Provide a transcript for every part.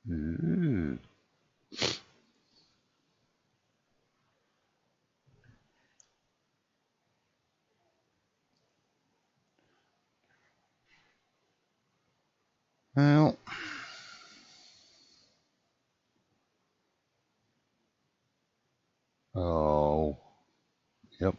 Ooh. Well, oh, yep.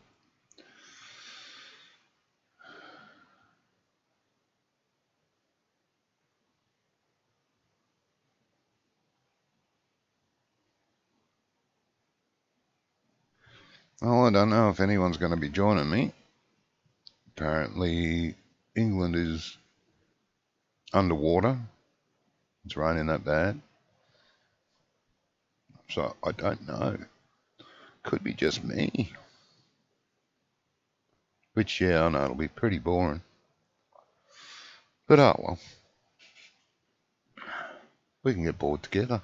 Well, I don't know if anyone's going to be joining me. Apparently, England is underwater. It's raining that bad. So I don't know. Could be just me. Which, yeah, I know it'll be pretty boring. But oh well. We can get bored together.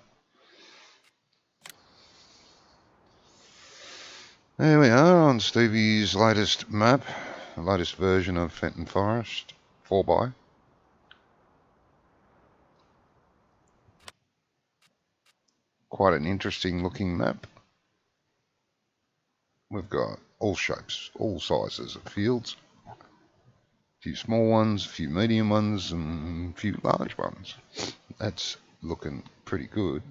There we are on Stevie's latest map, the latest version of Fenton Forest 4x. Quite an interesting looking map. We've got all shapes, all sizes of fields. A few small ones, a few medium ones, and a few large ones. That's looking pretty good.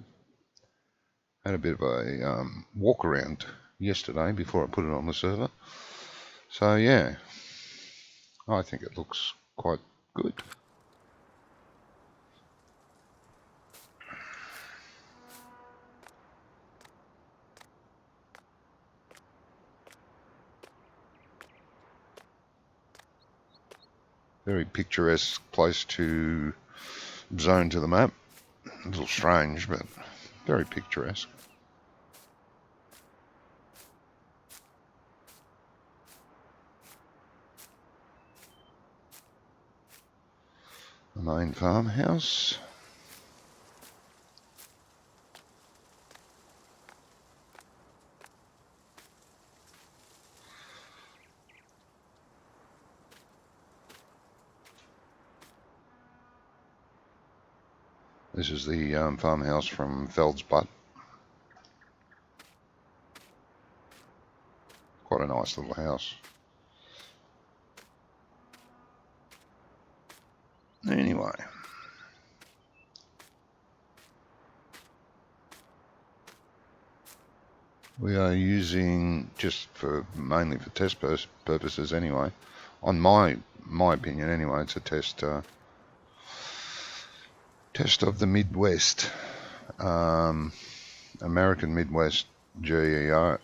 Had a bit of a walk around yesterday before I put it on the server. So yeah, I think it looks quite good. Very picturesque place to zone to the map. A little strange, but very picturesque. The main farmhouse. This is the farmhouse from Feldspot. Quite a nice little house. Anyway. We are using, just for mainly for test purposes anyway, on my opinion anyway, it's a test of the Midwest, American Midwest GEO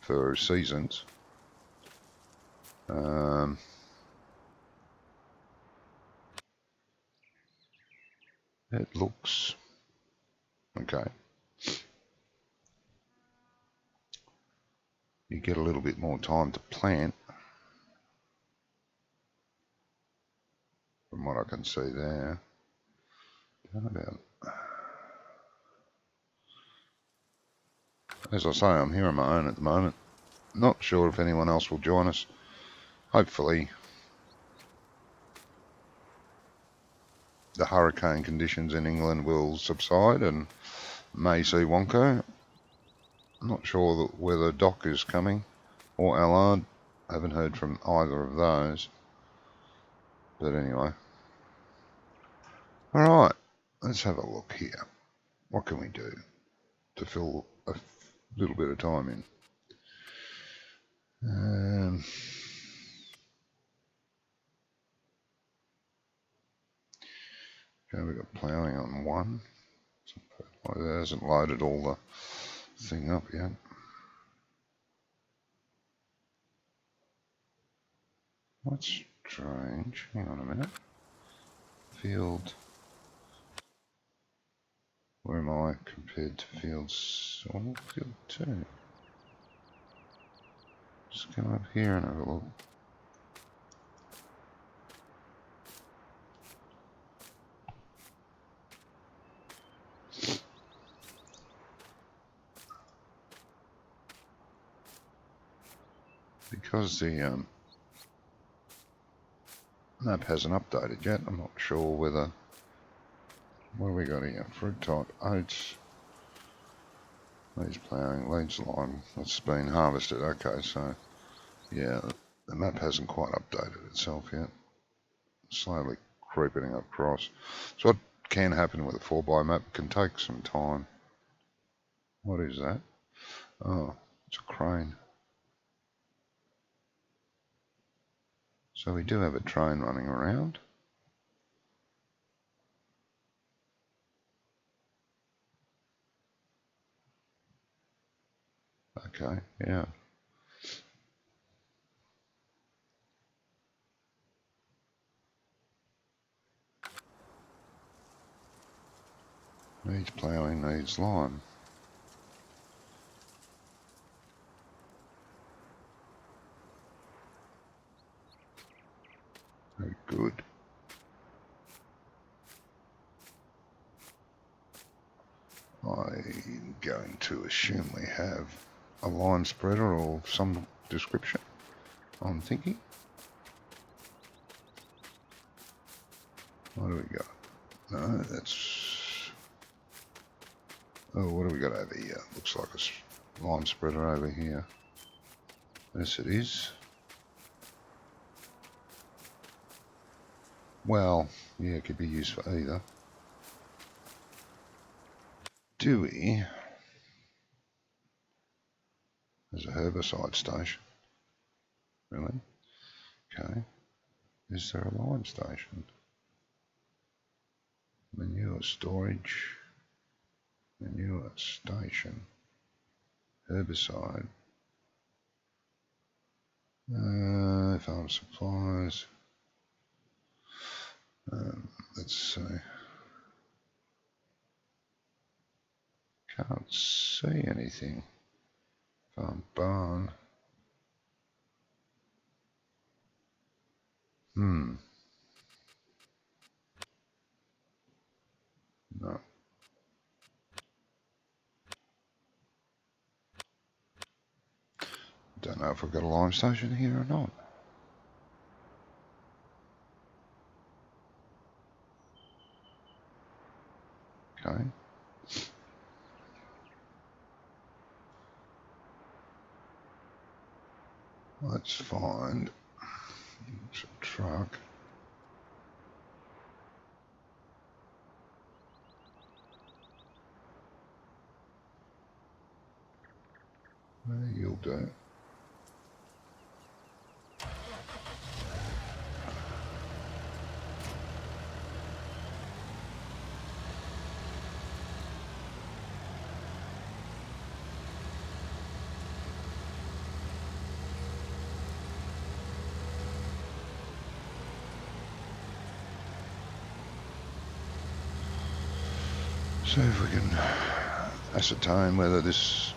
for seasons. It looks okay. You get a little bit more time to plant, from what I can see there. As I say, I'm here on my own at the moment. Not sure if anyone else will join us. Hopefully the hurricane conditions in England will subside and may see Wonko. I'm not sure whether Doc is coming or Allard. I haven't heard from either of those. But anyway. Alright, let's have a look here. What can we do to fill a little bit of time in? Okay, we've got ploughing on one. It hasn't loaded all the thing up yet. That's strange. Hang on a minute. Field. Where am I compared to fields? Oh, field 2. Just come up here and have a look. Because the map hasn't updated yet, I'm not sure whether What do we got here? Fruit type oats. Leads ploughing, leads lime. That's been harvested. Okay, so yeah, the map hasn't quite updated itself yet. Slowly creeping across. So what can happen with a 4x map can take some time. What is that? Oh, it's a crane. So we do have a train running around. Okay, yeah. Needs ploughing, needs lime. Very good. I'm going to assume we have a line spreader or some description, I'm thinking. What do we got? No, that's... Oh, what do we got over here? Looks like a line spreader over here. Yes, it is. Well, yeah, it could be used for either. Do we? There's a herbicide station. Really? Okay. Is there a lime station? Manure storage. Manure station. Herbicide. Farm supplies. Let's see. Can't see anything. Farm barn. No. Don't know if we've got a lime station here or not. Okay. Let's find a truck. You'll do. See if we can ascertain whether this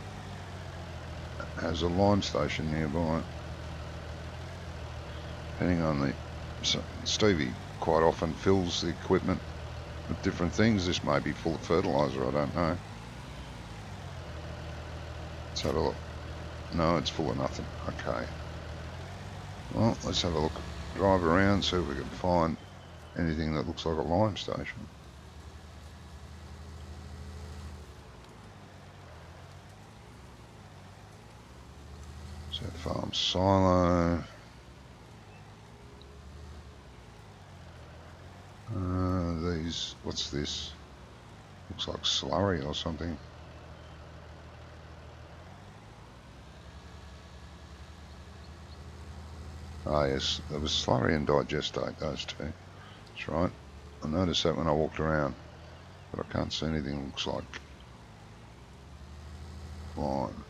has a lime station nearby. Depending on the... So Stevie quite often fills the equipment with different things. This may be full of fertiliser, I don't know. Let's have a look. No, it's full of nothing. Okay. Well, let's have a look. Drive around, see if we can find anything that looks like a lime station. So farm silo. These, what's this? Looks like slurry or something. Ah yes, there was slurry and digestate, those two. That's right. I noticed that when I walked around, but I can't see anything that looks like lime.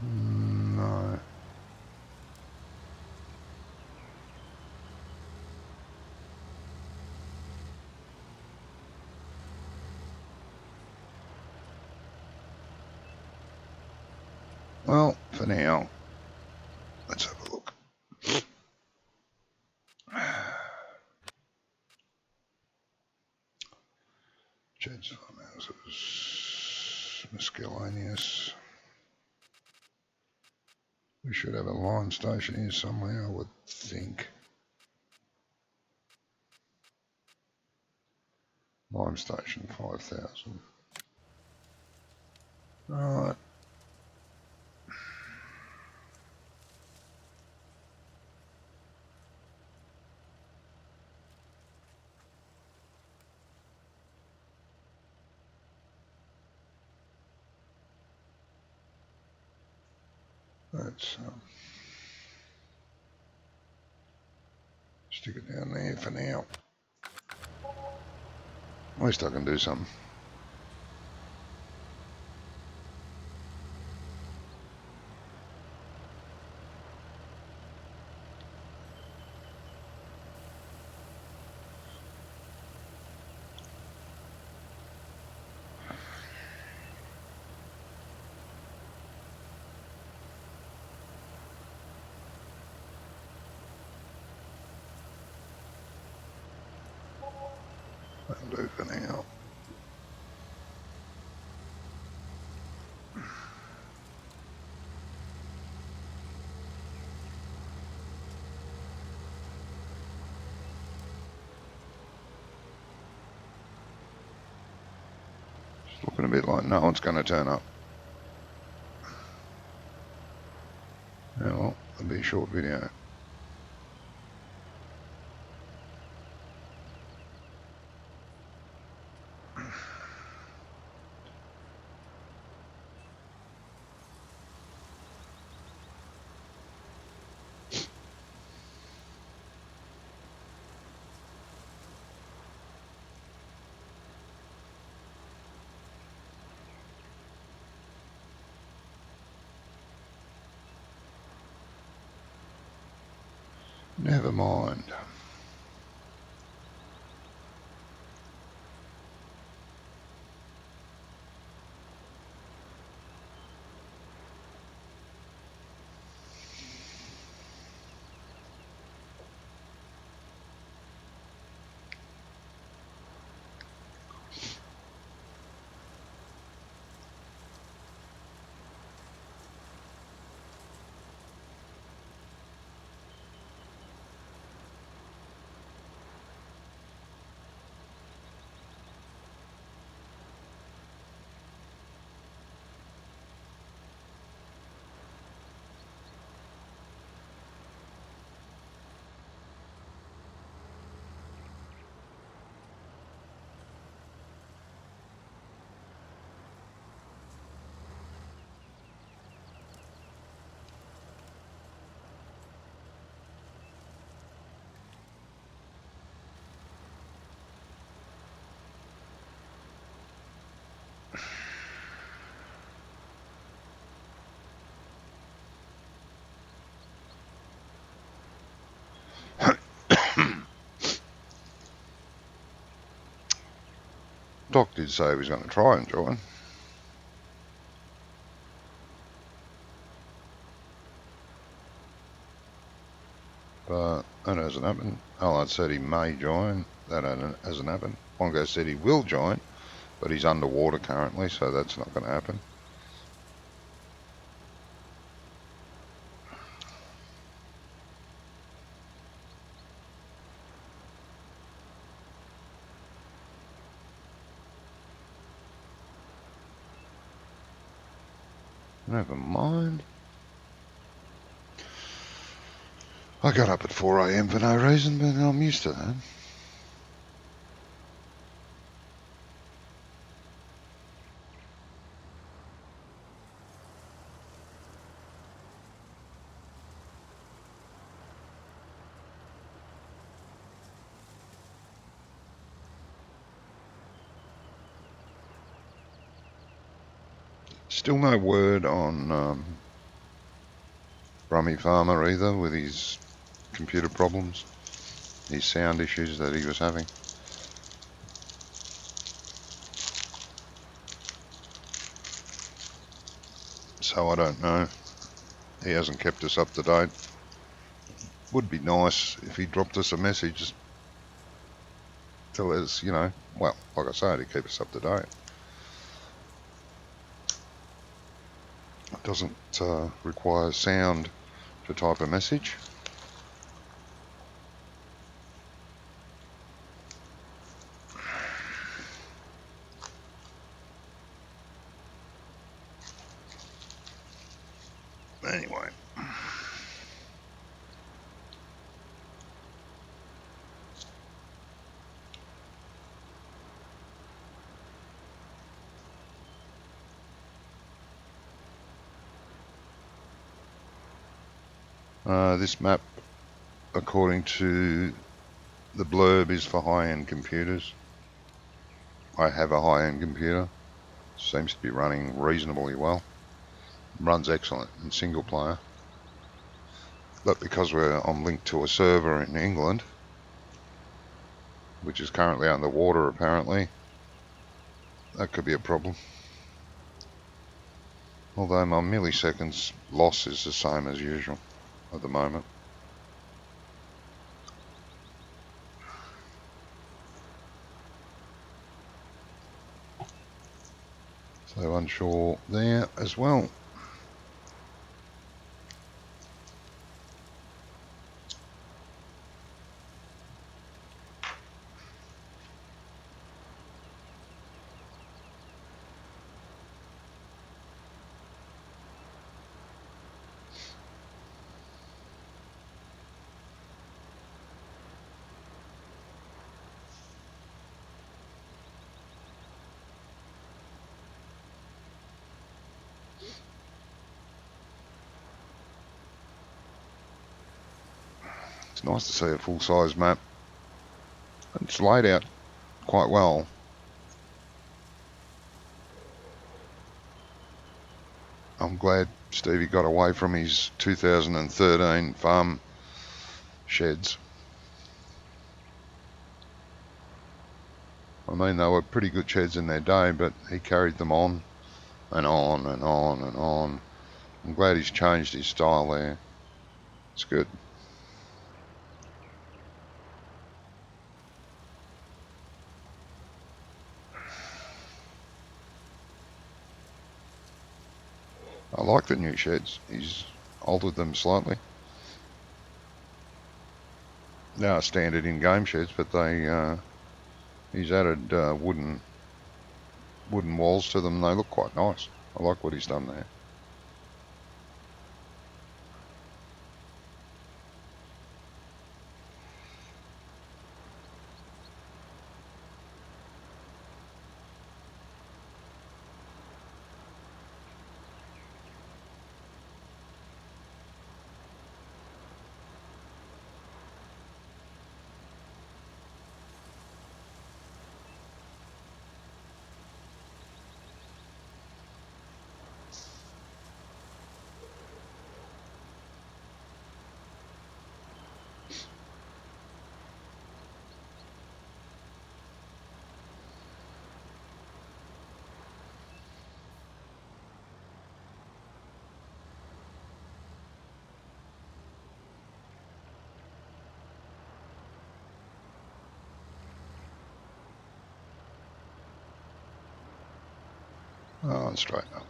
No. Well, for now, let's have a look. Jed's farmhouses, miscellaneous. We should have a line station here somewhere, I would think. Line station 5,000. Right. Let's stick it down there for now. At least I can do something. That'll do for now. It's looking a bit like no one's going to turn up. Yeah, well, it'll be a short video. Never mind. Doc did say he was going to try and join. But that hasn't happened. Allard said he may join. That hasn't happened. Pongo said he will join, but he's underwater currently, so that's not going to happen. Never mind. I got up at 4 AM for no reason, but I'm used to that. Still no word on Brummie Farmer either, with his computer problems, his sound issues that he was having. So I don't know. He hasn't kept us up to date. Would be nice if he dropped us a message. to let us, you know, well, like I say, to keep us up to date. It doesn't require sound to type a message. Anyway. This map, according to the blurb, is for high-end computers. I have a high-end computer. Seems to be running reasonably well. Runs excellent in single player. But because I'm linked to a server in England, which is currently underwater apparently, that could be a problem. Although my milliseconds loss is the same as usual at the moment. So unsure there as well. It's nice to see a full-size map. It's laid out quite well. I'm glad Stevie got away from his 2013 farm sheds. I mean, they were pretty good sheds in their day, but he carried them on and on and on and on. I'm glad he's changed his style there. It's good. I like the new sheds. He's altered them slightly. They are standard in-game sheds, but he's added wooden walls to them. They look quite nice. I like what he's done there. Oh, and straighten up.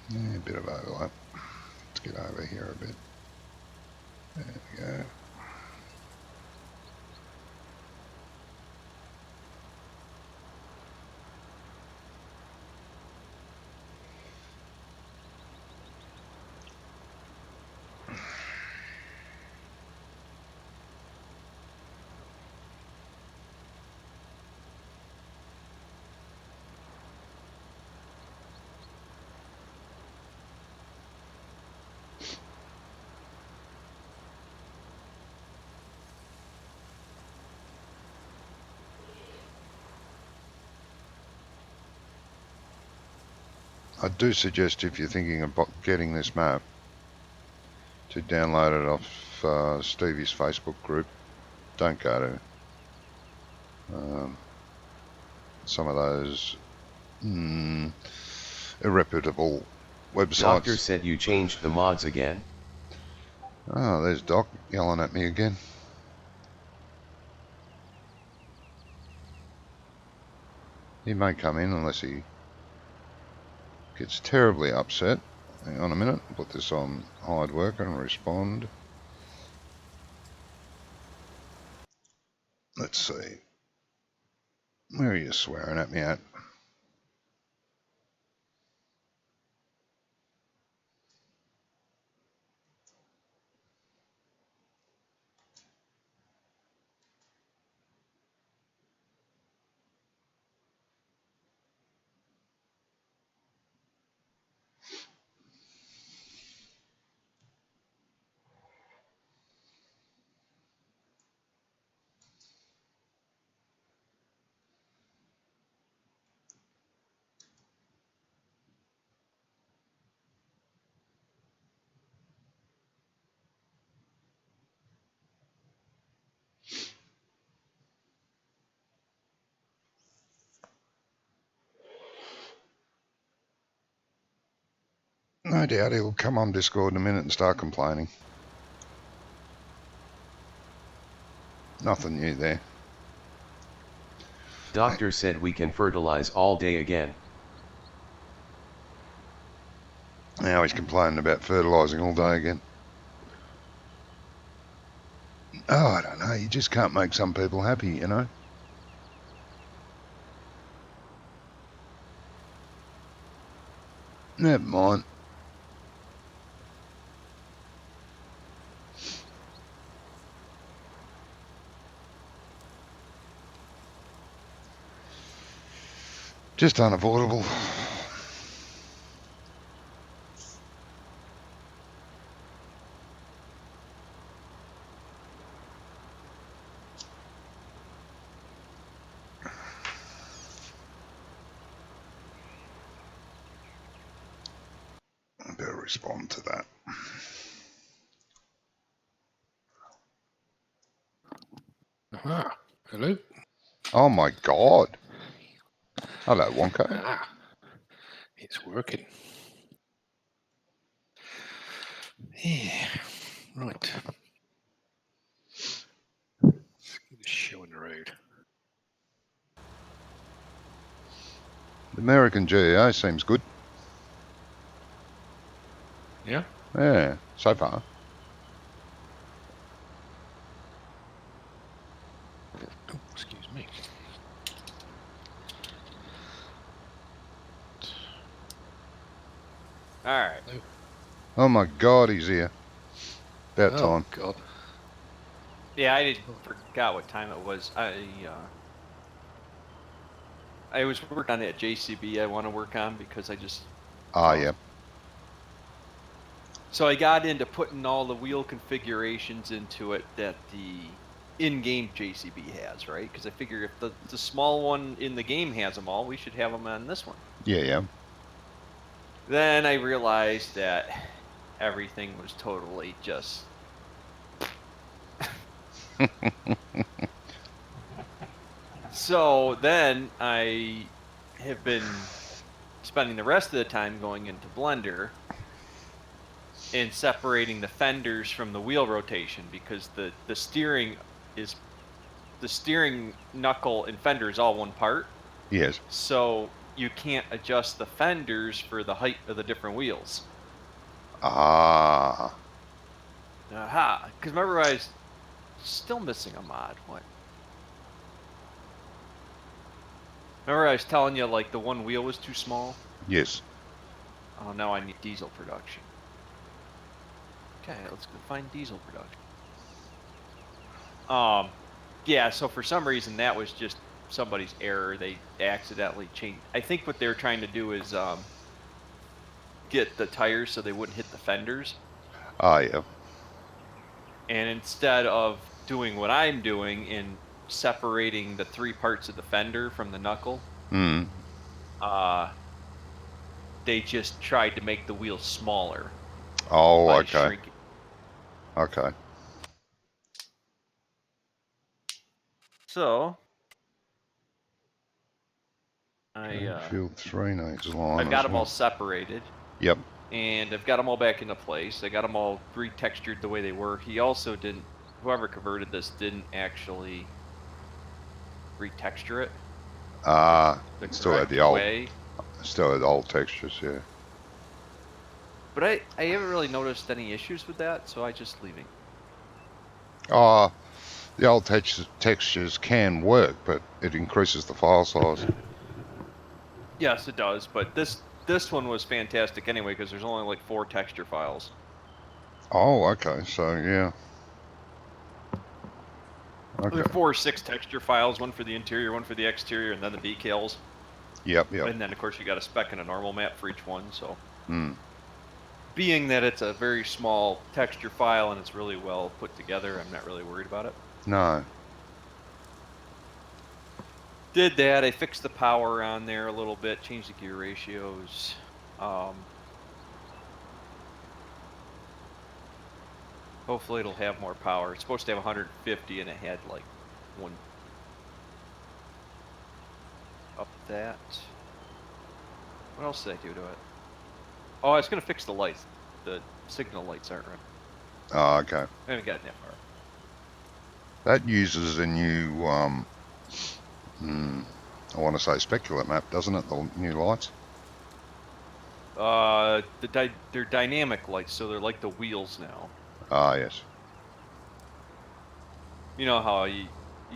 Yeah, a bit of overlap. Let's get over here a bit. There we go. I do suggest, if you're thinking about getting this map, to download it off Stevie's Facebook group. Don't go to some of those irreputable websites. Doctor said you changed the mods again. Oh, there's Doc yelling at me again. He may come in unless he gets terribly upset. Hang on a minute, put this on hard work and respond. Let's see. Where are you swearing at me at? No doubt he'll come on Discord in a minute and start complaining. Nothing new there. Doctor said we can fertilize all day again. Now he's complaining about fertilising all day again. Oh, I don't know. You just can't make some people happy, you know. Never mind. Just unavoidable. I better respond to that. Ah, hello. Oh my God. Hello, Wonko. Ah, it's working. Yeah, right. Let's get this show on the road. The American GEO seems good. Yeah? Yeah, so far. Oh, excuse me. Alright. Oh my God, he's here. About Oh, time. God. Yeah, I forgot what time it was. I was working on that JCB I want to work on because I just... Ah, yeah. So I got into putting all the wheel configurations into it that the in-game JCB has, right? Because I figure if the small one in the game has them all, we should have them on this one. Yeah, yeah. Then I realized that everything was totally just... So then I have been spending the rest of the time going into Blender and separating the fenders from the wheel rotation because the steering knuckle and fender is all one part. Yes. So you can't adjust the fenders for the height of the different wheels. Ah. Aha! Because remember I was still missing a mod. What? Remember I was telling you like the one wheel was too small? Yes. Oh, now I need diesel production. Okay, let's go find diesel production. Yeah, so for some reason that was just somebody's error. They accidentally changed. I think what they were trying to do is get the tires so they wouldn't hit the fenders. Ah, yeah. And instead of doing what I'm doing in separating the three parts of the fender from the knuckle, they just tried to make the wheel smaller. Oh, by okay. shrinking. Okay. So Field 3 needs line I've got as them well. all separated. Yep. and I've got them all back into place. I got them all retextured the way they were. He also didn't. Whoever converted this didn't actually retexture it the Still had correct the old, way. still had the old textures, yeah. But I haven't really noticed any issues with that, so I just leaving. The old textures can work, but it increases the file size. Yes, it does. But this one was fantastic anyway because there's only like 4 texture files. Oh, okay, so yeah. Okay. There are 4 or 6 texture files, one for the interior, one for the exterior, and then the decals. Yep. And then of course you got a spec and a normal map for each one. So, Hmm. being that it's a very small texture file and it's really well put together, I'm not really worried about it. No. Did that. I fixed the power on there a little bit, changed the gear ratios. Hopefully it'll have more power. It's supposed to have 150 and it had like 1 up that. What else did I do to it? Oh, I was going to fix the lights. The signal lights aren't right. Oh, okay. I haven't gotten that far. That uses a new, I want to say specular map, doesn't it? The new lights. They're dynamic lights, so they're like the wheels now. Ah, yes. You know how you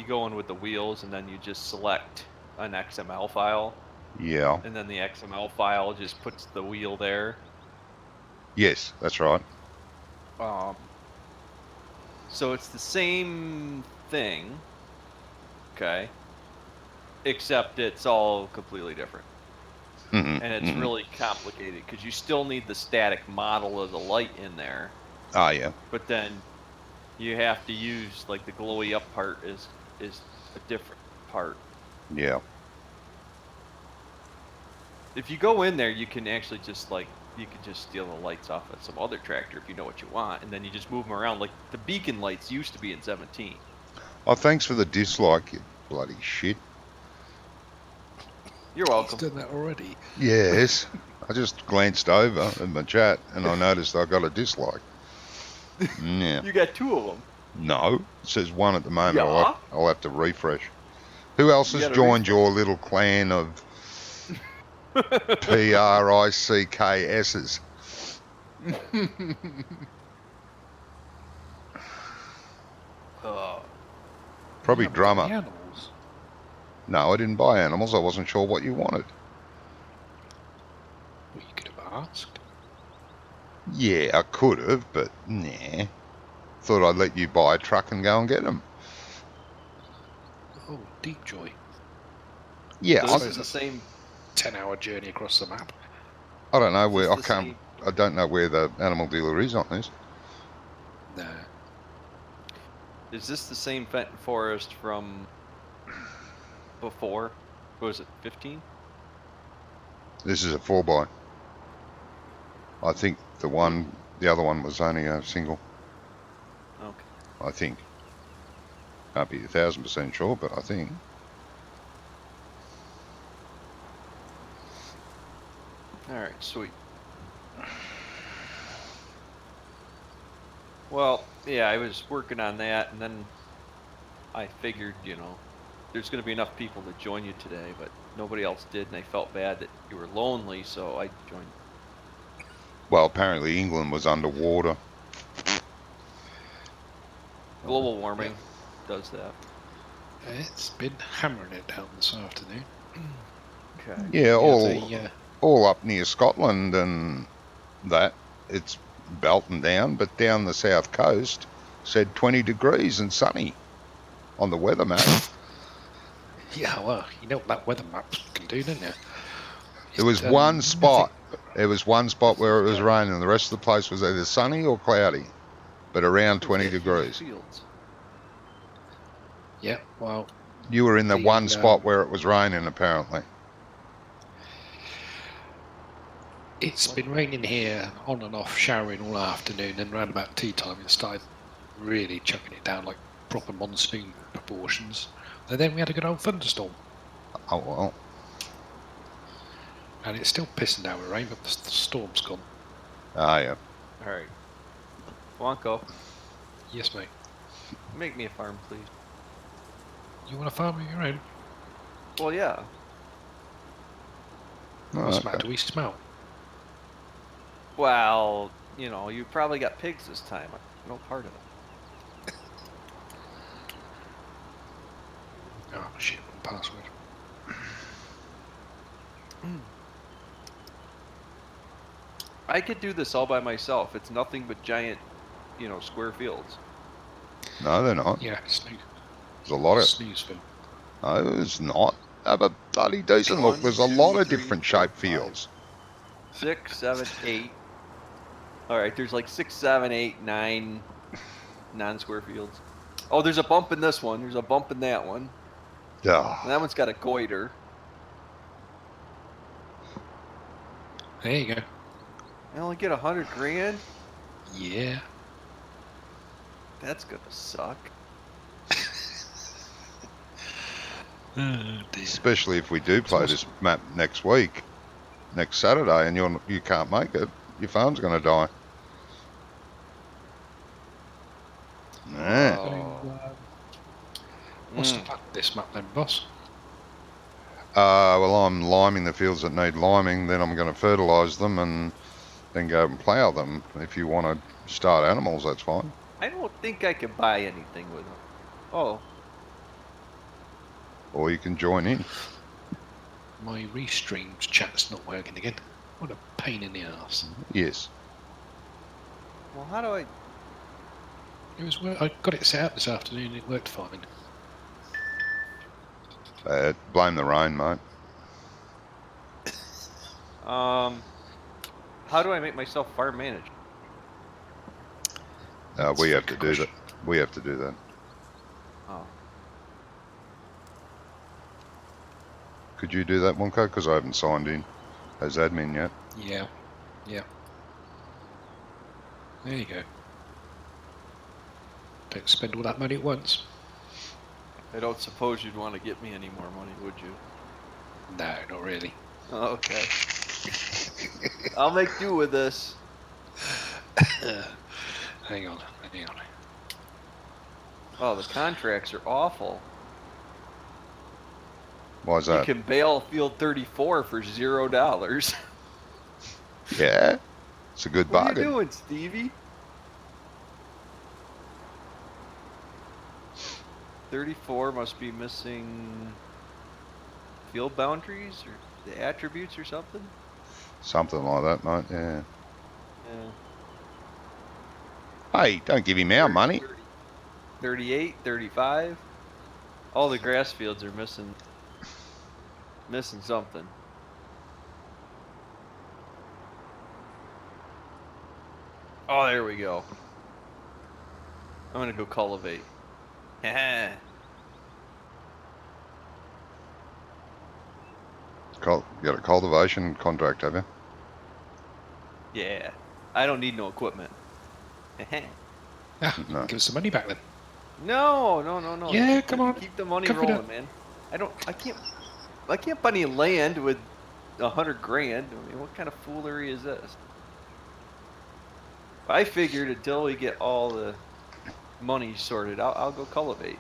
go in with the wheels and then you just select an XML file, Yeah. and then the XML file just puts the wheel there. Yes, that's right. So it's the same thing, okay, except it's all completely different. Mm-hmm. And it's really complicated because you still need the static model of the light in there, Ah, yeah. but then you have to use like the glowy up part is a different part. Yeah. If you go in there, you can actually just steal the lights off of some other tractor if you know what you want, and then you just move them around. Like the beacon lights used to be in 17. Oh, thanks for the dislike, you bloody shit. You're He's welcome. done that already. Yes. I just glanced over at my chat and I noticed I got a dislike. Yeah. You got 2 of them. No. It says 1 at the moment. Yeah. I'll have to refresh. Who else You has gotta joined your little clan of PRICKSs? Probably You haven't got Drummer. any animals. No, I didn't buy animals. I wasn't sure what you wanted. Well, you could have asked. Yeah, I could have, but nah. Thought I'd let you buy a truck and go and get them. Oh, Deep Joy. Yeah, So this is the same. 10-hour journey across the map. I don't know Is where this the same? I don't know where the animal dealer is on this. Nah. Is this the same Fenton Forest from before? What was it, 15? This is a 4x. I think the other one was only a single. Okay. I think. Can't be 1,000% sure, but I think. All right, sweet. Well, yeah, I was working on that, and then I figured, there's going to be enough people to join you today, but nobody else did, and I felt bad that you were lonely, so I joined. Well, apparently England was underwater. Global warming does that. It's been hammering it down this afternoon. Okay. Yeah, The, all up near Scotland and that. It's belting down, but down the south coast said 20 degrees and sunny on the weather map. yeah, well, you know what that weather map can do, don't you? There was one spot. There was one spot where it was raining. The rest of the place was either sunny or cloudy, but around 20 degrees. Fields. Yeah, well, You were in the The, one spot where it was raining, apparently. it's been raining here on and off, showering all afternoon, and round about tea time it started really chucking it down like proper monsoon proportions. And then we had a good old thunderstorm, Oh, well. and it's still pissing down with rain, but the storm's gone. Ah, yeah. All right. Wonko, Yes, mate. make me a farm, please. You want a farm of your own? Well, yeah. Oh, What's the matter? okay. Do we smell? Well, you probably got pigs this time. No part of it. Oh, shit. Wrong password. I could do this all by myself. It's nothing but giant, square fields. No, they're not. Yeah, snooze. There's a lot of... Snoozeville. No, it's not. Have a bloody decent look. 1, There's a 2, lot of 3, different 4, shaped 5, fields. 6, 7, 8. All right, there's like 6, 7, 8, 9 non-square fields. Oh, there's a bump in this one. There's a bump in that one. Ah, And that one's got a goiter. There you go. I only get 100 grand. Yeah. That's gonna suck. Oh, dear. especially if we do play awesome. this map next week, next Saturday, and you can't make it. Your farm's going to die. Yeah. So, what's the Mm. plan with this map then, boss? Well, I'm liming the fields that need liming, then I'm going to fertilise them and then go and plough them. If you want to start animals, that's fine. I don't think I can buy anything with them. Oh, Or you can join in. My Restreams chat's not working again. What a pain in the ass. Yes. well, how do I... It was. I got it set up this afternoon. It worked fine. Blame the rain, mate. How do I make myself farm manager? We That's a have to good do that. question. We have to do that. Oh. Could you do that, Wonko? Because I haven't signed in as admin yet. Yeah. Yeah. There you go. Don't spend all that money at once. I don't suppose you'd want to get me any more money, would you? No, not really. Oh, okay. I'll make do with this. Hang on. Hang on. Oh, the contracts are awful. Why is You that? can bail field 34 for $0. Yeah. It's a good What are bargain. you doing, Stevie? 34 must be missing field boundaries or the attributes or something. Something like that, mate. Yeah. Yeah. Hey, don't give him our money. 38, 35. All the grass fields are missing something. Oh, there we go. I'm gonna go cultivate. Yeah. You got a cultivation contract, have you? Yeah. I don't need no equipment. Ah, No. give us the money back then. No. Yeah, Keep come the- on. Keep the money Cover it rolling, up. man. I can't buy any land with 100 grand. I mean, what kind of foolery is this? I figured until we get all the money sorted out, I'll go cultivate.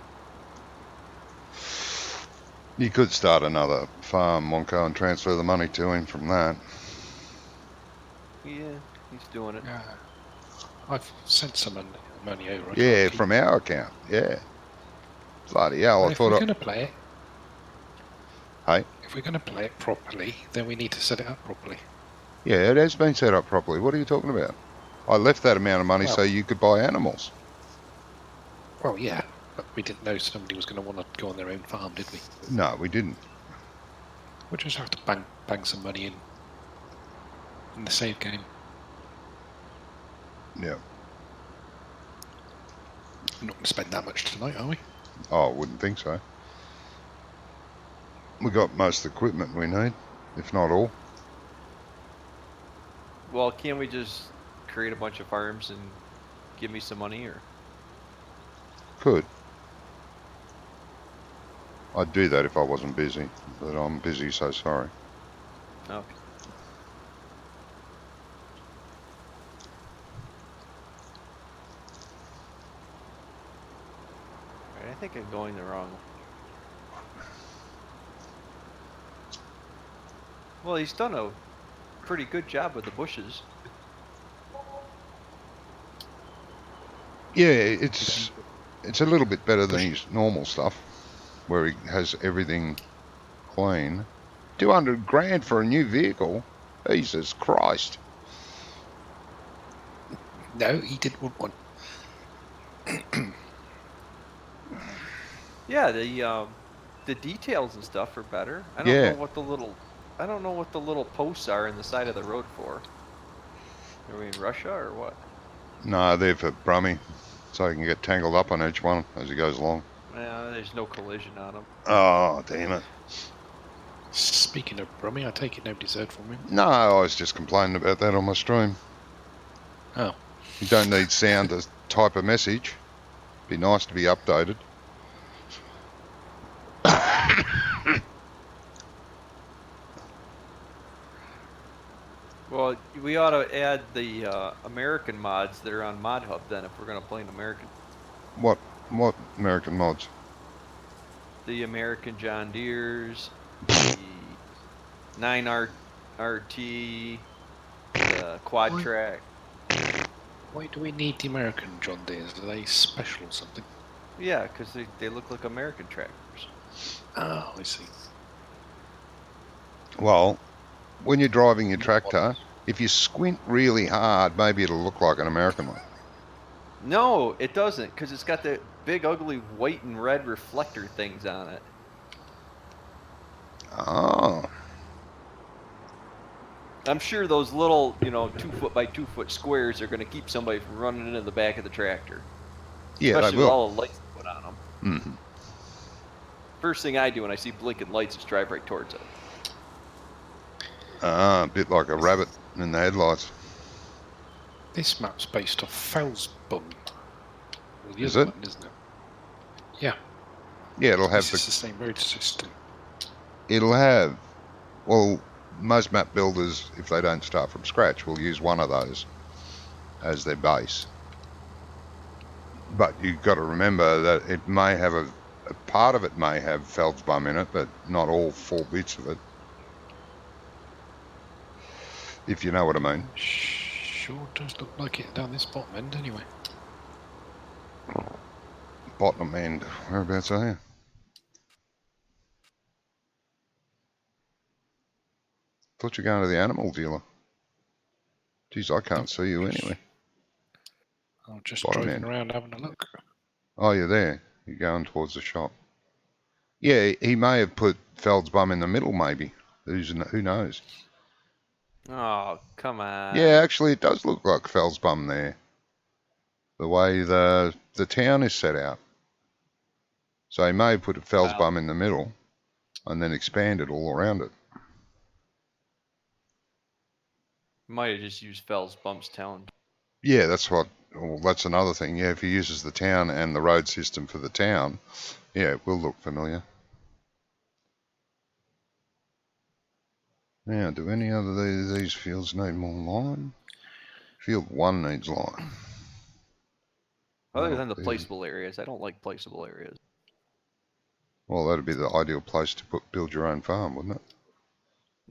You could start another farm, Wonko, and transfer the money to him from that. Yeah, he's doing it. Yeah. I've sent some money over. I Yeah, can't keep- from our account. Yeah. Bloody hell, Well, I if we're thought... going to play it, Hey? if we're going to play it properly, then we need to set it up properly. Yeah, it has been set up properly. What are you talking about? I left that amount of money Well- so you could buy animals. Well, yeah, but we didn't know somebody was going to want to go on their own farm, did we? No, we didn't. We'll just have to bang some money in the save game. Yeah. We're not going to spend that much tonight, are we? Oh, I wouldn't think so. We got most of the equipment we need, if not all. Well, can't we just create a bunch of farms and give me some money, or? Could. I'd do that if I wasn't busy, but I'm busy, so sorry. Okay. I think I'm going the wrong way. Well, he's done a pretty good job with the bushes. Yeah, it's a little bit better than his normal stuff, where he has everything clean. 200 grand for a new vehicle? Jesus Christ. No, he didn't want one. Yeah, the details and stuff are better. I don't Yeah. know what the little posts are in the side of the road for. Are we in Russia or what? No, they're for Brummie, so he can get tangled up on each one as he goes along. Well, there's no collision on them. Oh, damn it. Speaking of Brummie, I take it nobody's heard from him. No, I was just complaining about that on my stream. Oh. You don't need sound to type a message. Be nice to be updated. Well, we ought to add the American mods that are on Mod Hub then, if we're going to play an American. What American mods? The American John Deere's, the 9RT, the Quad What? Track. Why do we need the American John Deere's? Are they special or something? Yeah, because they look like American tractors. Oh, I see. Well, when you're driving your tractor, if you squint really hard, maybe it'll look like an American one. No, it doesn't, because it's got the big, ugly white and red reflector things on it. Oh. I'm sure those little, 2-foot by 2-foot squares are going to keep somebody from running into the back of the tractor. Yeah, Especially they with will. all the lights put on them. Mm-hmm. First thing I do when I see blinking lights is drive right towards it. A bit like a rabbit in the headlights. This map's based off Felsbum. Well, the Is other it? one, isn't it? Yeah. Yeah, it'll have This is the same road system. It'll have. Well, most map builders, if they don't start from scratch, will use one of those as their base. But you've got to remember that it may have a part of it may have Feldspar in it, but not all 4 bits of it. If you know what I mean. Sure does look like it down this bottom end anyway. Bottom end. Whereabouts are you? Thought you were going to the animal dealer. Geez, I can't see you anyway. I'm just Bottom driving end. around having a look. Oh, you're there. You're going towards the shop. Yeah, he may have put Feldspar in the middle, maybe. Who knows? Oh, come on. Yeah, actually, it does look like Felsbum there. The way the town is set out. So he may have put a Felsbum in the middle and then expanded all around it. Might have just used Fell's Bumps Town. Yeah, that's another thing. Yeah, if he uses the town and the road system for the town, yeah, it will look familiar. Now, do any other of these fields need more lime? Field 1 needs lime. Other than the placeable areas, I don't like placeable areas. Well, that'd be the ideal place to build your own farm, wouldn't it?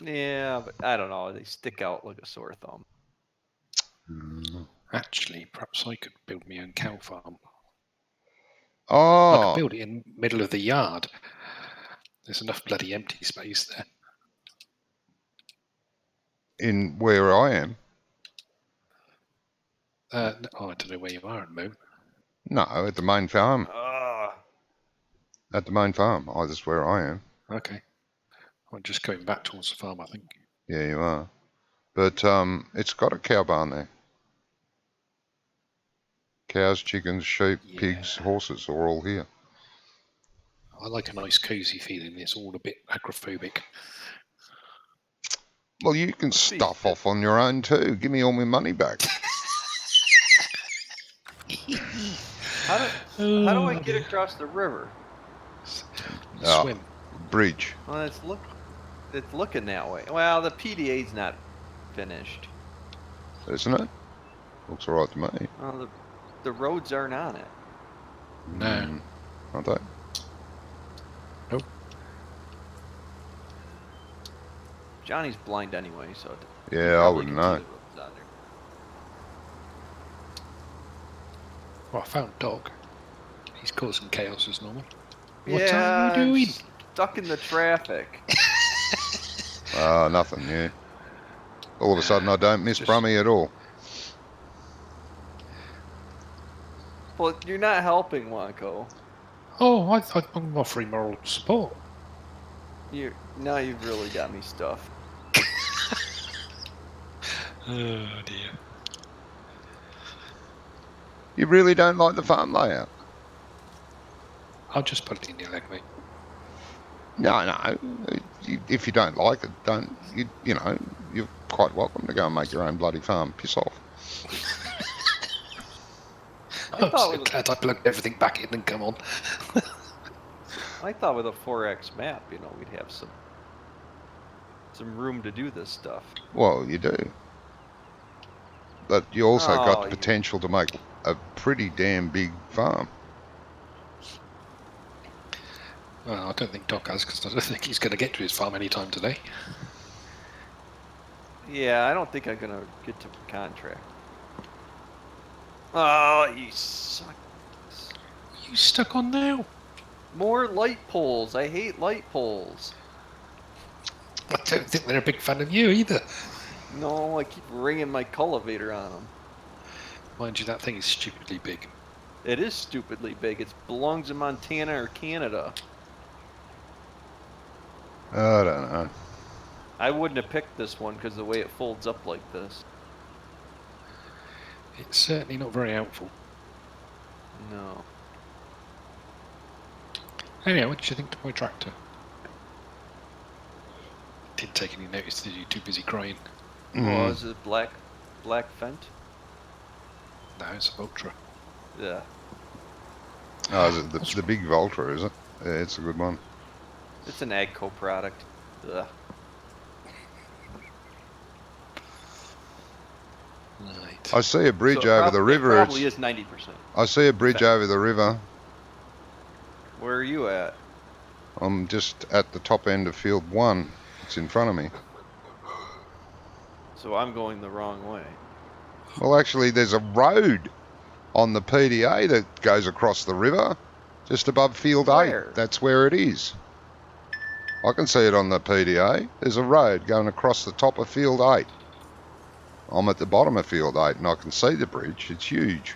Yeah, but I don't know. They stick out like a sore thumb. Actually, perhaps I could build my own cow farm. I Oh, could build it in the middle of the yard. There's enough bloody empty space there. in where I am? I don't know where you are at the moment. No, at the main farm. Ah. At the main farm. Oh, that's where I am. Okay. I'm just going back towards the farm, I think. Yeah, you are. But it's got a cow barn there. Cows, chickens, sheep, pigs, horses are all here. I like a nice cosy feeling. It's all a bit agoraphobic. Well, you can stuff off on your own too. Give me all my money back. How do I get across the river? Swim. Bridge. Well, it's looking that way. Well, the PDA's not finished. Isn't it? Looks alright to me. Well, the roads aren't on it. No. aren't they? Nope. Johnny's blind anyway, so he Yeah, I probably wouldn't can see know. the roads out there. Well, I found Dog. He's causing chaos as normal. What Yeah, are you doing? Stuck in the traffic. Nothing new. All of a sudden, I don't miss Just- Brummie at all. Well, you're not helping, Wanko. Oh, I'm offering moral support. Now you've really got me stuffed. Oh dear. You really don't like the farm layout? I'll just put it in your leg, mate. No. If you don't like it, don't. You know, you're quite welcome to go and make your own bloody farm. Piss off. I'm thought so with- glad I plugged everything back in and come on. I thought with a 4X map, we'd have some room to do this stuff. Well, you do. But you also got Oh, the you- potential to make a pretty damn big farm. Well, I don't think Doc has, because I don't think he's going to get to his farm anytime today. Yeah, I don't think I'm gonna get to a contract. Oh, you suck. You stuck on now? More light poles. I hate light poles. I don't think they're a big fan of you either. No, I keep ringing my cultivator on them. Mind you, that thing is stupidly big. It is stupidly big. It belongs in Montana or Canada. I don't know. I wouldn't have picked this one because the way it folds up like this. It's certainly not very helpful. No. Anyway, what did you think to my tractor? Didn't take any notice, did you? Too busy crying. Was it black Fent? No, it's a Ultra. Yeah. Oh, is it the big Voltra, is it? Yeah, it's a good one. It's an Agco product. Ugh. Right. I see a bridge So it over the river. It probably is 90%. I see a bridge over the river. Where are you at? I'm just at the top end of field 1. It's in front of me. So I'm going the wrong way. Well, actually, there's a road on the PDA that goes across the river, just above field 8. Where? That's where it is. I can see it on the PDA. There's a road going across the top of field 8. I'm at the bottom of field 8 and I can see the bridge. It's huge.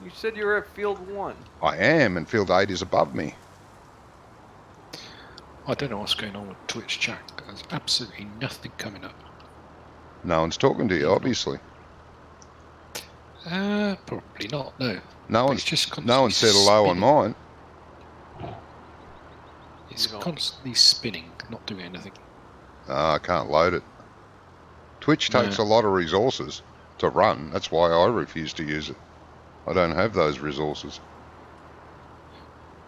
You said you were at field 1. I am, and field 8 is above me. I don't know what's going on with Twitch chat. There's absolutely nothing coming up. No one's talking to you, obviously. Probably not, no. No It's one's, just no one said hello on spinning. mine. It's You don't- constantly spinning, not doing anything. I can't load it. Twitch takes No. a lot of resources to run. That's why I refuse to use it. I don't have those resources.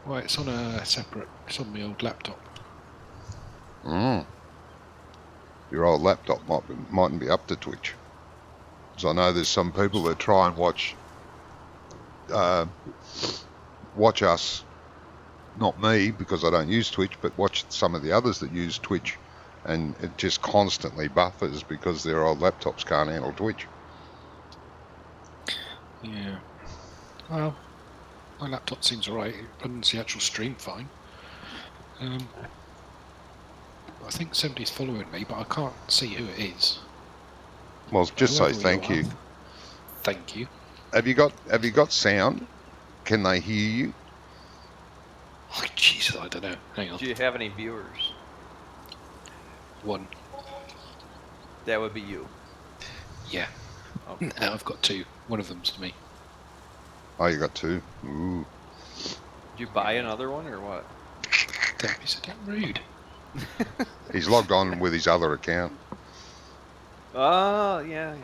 Well, it's on a separate, it's on my old laptop. Your old laptop mightn't be up to Twitch. Because I know there's some people that try and watch us, not me because I don't use Twitch, but watch some of the others that use Twitch, and it just constantly buffers because their old laptops can't handle Twitch. Yeah. Well, my laptop seems alright. It runs the actual stream fine. I think somebody's following me, but I can't see who it is. Well, just say Whoever we thank are. you. Thank you. Have you got sound? Can they hear you? Oh, Jesus, I don't know. Hang on. Do you have any viewers? One. That would be you. Yeah. Okay. No, I've got 2. One of them's me. Oh, you got 2. Ooh. Did you buy another one or what? Don't be so damn rude. He's logged on with his other account. Oh, yeah.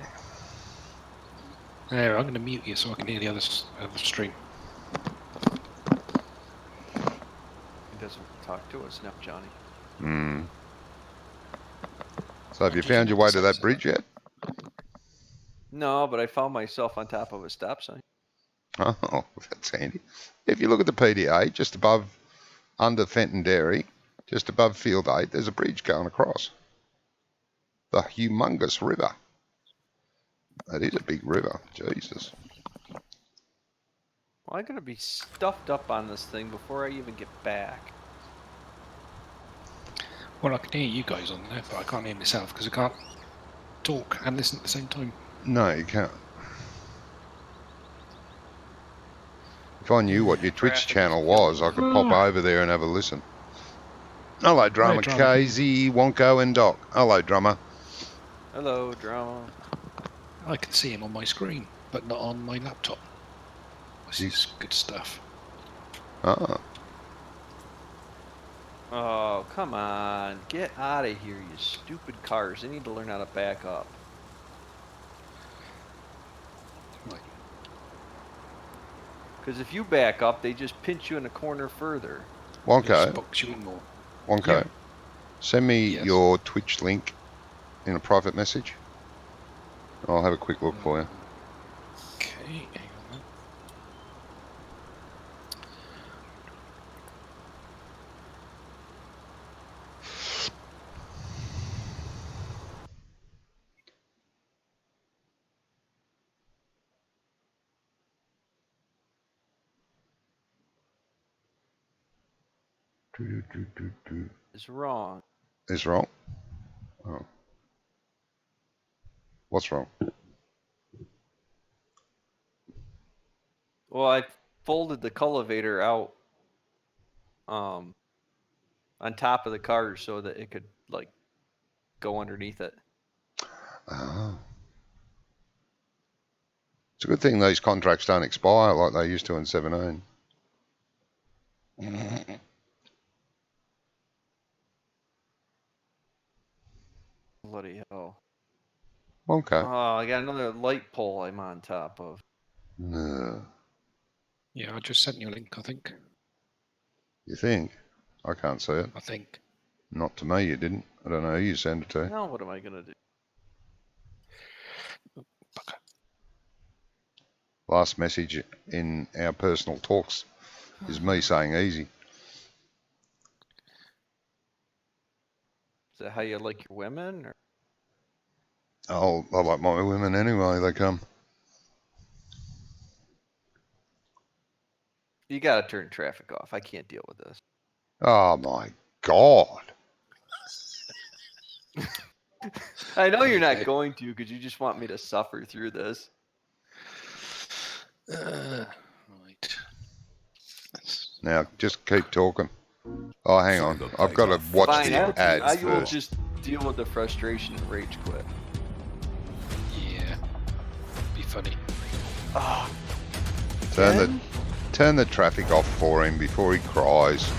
There, I'm going to mute you so I can hear the other stream. He doesn't talk to us now, Johnny. So have you found your way to that bridge yet? No, but I found myself on top of a stop sign. Oh, that's handy. If you look at the PDA, just above, under Fenton Dairy, just above Field 8, there's a bridge going across. The humongous river. That is a big river. Jesus. Well, I'm gonna be stuffed up on this thing before I even get back. Well, I can hear you guys on there, but I can't hear myself because I can't talk and listen at the same time. No, you can't. If I knew what your Twitch Traffic is channel killing was, me. I could pop over there and have a listen. Hello, Drummer Drummer. KZ, Wonko, and Doc. Hello, Drummer. Hello, drama. I can see him on my screen, but not on my laptop. This is good stuff. Ah, Oh, come on. Get out of here, you stupid cars. They need to learn how to back up. Right. Because if you back up, they just pinch you in a corner further. Just Wonko, box you in more. Wonko, Yeah. send me Yes. your Twitch link in a private message. I'll have a quick look for you. Okay, hang on. It's wrong. Is wrong? Oh. What's wrong? Well, I folded the cultivator out on top of the cars so that it could like go underneath it. Oh. It's a good thing these contracts don't expire like they used to in 17. Bloody hell. Okay. Oh, I got another light pole I'm on top of. No. Yeah, I just sent you a link, I think. You think? I can't see it. I think. Not to me, you didn't. I don't know who you sent it to. Now what am I going to do? Bugger. Last message in our personal talks is me saying easy. Is that how you like your women? Or? Oh, I like my women anyway, they come. You got to turn traffic off. I can't deal with this. Oh my God. I know you're not Okay. going to because you just want me to suffer through this. Right. Now, just keep talking. Oh, hang on. I've got to watch Fine, the ads I will first. just deal with the frustration and rage quit. Yeah. Be funny. Ah, Turn the traffic off for him before he cries.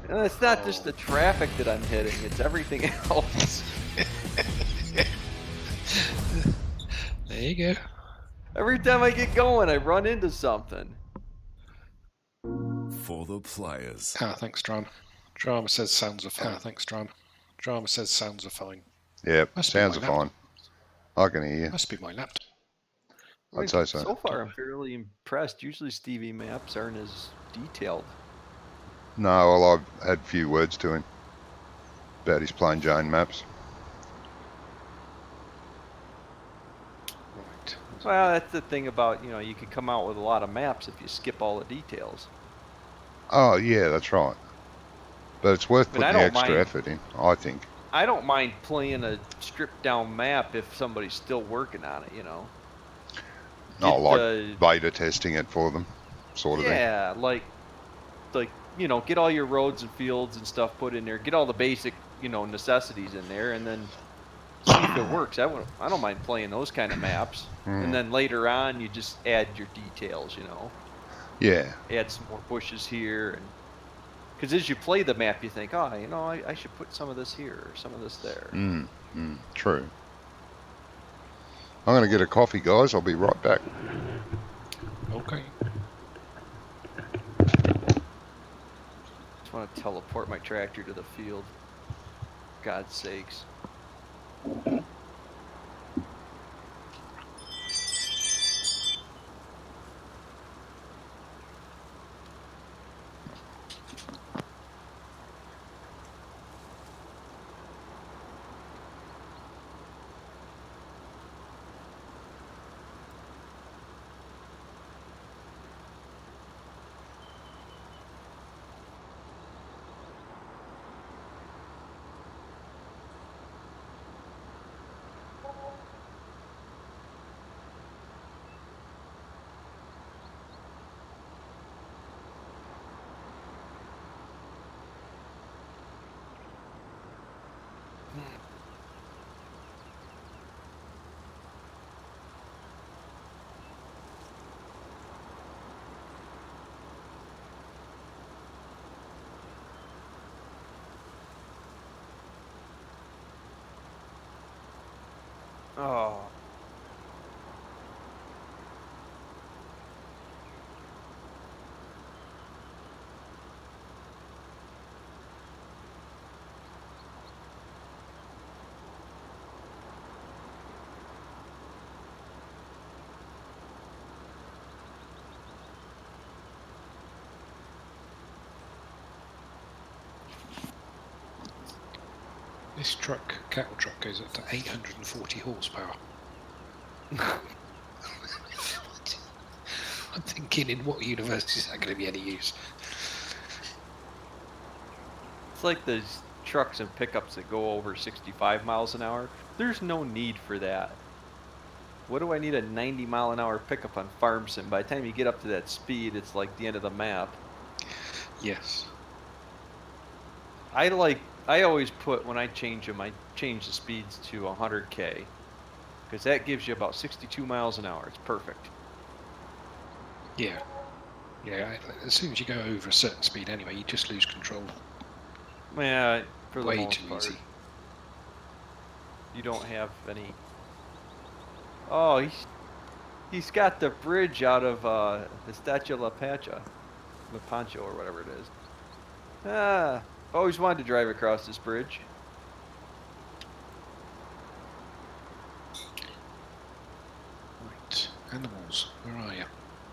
and it's not just the traffic that I'm hitting; it's everything else. There you go. Every time I get going, I run into something. For the players. Ah, thanks, Drama. Drama says sounds are fine. Ah, thanks, Drama. Drama says sounds are fine. Yep, Must be sounds are my fine. I can hear you. Must be my laptop. I mean, I'd say so. So far, I'm fairly impressed. Usually, Stevie maps aren't as detailed. No, well, I've had a few words to him about his plain Jane maps. Right. Well, that's the thing about, you can come out with a lot of maps if you skip all the details. Oh, yeah, that's right. But it's worth I mean, putting I the don't extra mind- effort in, I think. I don't mind playing a stripped down map if somebody's still working on it, Not Get, like beta testing it for them, sort of thing. Yeah, like get all your roads and fields and stuff put in there. Get all the basic, necessities in there, and then see if it works. I don't mind playing those kind of maps. And then later on, you just add your details. Yeah. Add some more bushes here, and because as you play the map, you think, oh, I should put some of this here or some of this there. True. I'm going to get a coffee, guys. I'll be right back. Okay. Just want to teleport my tractor to the field. God's sakes. Oh. This cattle truck, goes up to 840 horsepower. I'm thinking, in what universe is that going to be any use? It's like those trucks and pickups that go over 65 miles an hour. There's no need for that. What do I need a 90 mile an hour pickup on farm sim? By the time you get up to that speed, it's like the end of the map. Yes. I always put, when I change them, I change the speeds to 100k. Because that gives you about 62 miles an hour. It's perfect. Yeah. Yeah, as soon as you go over a certain speed anyway, you just lose control. Yeah, for the Way most too part. easy. You don't have any... Oh, he's got the bridge out of the Statue La Pancha. La Pancho, or whatever it is. Ah, always wanted to drive across this bridge. Right, animals, where are you?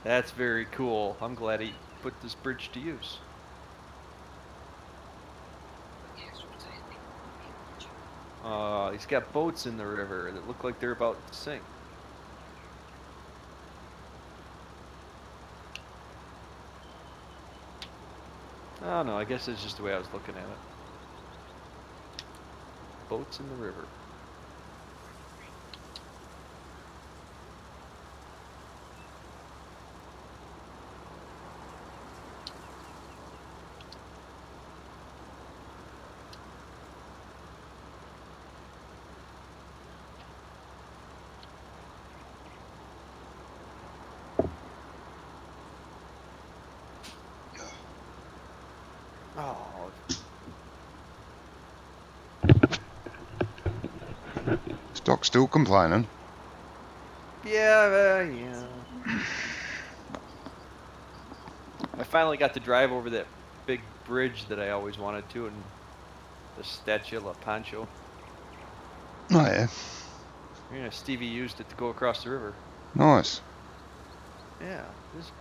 That's very cool. I'm glad he put this bridge to use. He's got boats in the river that look like they're about to sink. Oh no, I guess that's just the way I was looking at it. Boats in the river. Oh, Is Doc still complaining? yeah. I finally got to drive over that big bridge that I always wanted to, and the Statue La Pancho. Oh yeah, Yeah, Stevie used it to go across the river. nice. Yeah, this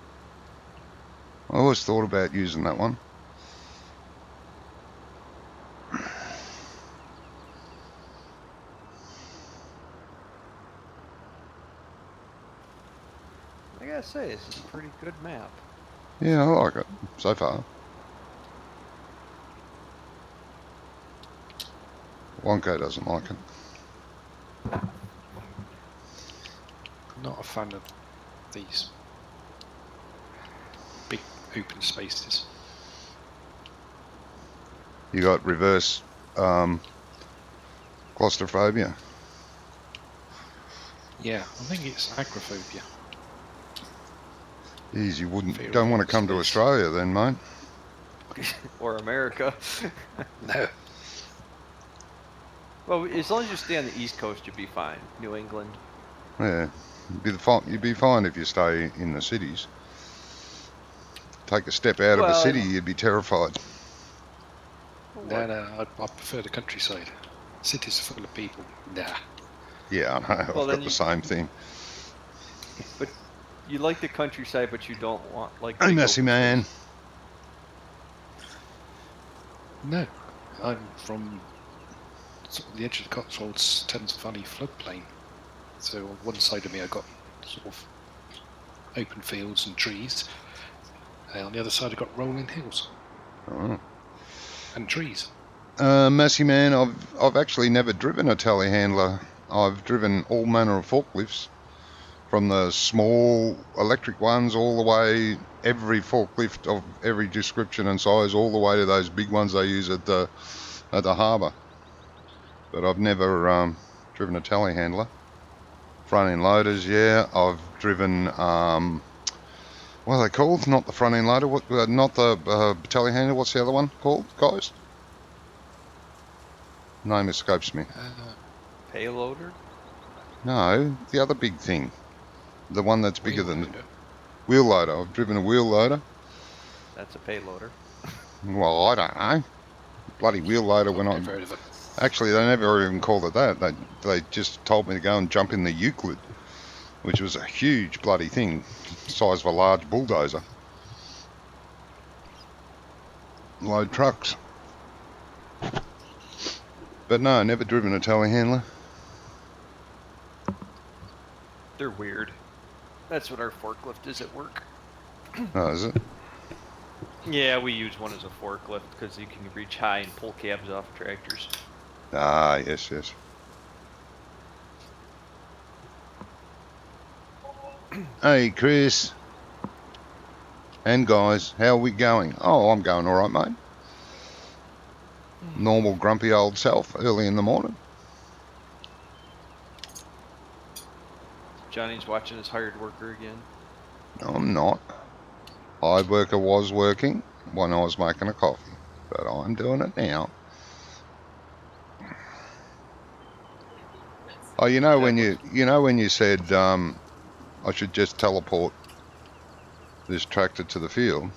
I always thought about using that one. I gotta say, this is a pretty good map. Yeah, I like it so far. Wonko doesn't like it. Not a fan of these big open spaces. You got reverse claustrophobia. Yeah, I think it's agoraphobia. Jeez, you Fear of don't want to come to space. Australia then, mate. Or America. No. Well, as long as you stay on the East Coast, you'll be fine. New England. Yeah, you'd be fine if you stay in the cities. Take a step out of a city, you'd be terrified. No, I prefer the countryside. Cities are full of people. Nah. Yeah, I know. Well, I've got the same thing. But you like the countryside, but you don't want like. Hey, big messy open man. space. No. I'm from sort of the edge of the Cotswolds, Thames Valley floodplain. So on one side of me I've got sort of open fields and trees. And on the other side I've got rolling hills. Oh. And trees. Messy man, I've actually never driven a telehandler. I've driven all manner of forklifts, from the small electric ones all the way, every forklift of every description and size, all the way to those big ones they use at the harbour. But I've never driven a telehandler. Front end loaders, yeah. I've driven what are they called? Not the front end loader. Not the telehandler. What's the other one called, guys? Name escapes me. Payloader. No, the other big thing. The one that's bigger Wheel than loader. wheel loader. I've driven a wheel loader. That's a payloader. Well, I don't know. Bloody wheel loader when I've I... never heard of it. Actually, they never even called it that. They just told me to go and jump in the Euclid, which was a huge bloody thing, size of a large bulldozer. Load trucks. But no, never driven a telehandler. They're weird. That's what our forklift is at work. Oh, is it? Yeah, we use one as a forklift because you can reach high and pull cabs off tractors. Ah, yes, yes. Hey, Chris. And guys, how are we going? Oh, I'm going all right, mate. Normal grumpy old self, early in the morning. Johnny's watching his hired worker again. No, I'm not. Hired worker was working when I was making a coffee, but I'm doing it now. Oh, you know when you said I should just teleport this tractor to the field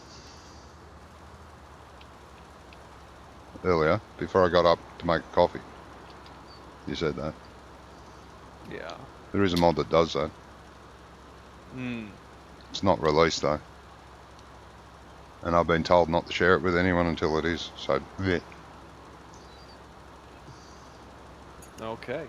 earlier before I got up to make a coffee. You said that. Yeah. There is a mod that does that. It's not released though. And I've been told not to share it with anyone until it is. So, yeah. Okay.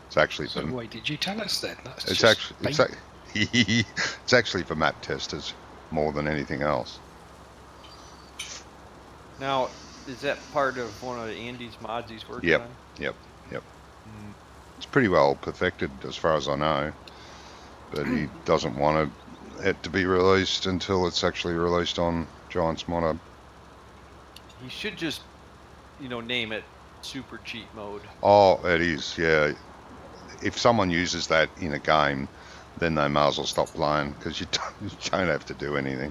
It's actually So for, why did you tell us then? That's it's just actually it's actually for map testers more than anything else. Now, is that part of one of Andy's mods he's working Yep. on? Yep. It's pretty well perfected as far as I know, but he doesn't want it to be released until it's actually released on Giant's Mod Hub. He should just, name it super cheat mode. Oh, it is, yeah. If someone uses that in a game, then they may as well stop playing because you don't have to do anything.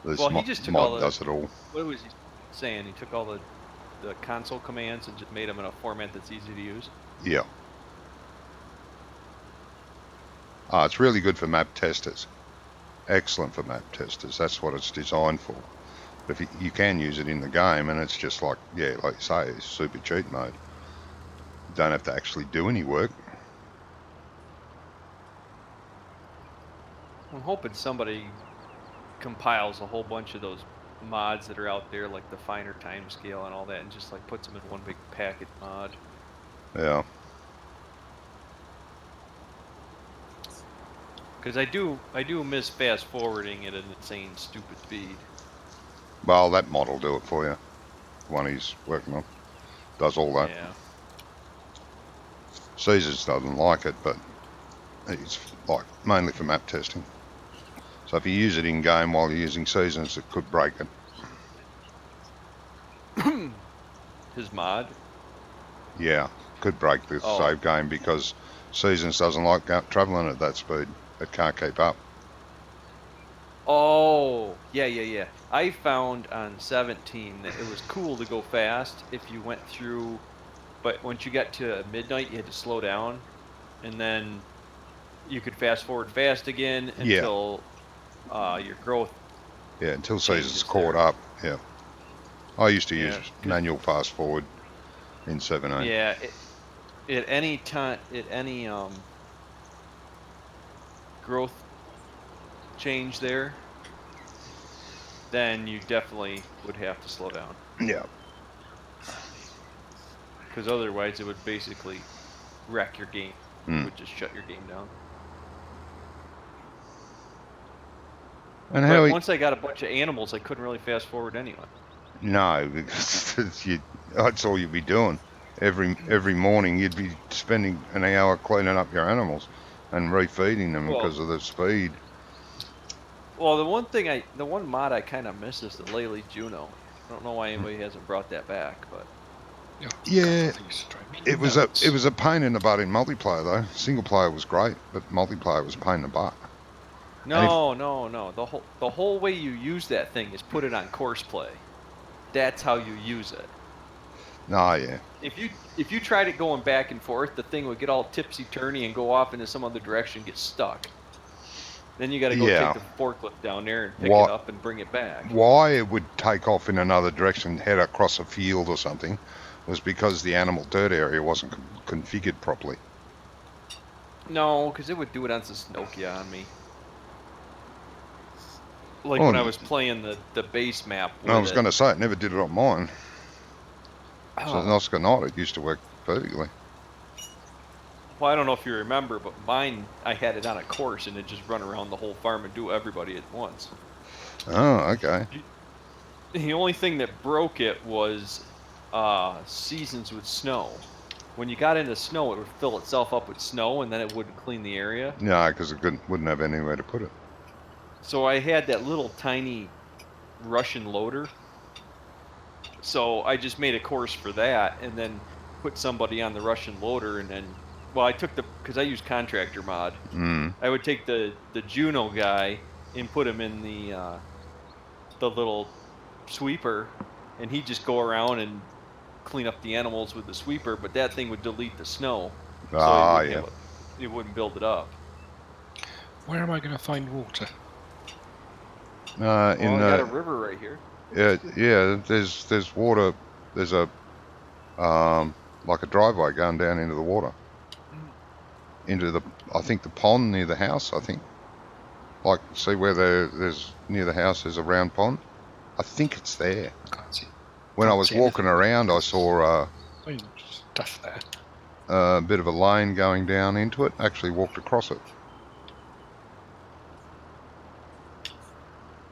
This Well, he just took mod all the- does it all. What was he saying? He took all the console commands and just made them in a format that's easy to use. Yeah. It's really good for map testers. Excellent for map testers. That's what it's designed for. But if you can use it in the game, and it's just like, yeah, like you say, it's super cheat mode. You don't have to actually do any work. I'm hoping somebody compiles a whole bunch of those mods that are out there, like the finer time scale and all that, and just like puts them in one big packet mod. Yeah. Because I do miss fast forwarding at an insane, stupid speed. Well, that mod will do it for you. The one he's working on does all that. Yeah. Caesars doesn't like it, but it's like mainly for map testing. So if you use it in game while you're using Seasons, it could break it. His mod? Yeah, could break the Oh. save game because Seasons doesn't like travelling at that speed. It can't keep up. Oh, yeah. I found on 17 that it was cool to go fast if you went through, but once you got to midnight, you had to slow down, and then you could fast forward fast again until your growth. Yeah, until changes Seasons caught there. up. Yeah. I used to use Yeah, 'cause- manual fast forward in 17. Yeah, at any time, at any growth change there, then you definitely would have to slow down, Yeah. because otherwise it would basically wreck your game. It Mm. would just shut your game down. And But how once I got a bunch of animals, I couldn't really fast forward anyway. No, because that's all you'd be doing. Every morning you'd be spending an hour cleaning up your animals and refeeding them Well- because of the speed. Well, the one mod I kind of miss is the Lely Juno. I don't know why anybody hasn't brought that back, but Yeah, things to drive me It was nuts. a pain in the butt in multiplayer though. Single player was great, but multiplayer was a pain in the butt. no. The whole way you use that thing is put it on course play. That's how you use it. Oh, yeah. If you tried it going back and forth, the thing would get all tipsy-turny and go off into some other direction, get stuck. Then you got to go Yeah. take the forklift down there and pick What- it up and bring it back. Why it would take off in another direction, head across a field or something, was because the animal dirt area wasn't configured properly. No, because it would do it on Nokia on me. Like Oh, when I was playing the base map with I was going to say, it never did it on mine. So Oh. Oscar Knight, it used to work perfectly. Well, I don't know if you remember, but mine, I had it on a course and it just run around the whole farm and do everybody at once. Oh, okay. The only thing that broke it was seasons with snow. When you got into snow, it would fill itself up with snow and then it wouldn't clean the area. No, because it wouldn't have anywhere to put it. So I had that little tiny Russian loader. So I just made a course for that and then put somebody on the Russian loader and then, well, I took because I use contractor mod. I would take the Juno guy and put him in the little sweeper, and he'd just go around and clean up the animals with the sweeper, but that thing would delete the snow. Ah, so yeah. It wouldn't build it up. Where am I going to find water? In I got a river right here. yeah, there's water. There's a like a driveway going down into the water, into the I think the pond near the house. I think, like, see where there's near the house there's a round pond. I think it's there. Can't see. When I Can't was see walking anything. around, I saw Stuff there. a bit of a lane going down into it. Actually walked across it.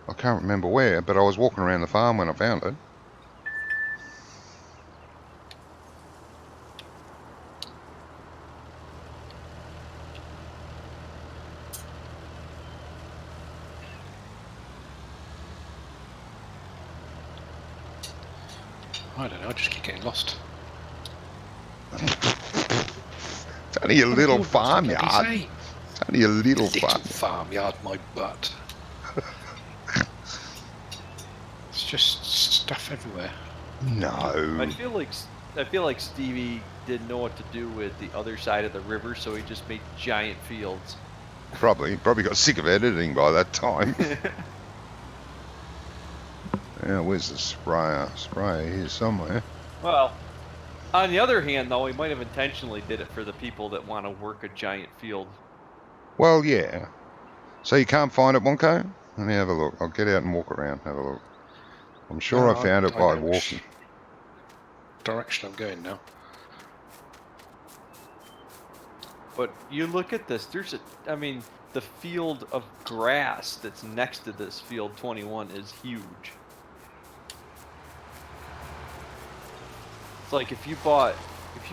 I can't remember where, but I was walking around the farm when I found it. I don't know. I just keep getting lost. It's only a little farmyard. Say? It's only a little farm. Farmyard, my butt. It's just stuff everywhere. No. I feel like Stevie didn't know what to do with the other side of the river, so he just made giant fields. Probably got sick of editing by that time. Yeah, where's the sprayer? Sprayer here somewhere. Well, on the other hand, though, he might have intentionally did it for the people that want to work a giant field. Well, yeah. So you can't find it, Wonko? Let me have a look. I'll get out and walk around, have a look. I'm sure I found it by know which walking. direction I'm going now. But you look at this, the field of grass that's next to this field 21 is huge. It's like if you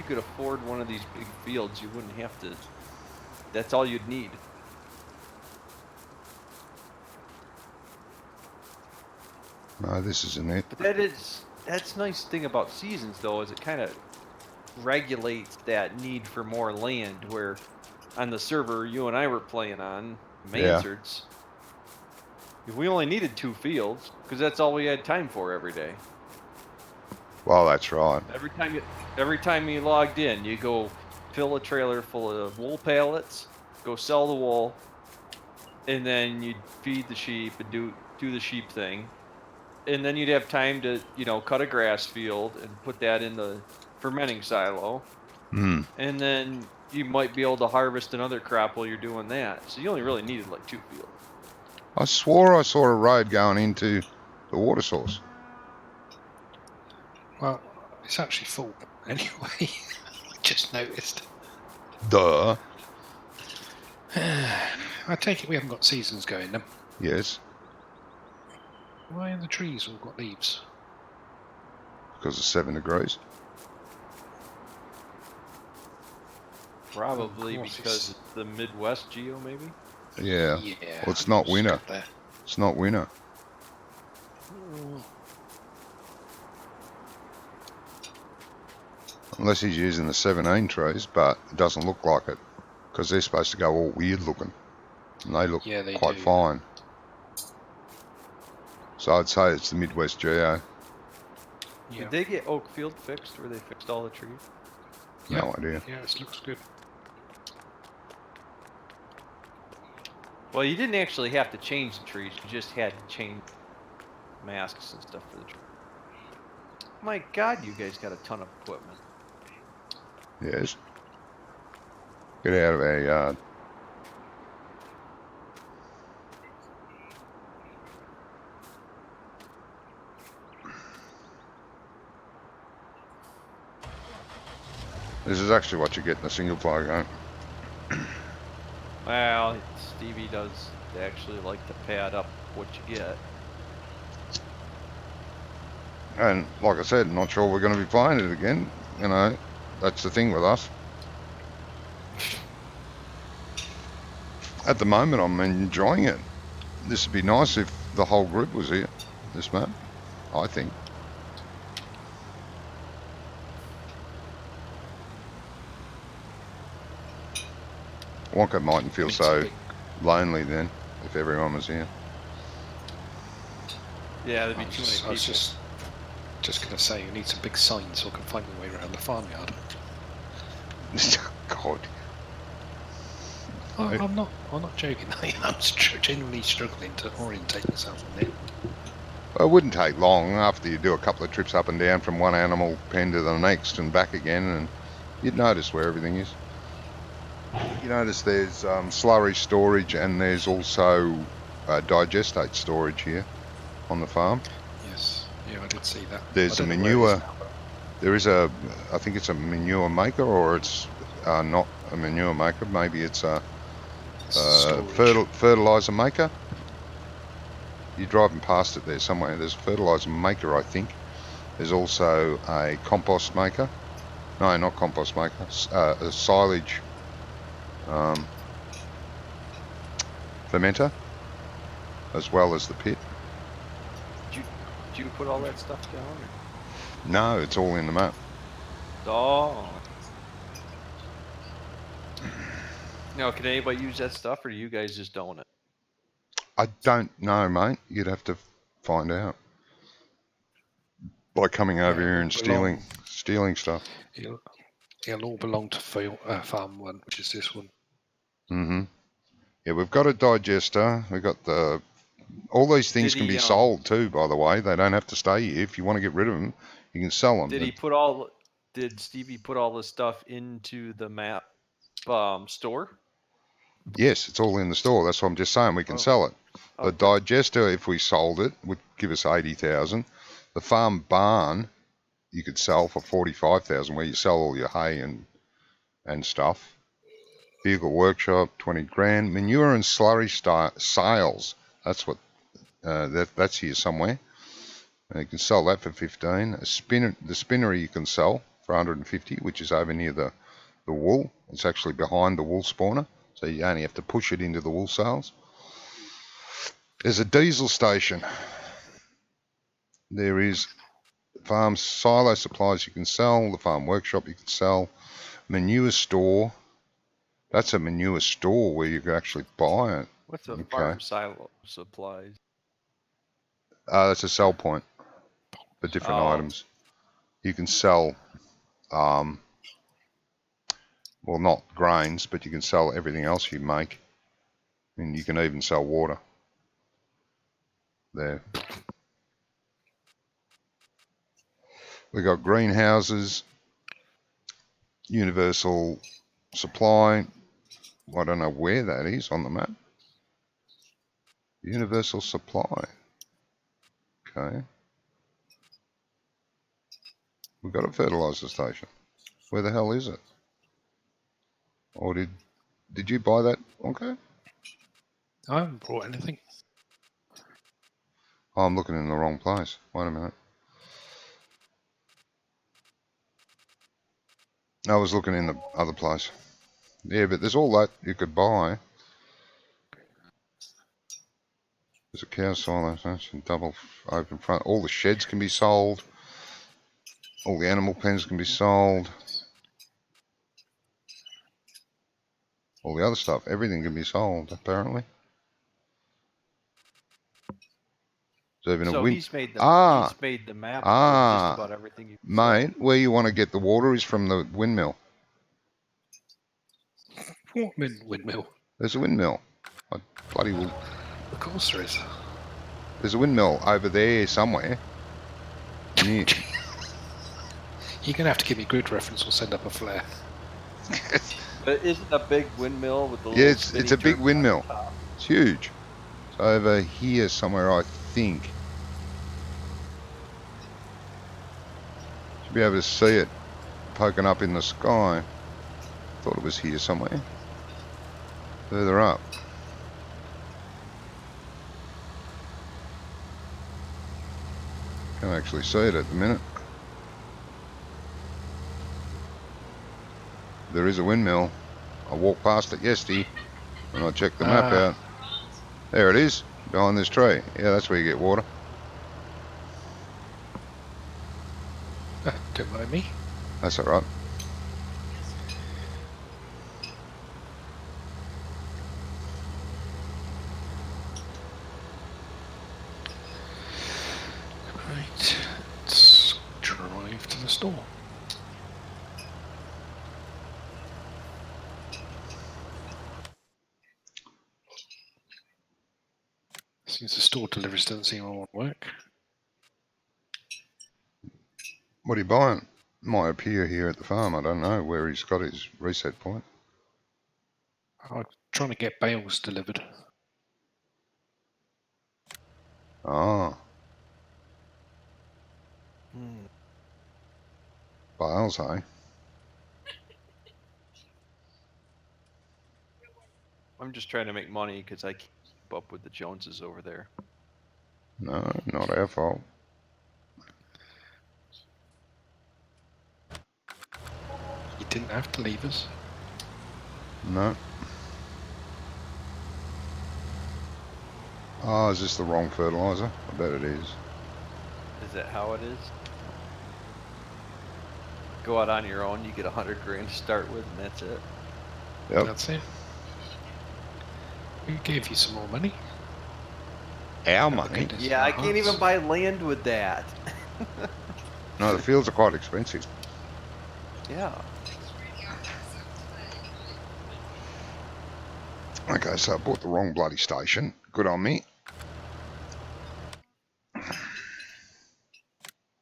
could afford one of these big fields, you wouldn't have to, that's all you'd need. No, this isn't it. But that's nice thing about seasons though, is it kind of regulates that need for more land, where on the server you and I were playing on, Mansards, we only needed 2 fields, because that's all we had time for every day. Well, that's right. Every time you logged in, you go fill a trailer full of wool pallets, go sell the wool, and then you'd feed the sheep and do the sheep thing. And then you'd have time to, cut a grass field and put that in the fermenting silo. Hmm. And then you might be able to harvest another crop while you're doing that. So you only really needed like 2 fields. I swore I saw a road going into the water source. Well, it's actually full anyway. I just noticed. Duh. I take it we haven't got seasons going then. Yes, Why have the trees all got leaves? because it's 7 degrees. Probably Of course because it's the Midwest geo, maybe? Yeah. Yeah. Well, it's not winter. stuck there. It's not winter. Unless he's using the 17 trees, but it doesn't look like it, because they're supposed to go all weird looking. And they look Yeah, they quite do. fine. So I'd say it's the Midwest geo. Yeah. Did they get Oakfield fixed where they fixed all the trees? No idea. Yeah, this looks good. Well, you didn't actually have to change the trees. You just had to change masks and stuff for the trees. My God, you guys got a ton of equipment. Yes. Get out of our yard. This is actually what you get in a single player game. Well, Stevie does actually like to pad up what you get. And like I said, not sure we're going to be playing it again. You know, that's the thing with us. At the moment, I'm enjoying it. This would be nice if the whole group was here, this map, I think. Wonka mightn't feel so lonely then, if everyone was here. Yeah, there'd be I too was many people. just going to say, you need some big signs so I can find my way around the farmyard. God. I'm not joking. I'm genuinely struggling to orientate myself on it. It wouldn't take long after you do a couple of trips up and down from one animal pen to the next and back again, and you'd notice where everything is. You notice there's slurry storage and there's also digestate storage here on the farm. Yes, yeah, I did see that. There's a I don't know where it is manure. now, but There is a, I think it's a manure maker, or it's not a manure maker. Maybe it's a storage. fertilizer maker. You're driving past it there somewhere. There's a fertilizer maker, I think. There's also a compost maker. No, not compost maker. A silage fermenter, as well as the pit. Did you put all that stuff down? Or? No, it's all in the map. Oh. Now, can anybody use that stuff, or do you guys just own it? I don't know, mate. You'd have to find out by coming over here and stealing stuff. It'll all belong to Farm 1, which is this one. Mm-hmm. Yeah, we've got a digester. We've got the... All these things can be sold too, by the way. They don't have to stay here. If you want to get rid of them, you can sell them. Did Stevie put all the stuff into the map store? Yes, it's all in the store. That's what I'm just saying. We can sell it. The digester, if we sold it, would give us 80,000. The farm barn, you could sell for 45,000, where you sell all your hay and stuff. Vehicle workshop, 20 grand. Manure and slurry sales. That's what that's here somewhere. You can sell that for 15. The spinnery you can sell for 150, which is over near the wool. It's actually behind the wool spawner, so you only have to push it into the wool sales. There's a diesel station. There is farm silo supplies you can sell. The farm workshop you can sell. Manure store. That's a manure store where you can actually buy it. What's a farm silo supplies? That's a sell point for different items. You can sell, well, not grains, but you can sell everything else you make. And you can even sell water there. We got greenhouses, universal supply. I don't know where that is on the map. Universal supply. Okay. We've got a fertilizer station. Where the hell is it? Or did you buy that? Okay. I haven't brought anything. Oh, I'm looking in the wrong place. Wait a minute. I was looking in the other place. Yeah, but there's all that you could buy. There's a cow silo, double open front. All the sheds can be sold. All the animal pens can be sold. All the other stuff, everything can be sold, apparently. There's even a So wind. he's made the map of just about everything you can sell. Mate, where you want to get the water is from the windmill. What windmill? There's a windmill. I bloody will. Of course there is. There's a windmill over there somewhere. Near. You're going to have to give me grid reference or send up a flare. But isn't a big windmill with the Yeah, little it's spinny a big turbine windmill. on top? It's huge. It's over here somewhere, I think. Should be able to see it poking up in the sky. Thought it was here somewhere. Further up. Can't actually see it at the minute. There is a windmill. I walked past it yesterday and I checked the map out. There it is, behind this tree. Yeah, that's where you get water. Don't mind me. That's alright. Right, let's drive to the store. Seems the store deliveries doesn't seem to work. What are you buying? Might appear here at the farm. I don't know where he's got his reset point. I'm trying to get bales delivered. Ah, Hmm. bales, hey? I'm just trying to make money because I keep up with the Joneses over there. No, not our fault. You didn't have to leave us. No. Oh, is this the wrong fertilizer? I bet it is. Is that how it is? Go out on your own, you get 100 grand to start with, and that's it. Yep. That's it. We gave you some more money. Our Oh, money? goodness. Yeah, I can't even buy land with that. No, the fields are quite expensive. Yeah. Okay, so I bought the wrong bloody station. Good on me.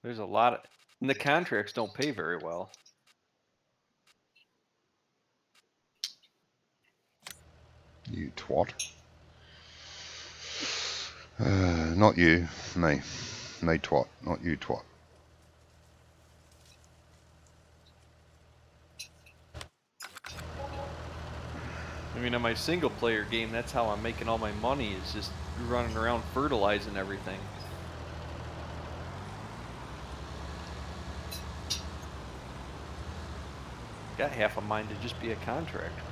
There's a lot of... And the contracts don't pay very well. You twat. Not you, me. Me twat, not you twat. I mean, on my single player game, that's how I'm making all my money, is just running around fertilizing everything. Got half a mind to just be a contractor.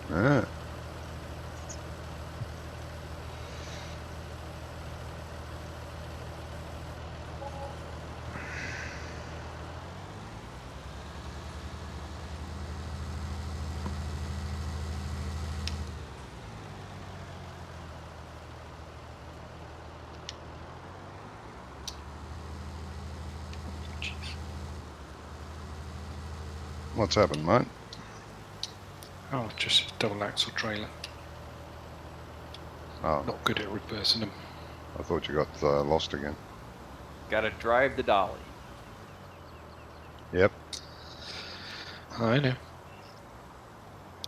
Yeah. What's happened, mate? Oh, just a double axle trailer. Oh, Not good at reversing them. I thought you got lost again. Gotta drive the dolly. Yep. I know.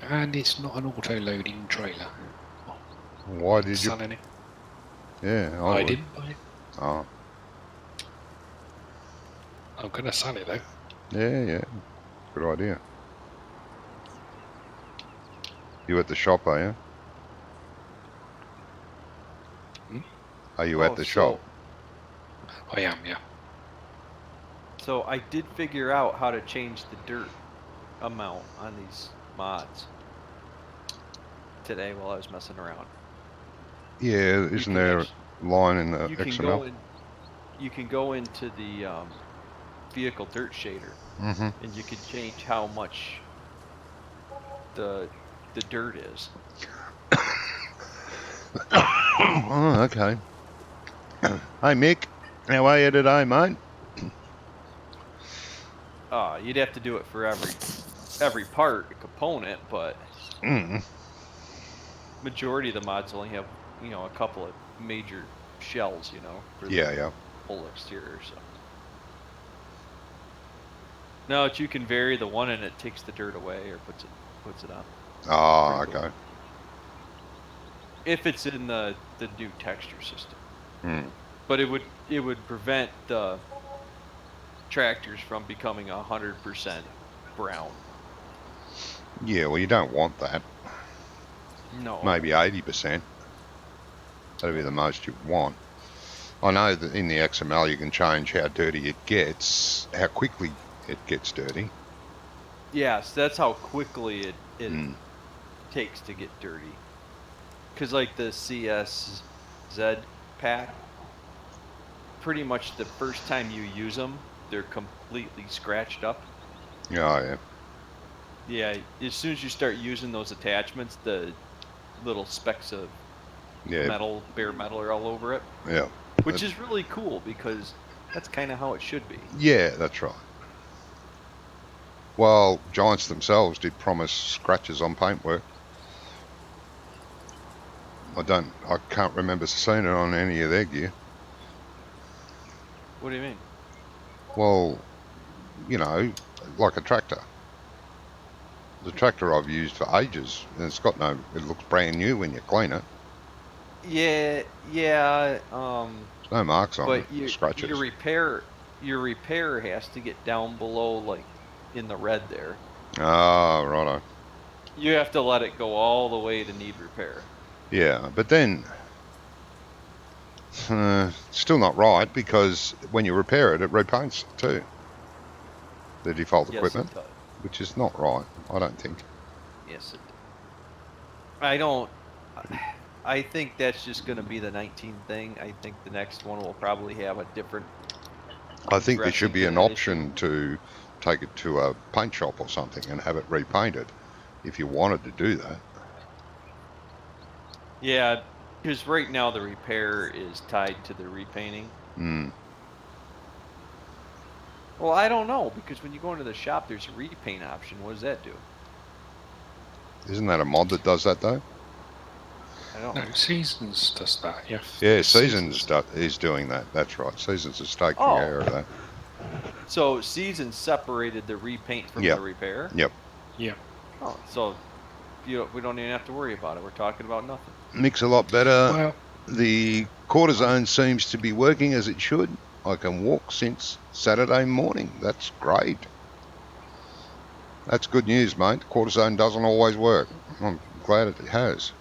And it's not an auto-loading trailer. Why did you? Selling it. Yeah, I would. didn't buy it. Oh, I'm going to sell it though. yeah, yeah. Good idea. You at the shop, are you? Hmm? Are you at the shop? I am, yeah. So I did figure out how to change the dirt amount on these mods today while I was messing around. Yeah, isn't there a line in the You can XML? go in. You can go into the vehicle dirt shader, Mm-hmm. and you can change how much the dirt is. Oh, okay. Hey, Mick. How are you today, mate? You'd have to do it for every part component, but Mm. majority of the mods only have, a couple of major shells, for the Yeah. whole exterior. So no, but you can vary the one and it takes the dirt away or puts it on. Oh, Pretty cool. okay. If it's in the new texture system. Mm. But it would prevent the tractors from becoming 100% brown. Yeah, well, you don't want that. No. Maybe 80%. That'd be the most you want. I know that in the XML you can change how dirty it gets, how quickly it gets dirty. Yes, that's how quickly it Mm. takes to get dirty. Because like the CSZ pack, pretty much the first time you use them, they're completely scratched up. Oh, yeah. Yeah, as soon as you start using those attachments, the little specks of Yeah. metal, bare metal are all over it. Yeah. Which is really cool because that's kind of how it should be. Yeah, that's right. Well, Giants themselves did promise scratches on paintwork. I can't remember seeing it on any of their gear. What do you mean? Well, like a tractor. The tractor I've used for ages, and it looks brand new when you clean it. Yeah. There's no marks on But it, scratches. your repair has to get down below, like in the red there. Ah, righto. You have to let it go all the way to need repair. Yeah, but then still not right, because when you repair it, it repaints it too. The default equipment, Yes, it does. which is not right, I don't think. Yes, it does. I think that's just going to be the 19 thing. I think the next one will probably have a different. I think there should be an dressing option to take it to a paint shop or something and have it repainted if you wanted to do that. Yeah, because right now the repair is tied to the repainting. Mm. Well, I don't know, because when you go into the shop, there's a repaint option. What does that do? Isn't that a mod that does that though? I don't No, know. Seasons does that, yeah. Yeah, Seasons is doing that. That's right. Seasons is taking care of that. So Seasons separated the repaint from Yep. the repair? Yep. Yeah. Oh, so we don't even have to worry about it. We're talking about nothing. Mix a lot better. Well, The quarter zone seems to be working as it should. I can walk since Saturday morning. That's great. That's good news, mate. Quarter zone doesn't always work. I'm glad it has.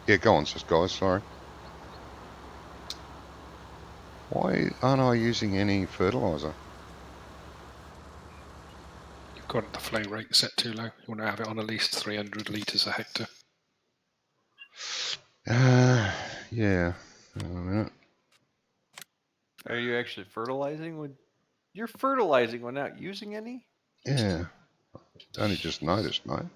Yeah, go on, guys. Sorry. Why aren't I using any fertiliser? you've got the flow rate set too low. You want to have it on at least 300 litres a hectare. Yeah. Hang on a minute. Are you actually fertilizing? You're fertilizing when not using any? Yeah. Only just noticed, mate.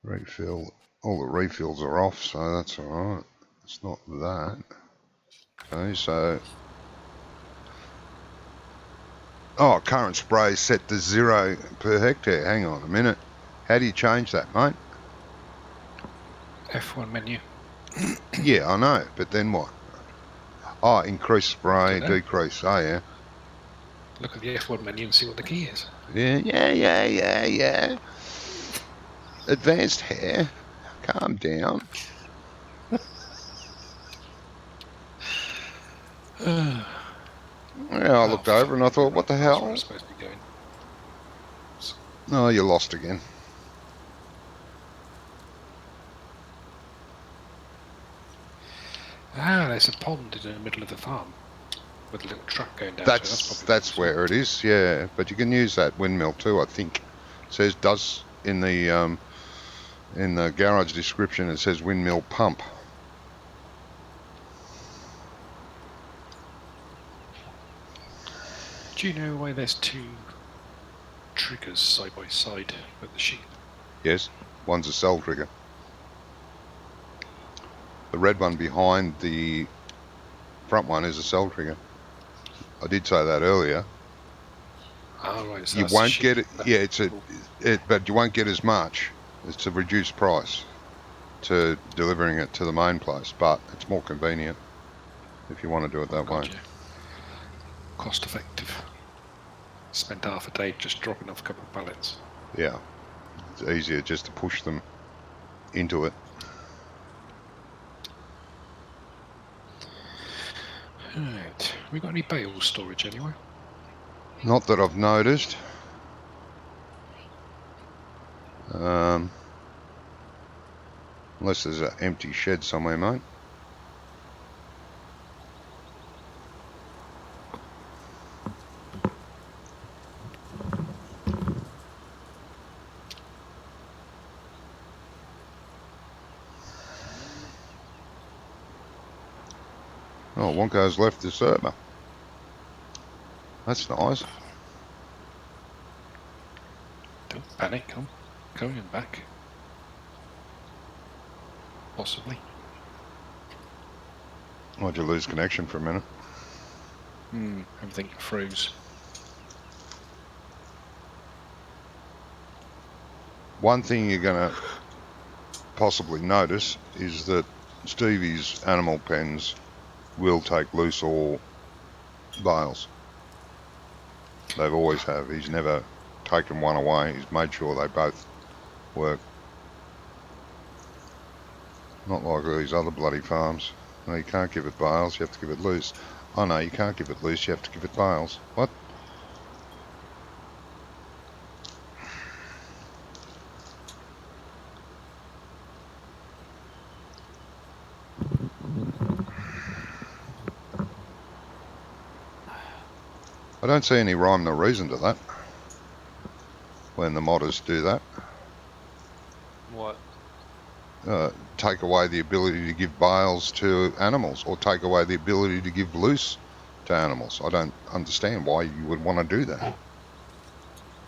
Refill. All the refills are off, so that's alright. It's not that. Okay, so... Oh, current spray set to 0 per hectare. Hang on a minute. How do you change that, mate? F1 menu. Yeah, I know, but then what? Oh, increase spray, Dunno. decrease. Oh, yeah. Look at the F1 menu and see what the key is. Yeah. Advanced hair. Calm down. Yeah, I looked over and I thought, what the That's where hell? I'm supposed to be going. Oh, you're lost again. Ah, there's a pond in the middle of the farm with a little truck going down. That's where it is, yeah. But you can use that windmill too, I think. It says does in the In the garage description it says windmill pump. Do you know why there's two triggers side by side with the sheep? Yes, one's a cell trigger. The red one behind the front one is a cell trigger. I did say that earlier. Oh, right, so You that's the won't sheep. get it. Yeah, but you won't get as much. It's a reduced price to delivering it to the main place, but it's more convenient if you want to do it that way. Gotcha. Cost effective. Spent half a day just dropping off a couple of pallets. Yeah, it's easier just to push them into it. Right. We got any bale storage anywhere? Not that I've noticed. Unless there's an empty shed somewhere, mate. Oh, Wonko's left the server. That's nice. Don't panic, I'm going back. Possibly. Why'd you lose connection for a minute? Everything froze. One thing you're going to possibly notice is that Stevie's animal pens will take loose or bales. They've always have. He's never taken one away. He's made sure they both work. Not like these other bloody farms. No, you can't give it bales, you have to give it loose. Oh no, you can't give it loose, you have to give it bales. What? I don't see any rhyme nor reason to that when the modders do that. What? Take away the ability to give bales to animals or take away the ability to give loose to animals. I don't understand why you would want to do that.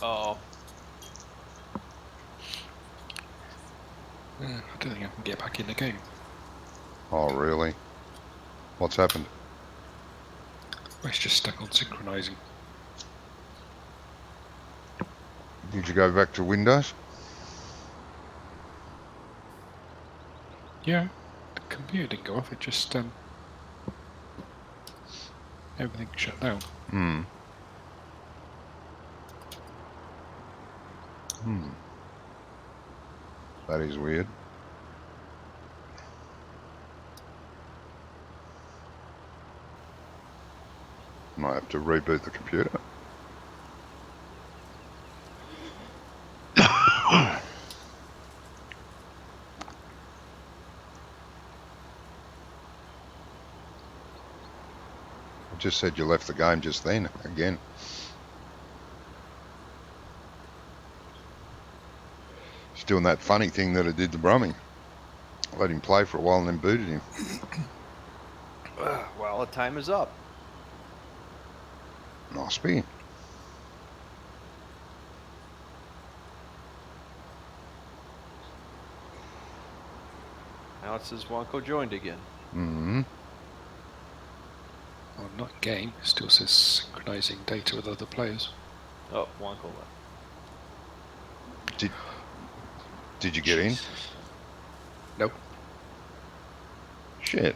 Oh. I don't think I can get back in the game. Oh really? What's happened? Well, it's just stuck on synchronising. Did you go back to Windows? Yeah, the computer didn't go off, it just, everything shut down. That is weird. Might have to reboot the computer. I just said you left the game just then, again. He's doing that funny thing that I did to Brummie. Let him play for a while and then booted him. Well, the time is up. Nice being. Now it says Wonko joined again. Mm-hmm. Well, not in game, it still says synchronising data with other players. Oh, Wonko left. Did you get in? Nope. Shit.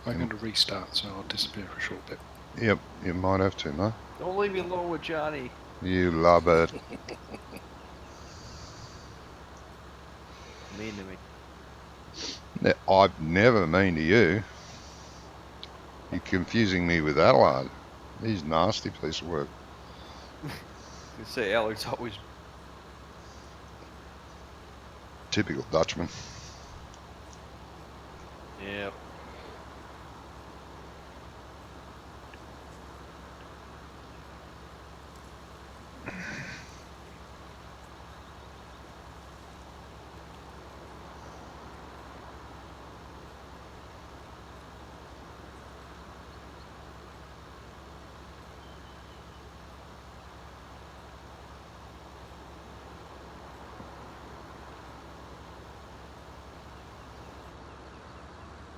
I'm going to restart, so I'll disappear for a short bit. Yep, you might have to, no? Don't leave me alone with Johnny. You love it. Mean to me. I've never mean to you. You're confusing me with Adelaide. He's a nasty piece of work. You say Alex always. Typical Dutchman. Yep.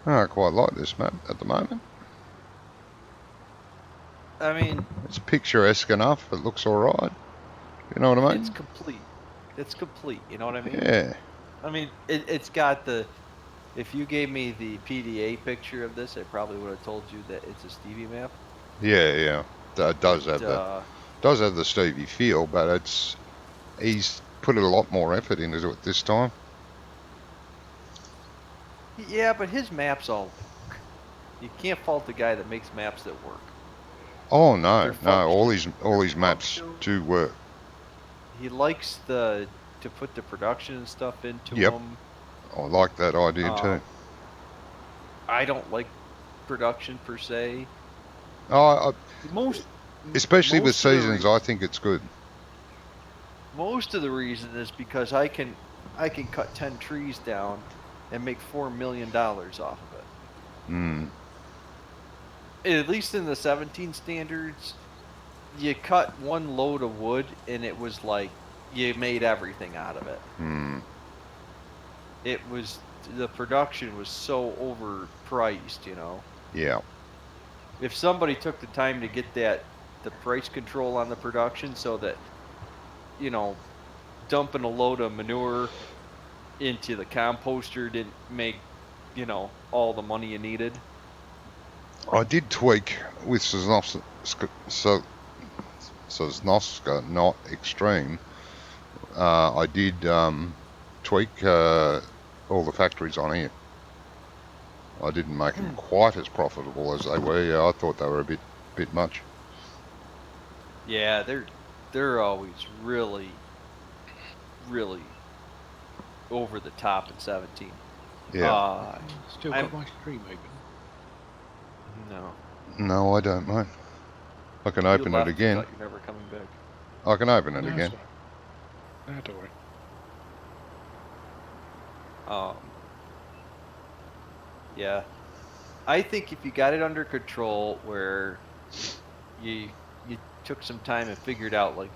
I quite like this map at the moment. I mean, It's picturesque enough. It looks alright. You know what I mean? it's complete. It's complete. You know what I mean? Yeah. I mean, it's got the. If you gave me the PDA picture of this, I probably would have told you that it's a Stevie map. Yeah. It does have But, the Stevie feel, but he's put a lot more effort into it this time. yeah, but his maps all work. You can't fault the guy that makes maps that work. Oh no, They're all his maps functional. do work. He likes to put the production and stuff into Yep. them. I like that idea too. I don't like production per se. Especially with most of the seasons, I think it's good. Most of the reason is because I can cut 10 trees down and make $4 million off of it. Hmm. At least in the 17 standards, you cut one load of wood and it was like you made everything out of it. Hmm. The production was so overpriced, you know. Yeah. If somebody took the time to get the price control on the production so that, you know, dumping a load of manure into the composter didn't make, you know, all the money you needed. I did tweak with Sosnovska, not extreme. I did tweak all the factories on here. I didn't make them quite as profitable as they were. Yeah, I thought they were a bit much. Yeah, they're always really over the top in 17. Yeah. Still got my stream open. No. No, I don't, mate. I can open it again. You're never coming back. I can open it No, again. No, don't worry. Yeah. I think if you got it under control where you took some time and figured out like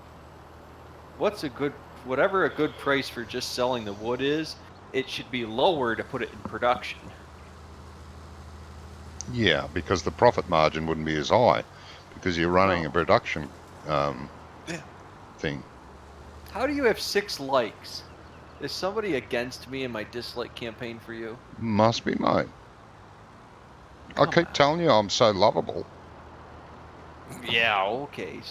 whatever a good price for just selling the wood is, it should be lower to put it in production. Yeah, because the profit margin wouldn't be as high because you're running a production thing. How do you have 6 likes? Is somebody against me in my dislike campaign for you? Must be, mate. I keep telling you I'm so lovable. Yeah, okay.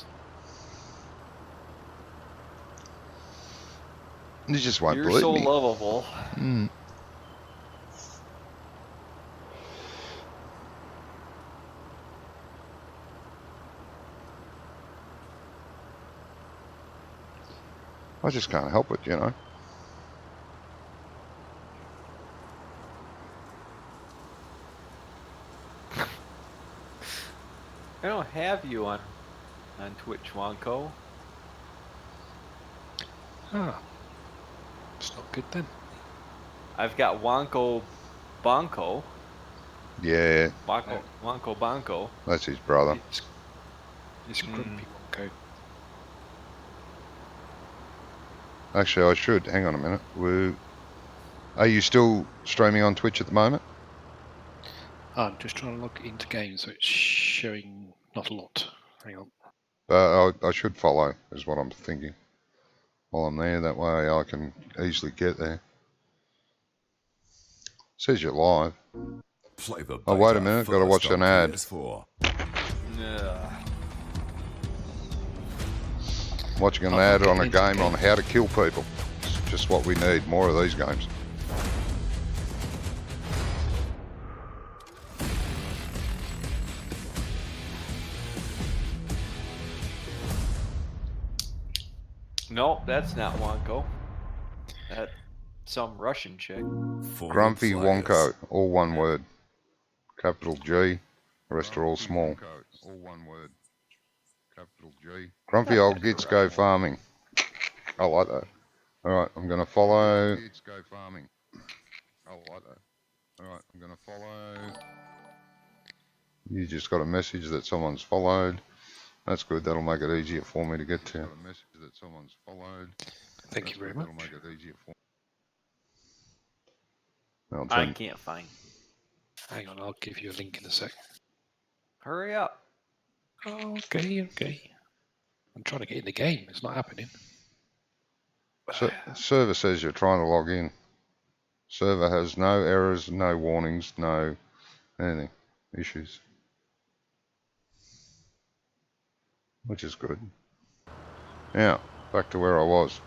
You just won't You're believe so me. lovable. Mm. I just can't help it, you know. I don't have you on Twitch, Wonko. Ah. It's not good then. I've got Wonko Bonko. Yeah. Wonko Bonko. That's his brother. It's Grumpy Wonko. Actually, I should. Hang on a minute. Are you still streaming on Twitch at the moment? I'm just trying to log into games, so it's showing not a lot. Hang on. I should follow, is what I'm thinking. While I'm there, that way I can easily get there. Says you're live. Oh, wait a minute. Got to watch an ad. Watching an ad on a game on how to kill people. It's just what we need. More of these games. Nope, that's not Wonko. That's some Russian chick. Grumpy Wonko, all one word. Capital G, the rest are all small. All one word. Capital G. Grumpy old gits go farming. I like that. Alright, I'm going to follow. Gits go farming. I like that. Alright, I'm going to follow. You just got a message that someone's followed. That's good. That'll make it easier for me to get to. Got a message that someone's followed. Thank you very much. That'll make it easier for me. I can't find. Hang on, I'll give you a link in a sec. Hurry up. Okay. I'm trying to get in the game. It's not happening. Server says you're trying to log in. Server has no errors, no warnings, no anything, issues. Which is good. Now, back to where I was.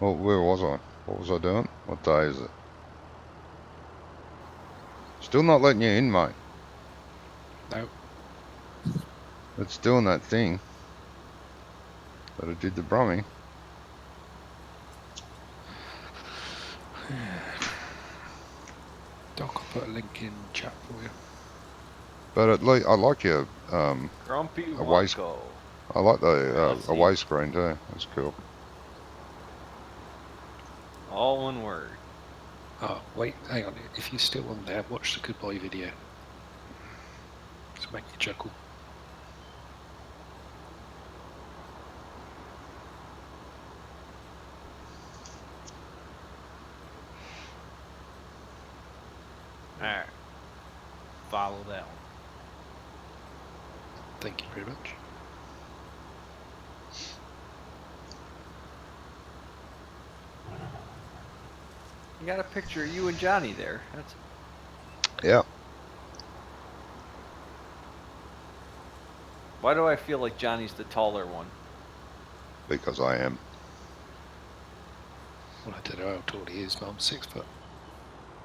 Well, where was I? What was I doing? What day is it? Still not letting you in, mate. No. It's doing that thing that I did the Brummie. Doc, I'll put a link in chat for you. But at least I like your Grumpy away. Wonko. I like the Let's see. away screen too. That's cool. All one word. Oh, wait, hang on. If you're still on there, watch the goodbye video. To make you chuckle. Alright. Follow that one. Thank you very much. You got a picture of you and Johnny there. That's Yeah. Why do I feel like Johnny's the taller one? Because I am. Well, I don't know how tall he is, but I'm 6 foot.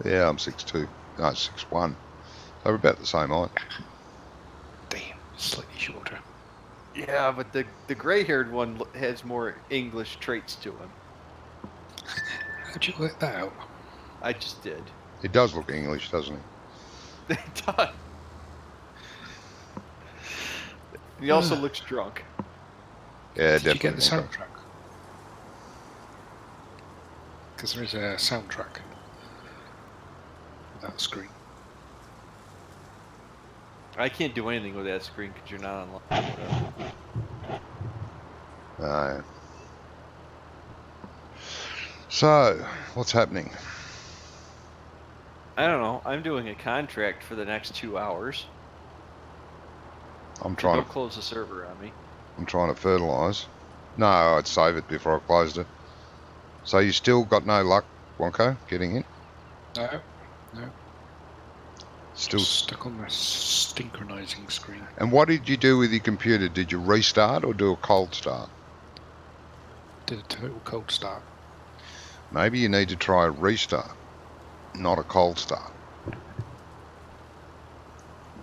Yeah, I'm 6'2". No, 6'1". So we're about the same height. Damn, slightly shorter. Yeah, but the gray-haired one has more English traits to him. How'd you work that out? I just did. He does look English, doesn't he? It does. He also looks drunk. Yeah, Did you definitely. get the soundtrack? Because there is a soundtrack. That screen. I can't do anything with that screen because you're not online. Whatever. So, what's happening? I don't know. I'm doing a contract for the next 2 hours. I'm So trying don't to. close the server on me. I'm trying to fertilise. No, I'd save it before I closed it. So you still got no luck, Wonko, getting in? No. Still. Stuck on the synchronizing screen. And what did you do with your computer? Did you restart or do a cold start? Did a total cold start. Maybe you need to try a restart, not a cold start.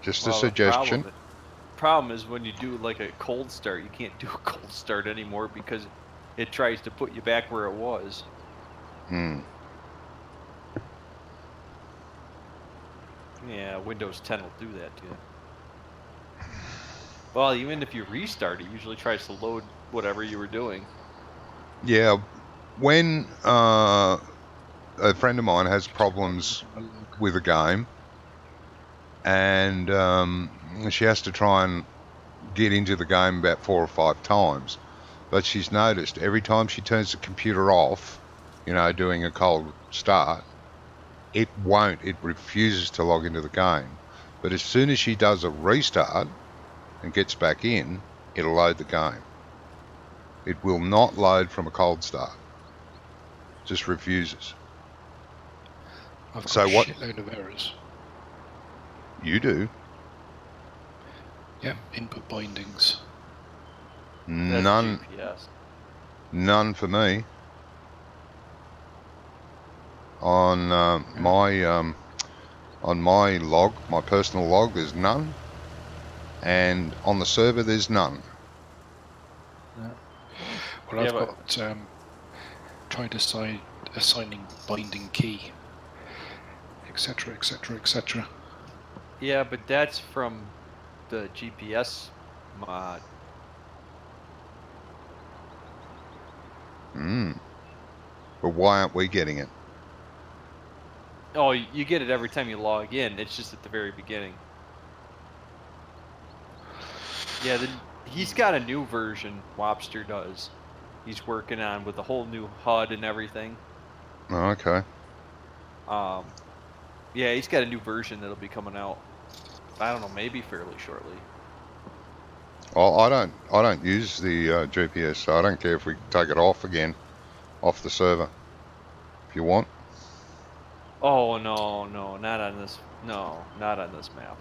Just a Well, suggestion. The problem is when you do like a cold start, you can't do a cold start anymore because it tries to put you back where it was. Yeah, Windows 10 will do that to you. Well, even if you restart, it usually tries to load whatever you were doing. Yeah, when a friend of mine has problems with a game and she has to try and get into the game about 4 or 5 times, but she's noticed every time she turns the computer off, doing a cold start, it refuses to log into the game. But as soon as she does a restart and gets back in, it'll load the game. It will not load from a cold start. Just refuses. I've got So a what- shitload of errors. You do? Yep, input bindings. That's None. GPS. None for me. On my log, my personal log, there's none, and on the server there's none. Well, Yeah, I've but- got tried assigning binding key, etc., etc. Yeah, but that's from the GPS mod. But why aren't we getting it? Oh, you get it every time you log in. It's just at the very beginning. Yeah, he's got a new version, Wobster does. He's working on with a whole new HUD and everything. Oh, okay. Yeah, he's got a new version that'll be coming out. I don't know, maybe fairly shortly. Oh, I don't use the GPS, so I don't care if we take it off again, off the server. If you want. Oh no, not on this. No, not on this map.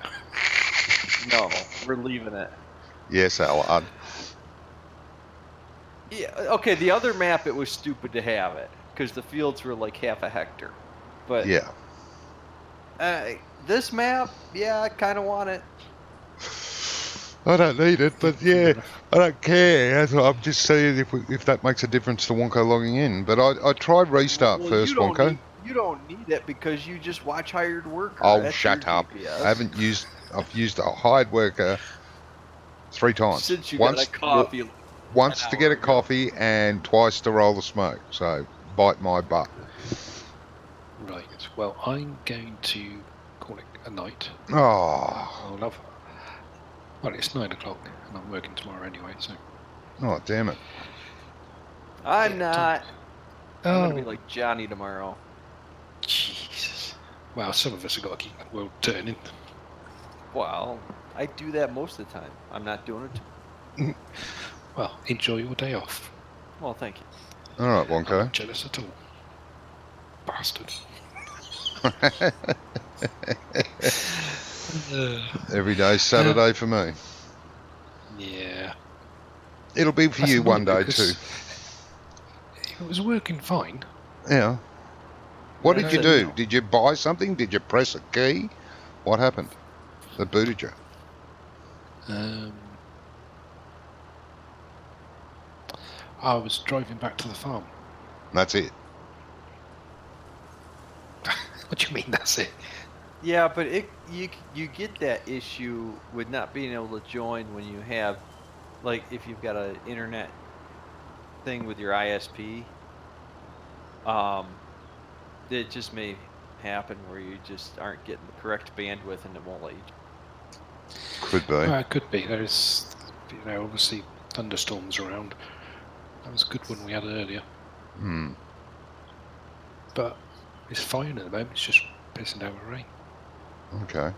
No, we're leaving it. Yes, Allard. Yeah, okay. The other map, it was stupid to have it because the fields were like half a hectare. But Yeah. This map, yeah, I kind of want it. I don't need it, but yeah, I don't care. I'm just saying if that makes a difference to Wonko logging in. But I tried restart Well, first, Wonko. You don't need it because you just watch hired worker. Oh, That's shut your up! GPS. I've used a hired worker 3 times. Since you got a coffee. Once to get a coffee and twice to roll the smoke. So bite my butt. Right. Well, I'm going to call it a night. Oh, I'll love. Well, it's 9 o'clock, and I'm working tomorrow anyway. So. oh, damn it! I'm not. I'm gonna be Oh, like Johnny tomorrow. Jesus. Well, some of us have got to keep the world turning. Well, I do that most of the time. I'm not doing it. Well, enjoy your day off. Well, thank you. All right, I'm Wonko. not jealous at all. Bastard. Every day's Saturday for me. Yeah. It'll be for That's you one annoying day too. because it was working fine. Yeah. What Yeah, did you I said do? no. Did you buy something? Did you press a key? What happened? That booted you. I was driving back to the farm. That's it. What do you mean that's it? Yeah, but you get that issue with not being able to join when you have, like, if you've got an internet thing with your ISP. It just may happen where you just aren't getting the correct bandwidth and it won't let you. Could be. Well, it could be. There's, obviously thunderstorms around. That was a good one we had earlier. Hmm. But it's fine at the moment. It's just pissing down with rain. Okay.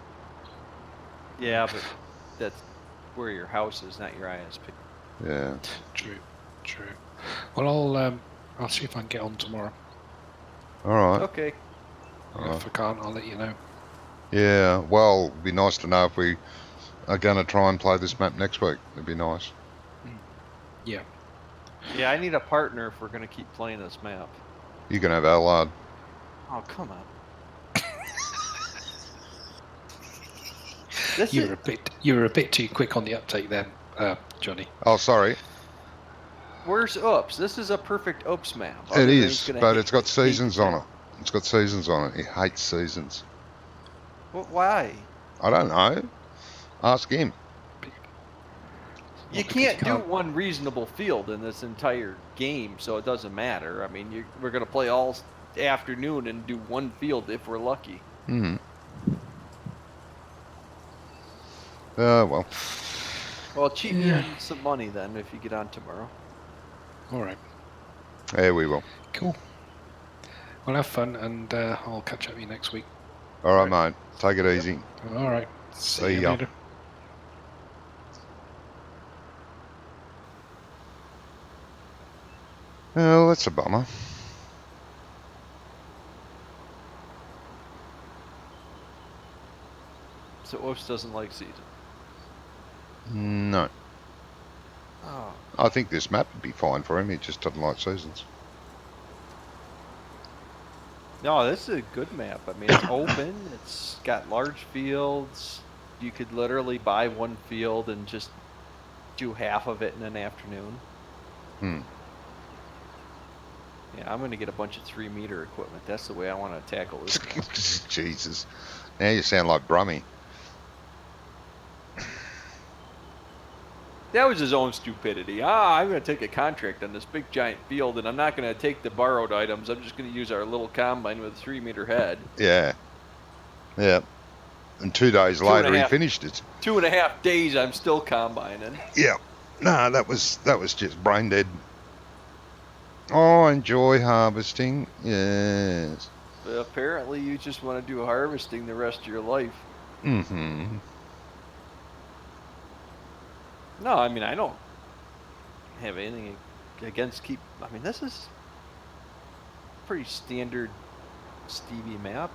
Yeah, but that's where your house is, not your ISP. Yeah. True. Well, I'll see if I can get on tomorrow. All right. Okay. If I can't, I'll let you know. Yeah. Well, it'd be nice to know if we are going to try and play this map next week. It'd be nice. Yeah. Yeah, I need a partner if we're gonna keep playing this map. You can have Allard. Oh, come on. You're a bit too quick on the uptake then, Johnny. Oh, sorry. Where's Oops? This is a perfect Oops map. It Other than is, he's gonna but hate- it's got hate seasons the on it. map. It's got seasons on it. He hates seasons. Well, why? I don't know. Ask him. You because can't you do can't- one reasonable field in this entire game, so it doesn't matter. I mean, we're gonna play all afternoon and do one field if we're lucky. Hmm. Well. Well, cheat me Yeah. on some money then if you get on tomorrow. All right. There we will. Cool. Well, have fun, and I'll catch up with you next week. All right, mate. Take it easy. All right. See See you ya. later. Well, that's a bummer. So Oops doesn't like season. No. Oh. I think this map would be fine for him. He just doesn't like seasons. No, this is a good map. I mean, it's open. It's got large fields. You could literally buy one field and just do half of it in an afternoon. Hmm. Yeah, I'm going to get a bunch of 3-meter equipment. That's the way I want to tackle this map. Jesus. Now you sound like Brummie. That was his own stupidity. I'm going to take a contract on this big giant field, and I'm not going to take the borrowed items. I'm just going to use our little combine with a 3-meter head. Yeah. Yeah. And 2 days Two and later a he half. finished it. 2.5 days, I'm still combining. Yeah. No, that was just brain dead. Oh, enjoy harvesting. Yes. But apparently, you just want to do harvesting the rest of your life. Mm-hmm. No, I mean I don't have anything against keep. I mean this is pretty standard Stevie map.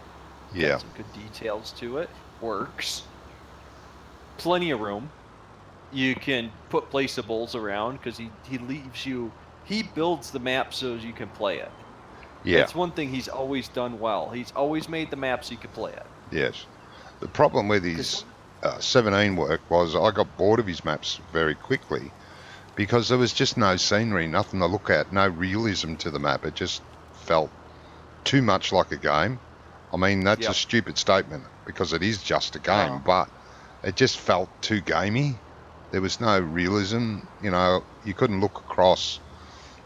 Yeah. Got some good details to it. Works. Plenty of room. You can put placeables around because he leaves you. He builds the map so you can play it. Yeah. That's one thing he's always done well. He's always made the map so you can play it. Yes. The problem with his 17 work was I got bored of his maps very quickly because there was just no scenery, nothing to look at, no realism to the map. It just felt too much like a game. I mean, that's a stupid statement because it is just a game, but it just felt too gamey. There was no realism. You know, you couldn't look across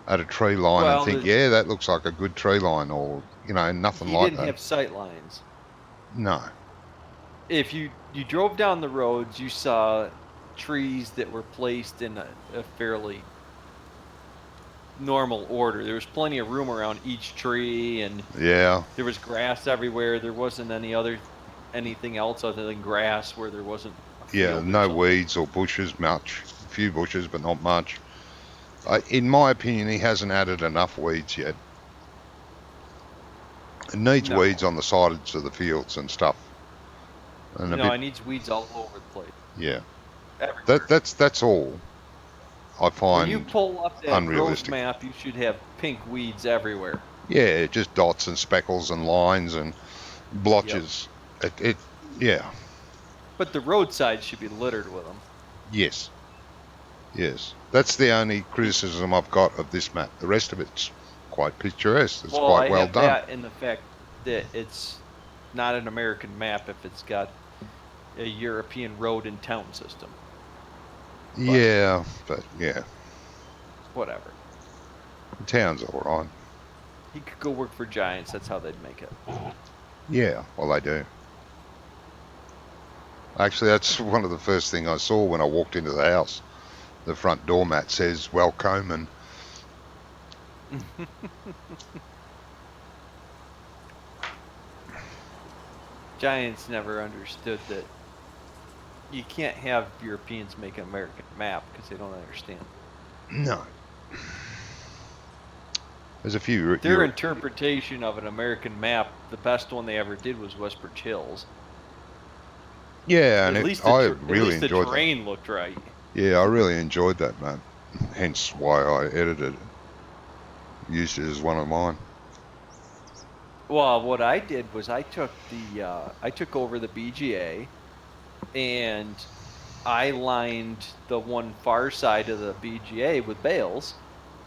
at a tree line and think, yeah, that looks like a good tree line, or, you know, nothing like that. He didn't have sight lines. No. If you drove down the roads, you saw trees that were placed in a fairly normal order. There was plenty of room around each tree, and yeah, there was grass everywhere. There wasn't anything else other than grass where there wasn't no weeds or bushes much. A few bushes, but not much. In my opinion, he hasn't added enough weeds yet. It needs weeds on the sides of the fields and stuff. And it needs weeds all over the place. Yeah. Everywhere. That's all I find. When you pull up that growth map, you should have pink weeds everywhere. Yeah, just dots and speckles and lines and blotches. Yep. Yeah. But the roadside should be littered with them. Yes. Yes. That's the only criticism I've got of this map. The rest of it's quite picturesque. It's quite well done. That in the fact that it's not an American map if it's got a European road and town system. But yeah. Whatever. The town's all right. He could go work for Giants. That's how they'd make it. Yeah, well, they do. Actually, that's one of the first things I saw when I walked into the house. The front doormat says, welcome, and... Giants never understood that you can't have Europeans make an American map because they don't understand. No. There's a few... Their interpretation of an American map, the best one they ever did was Westbridge Hills. Yeah, and at least the terrain looked right. Yeah, I really enjoyed that map. Hence why I edited it. Used it as one of mine. Well, what I did was I took over the BGA, and I lined the one far side of the BGA with bales,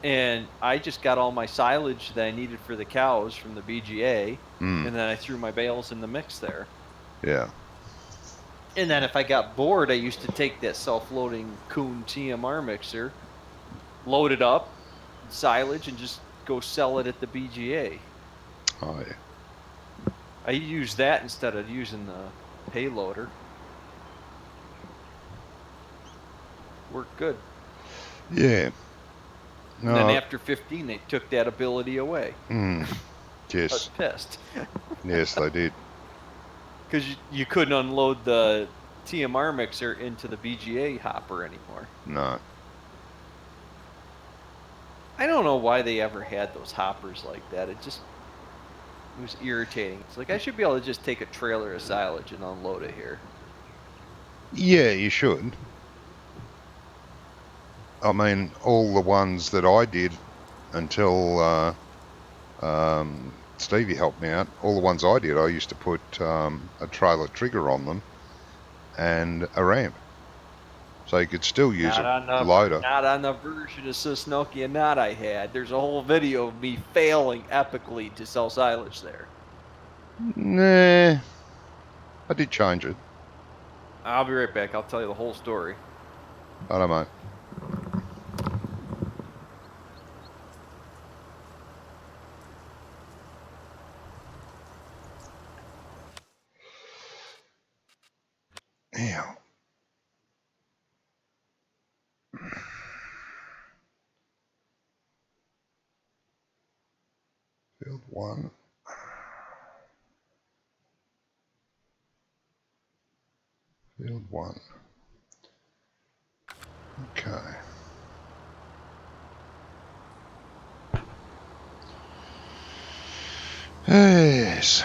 and I just got all my silage that I needed for the cows from the BGA, and then I threw my bales in the mix there. Yeah. And then if I got bored, I used to take that self-loading Kuhn TMR mixer, load it up, silage, and just go sell it at the BGA. Oh, yeah. I used that instead of using the payloader. Worked good. Yeah. No. And then after 15, they took that ability away. Yes. I was pissed. Yes, they did. Because you couldn't unload the TMR mixer into the BGA hopper anymore. No. I don't know why they ever had those hoppers like that. It was irritating. It's like, I should be able to just take a trailer of silage and unload it here. Yeah, you should. I mean, all the ones that I did until Stevie helped me out, all the ones I did, I used to put a trailer trigger on them and a ramp. So you could still use a loader. Not on the version of Sosnokia Knot I had. There's a whole video of me failing epically to sell silage there. Nah. I did change it. I'll be right back. I'll tell you the whole story. I don't know. Yeah. Field 1. Field 1. Okay. Yes.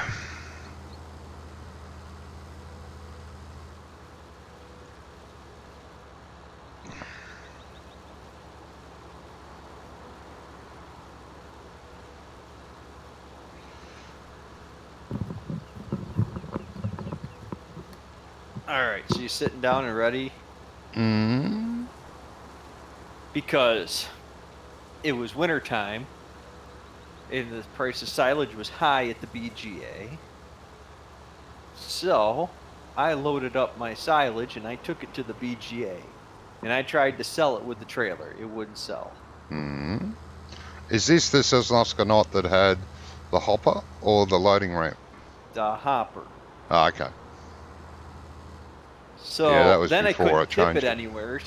Alright, so you're sitting down and ready? Because it was wintertime, and the price of silage was high at the BGA. So, I loaded up my silage and I took it to the BGA. And I tried to sell it with the trailer. It wouldn't sell. Is this the Sosnovska knot that had the hopper or the loading ramp? The hopper. Oh, okay. So Yeah, that was then I before couldn't I tip changed it it. anywhere.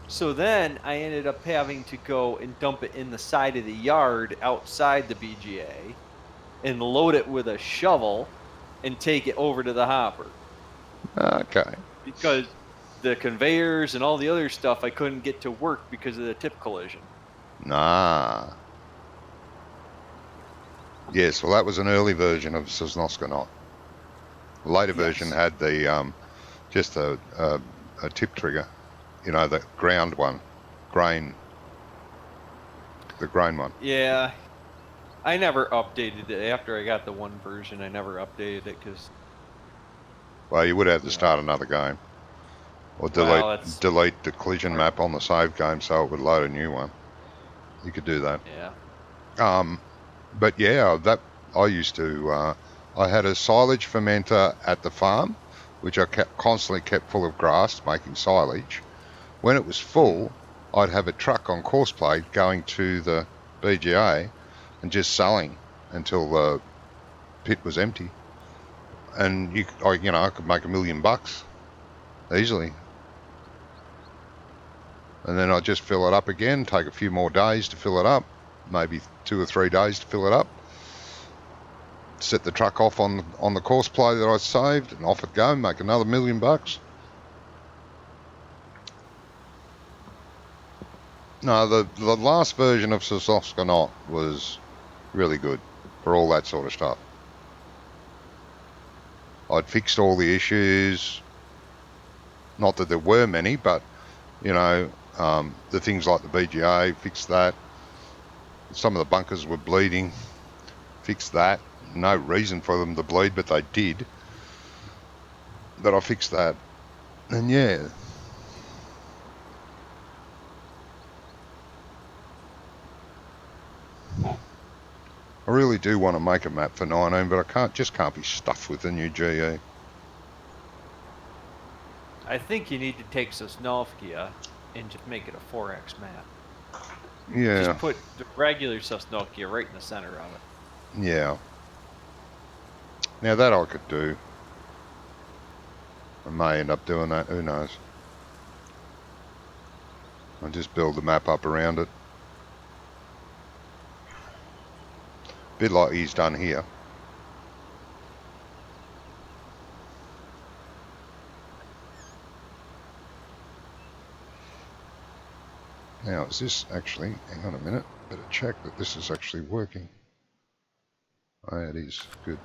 So then I ended up having to go and dump it in the side of the yard outside the BGA and load it with a shovel and take it over to the hopper. Okay. Because the conveyors and all the other stuff I couldn't get to work because of the tip collision. Nah. Yes, well, that was an early version of Sosnovska knot. The later version had the just a tip trigger, you know, the ground one, the grain one. Yeah, I never updated it. After I got the one version, I never updated it because... Well, you would have to start another game. Or delete the collision map on the save game so it would load a new one. You could do that. Yeah. But yeah, that I used to. I had a silage fermenter at the farm, which I constantly kept full of grass, making silage. When it was full, I'd have a truck on course plate going to the BGA and just selling until the pit was empty. And I could make $1 million easily. And then I'd just fill it up again, take a few more days to fill it up, maybe 2 or 3 days to fill it up. Set the truck off on the course play that I saved, and off it go, make another $1 million. No, the last version of Sosnovska knot was really good for all that sort of stuff. I'd fixed all the issues. Not that there were many, but the things like the BGA, fixed that. Some of the bunkers were bleeding, fixed that. No reason for them to bleed, but they did. But I fixed that. And yeah. I really do want to make a map for 19, but I can't be stuffed with the new GE. I think you need to take Sosnovskia and just make it a 4X map. Yeah. Just put the regular Sosnovskia right in the center of it. Yeah. Now that I could do. I may end up doing that, who knows. I'll just build the map up around it. Bit like he's done here. Now, is this actually, hang on a minute, better check that this is actually working. Oh, it is, good.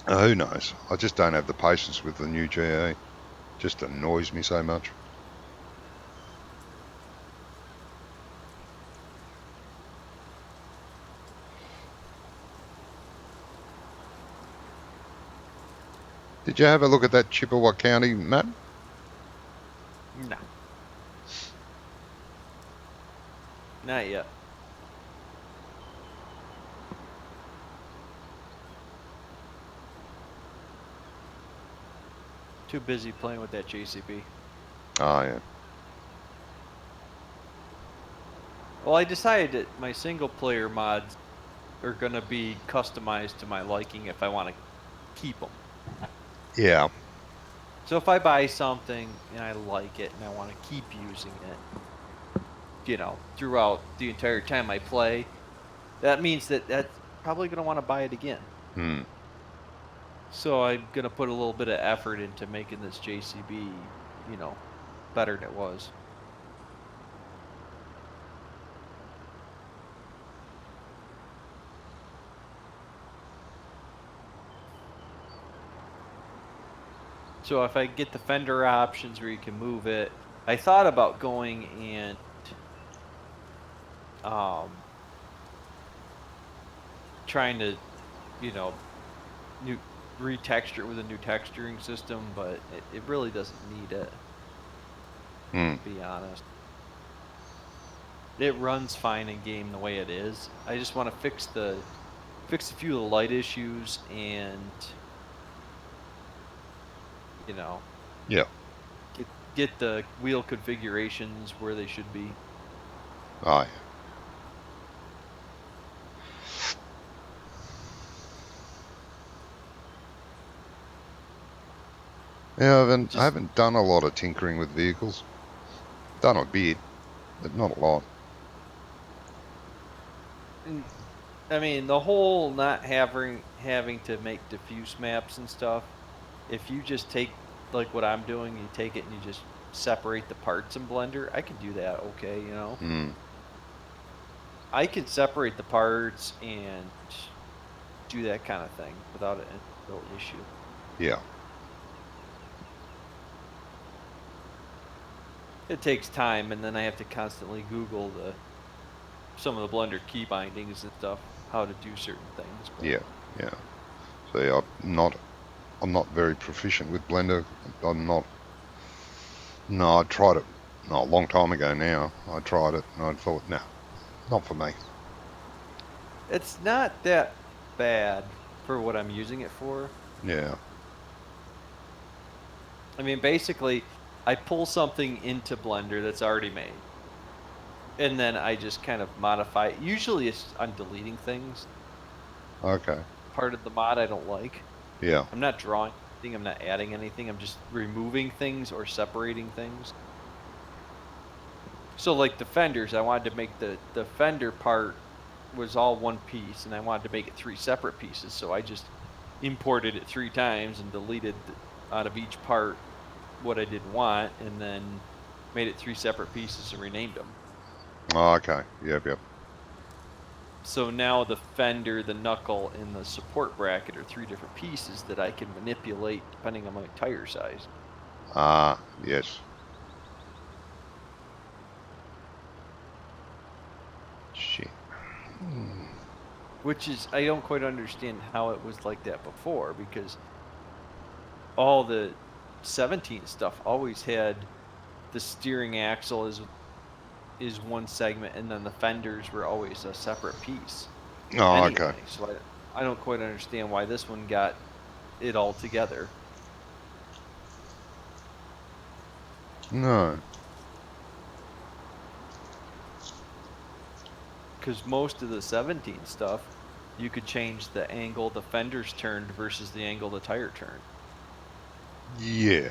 Who knows? I just don't have the patience with the new GA. It just annoys me so much. Did you have a look at that Chippewa County map? No. Not yet. Too busy playing with that JCB. Oh, yeah. Well, I decided that my single player mods are going to be customized to my liking if I want to keep them. Yeah. So if I buy something and I like it and I want to keep using it, throughout the entire time I play, that means that probably going to want to buy it again. Hmm. So I'm going to put a little bit of effort into making this JCB, better than it was. So if I get the fender options where you can move it, I thought about going and trying to, retexture it with a new texturing system, but it really doesn't need it. Hmm. To be honest, it runs fine in game the way it is. I just want to fix a few of the light issues and Yeah. get the wheel configurations where they should be. Aye. Yeah, I haven't done a lot of tinkering with vehicles. Done a bit, but not a lot. I mean, the whole not having to make diffuse maps and stuff. If you just take like what I'm doing, you take it and you just separate the parts in Blender. I can do that, okay, I can separate the parts and do that kind of thing without a real issue. Yeah. It takes time, and then I have to constantly Google some of the Blender key bindings and stuff, how to do certain things. But Yeah. Yeah. See, I'm not very proficient with Blender. No, I tried it a long time ago now. I tried it and I thought, no, not for me. it's not that bad for what I'm using it for. Yeah. I mean, basically, I pull something into Blender that's already made, and then I just kind of modify it. Usually I'm deleting things. Okay. Part of the mod I don't like. Yeah. I'm not drawing anything, I'm not adding anything, I'm just removing things or separating things. So like the fenders, I wanted to make the fender part was all one piece, and I wanted to make it 3 separate pieces, so I just imported it 3 times and deleted out of each part what I didn't want, and then made it 3 separate pieces and renamed them. Oh, okay. Yep. So now the fender, the knuckle, and the support bracket are 3 different pieces that I can manipulate depending on my tire size. Ah, yes. Shit. Which is, I don't quite understand how it was like that before, because all the 17 stuff always had the steering axle is one segment, and then the fenders were always a separate piece. Oh, anyway. okay. So I don't quite understand why this one got it all together. No. Because most of the 17 stuff, you could change the angle the fenders turned versus the angle the tire turned. Yeah.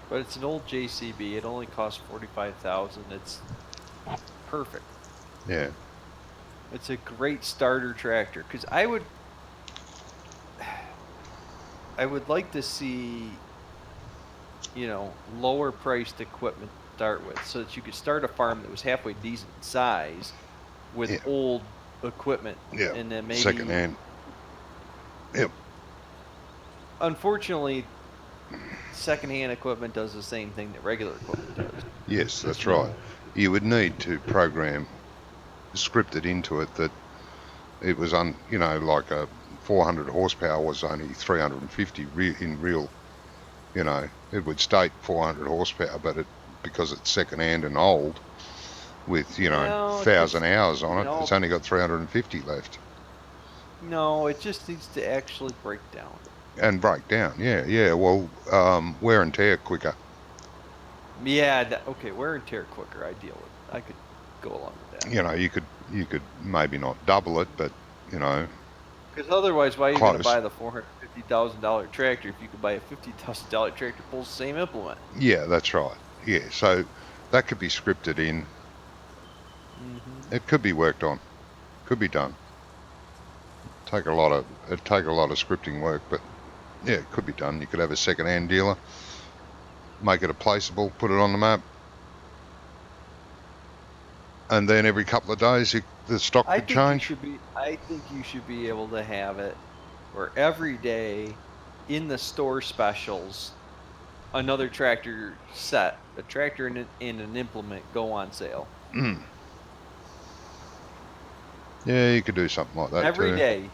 But it's an old JCB. It only costs $45,000. It's perfect. Yeah. It's a great starter tractor. Because I would like to see, lower priced equipment to start with, so that you could start a farm that was halfway decent size with old equipment. Yeah. And then maybe Secondhand. Yep. Unfortunately, secondhand equipment does the same thing that regular equipment does. Yes, that's right. You would need to program, script it into it that it was like a 400 horsepower was only 350 in real, it would state 400 horsepower, but because it's secondhand and old with, 1,000 hours on it, it's only got 350 left. No, it just needs to actually break down. And break down. Yeah. Well, wear and tear quicker. Yeah. Okay. Wear and tear quicker. I deal with. I could go along with that. You know, you could maybe not double it, but you know, Because otherwise, why are you going to close. buy the $450,000 tractor if you could buy a $50,000 tractor pulls the same implement? Yeah, that's right. Yeah, so that could be scripted in. It could be worked on. Could be done. It'd take a lot of scripting work, but yeah, it could be done. You could have a second-hand dealer, make it a placeable, put it on the map, and then every couple of days the stock could change. I think you should be able to have it where every day in the store specials, another tractor set, a tractor and an implement go on sale. Yeah, you could do something like that Every too. day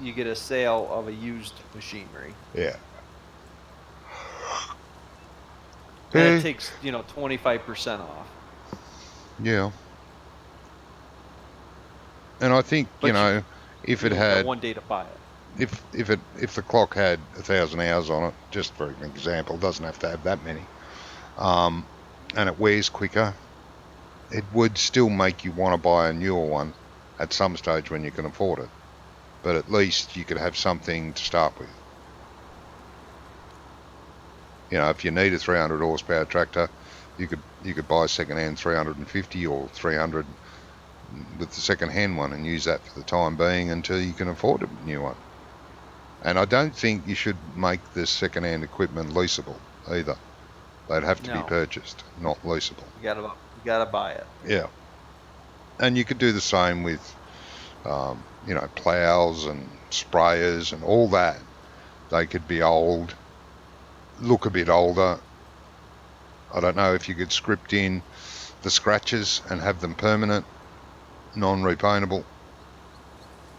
you get a sale of a used machinery. Yeah. And it takes 25% off. Yeah. And I think But if it you had got 1 day to buy it. if the clock had 1,000 hours on it, just for an example, doesn't have to have that many, and it wears quicker, it would still make you want to buy a newer one at some stage when you can afford it. But at least you could have something to start with. You know, if you need a 300 horsepower tractor, you could buy a second-hand 350 or 300 with the second-hand one and use that for the time being until you can afford a new one. And I don't think you should make this second-hand equipment leasable either. They'd have to be purchased, not leasable. You gotta buy it. Yeah. And you could do the same with, plows and sprayers and all that. They could be old, look a bit older. I don't know if you could script in the scratches and have them permanent, non-repaintable.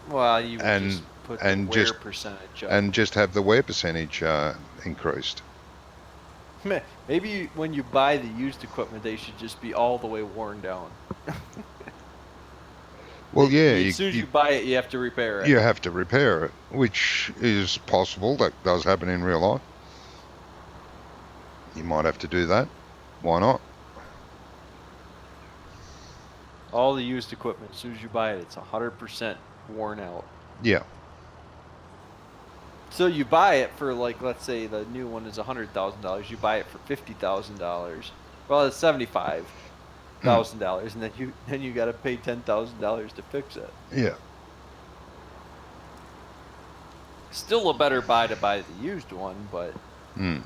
Well, you just put the wear percentage up. And just have the wear percentage increased. Maybe when you buy the used equipment, they should just be all the way worn down. Well, yeah. As soon as you buy it, you have to repair it. You have to repair it, which is possible. That does happen in real life. You might have to do that. Why not? All the used equipment, as soon as you buy it, it's 100% worn out. Yeah. So you buy it for, like, let's say the new one is $100,000. You buy it for $50,000. Well, it's $75,000, and then you got to pay $10,000 to fix it. Yeah. Still a better buy to buy the used one, but you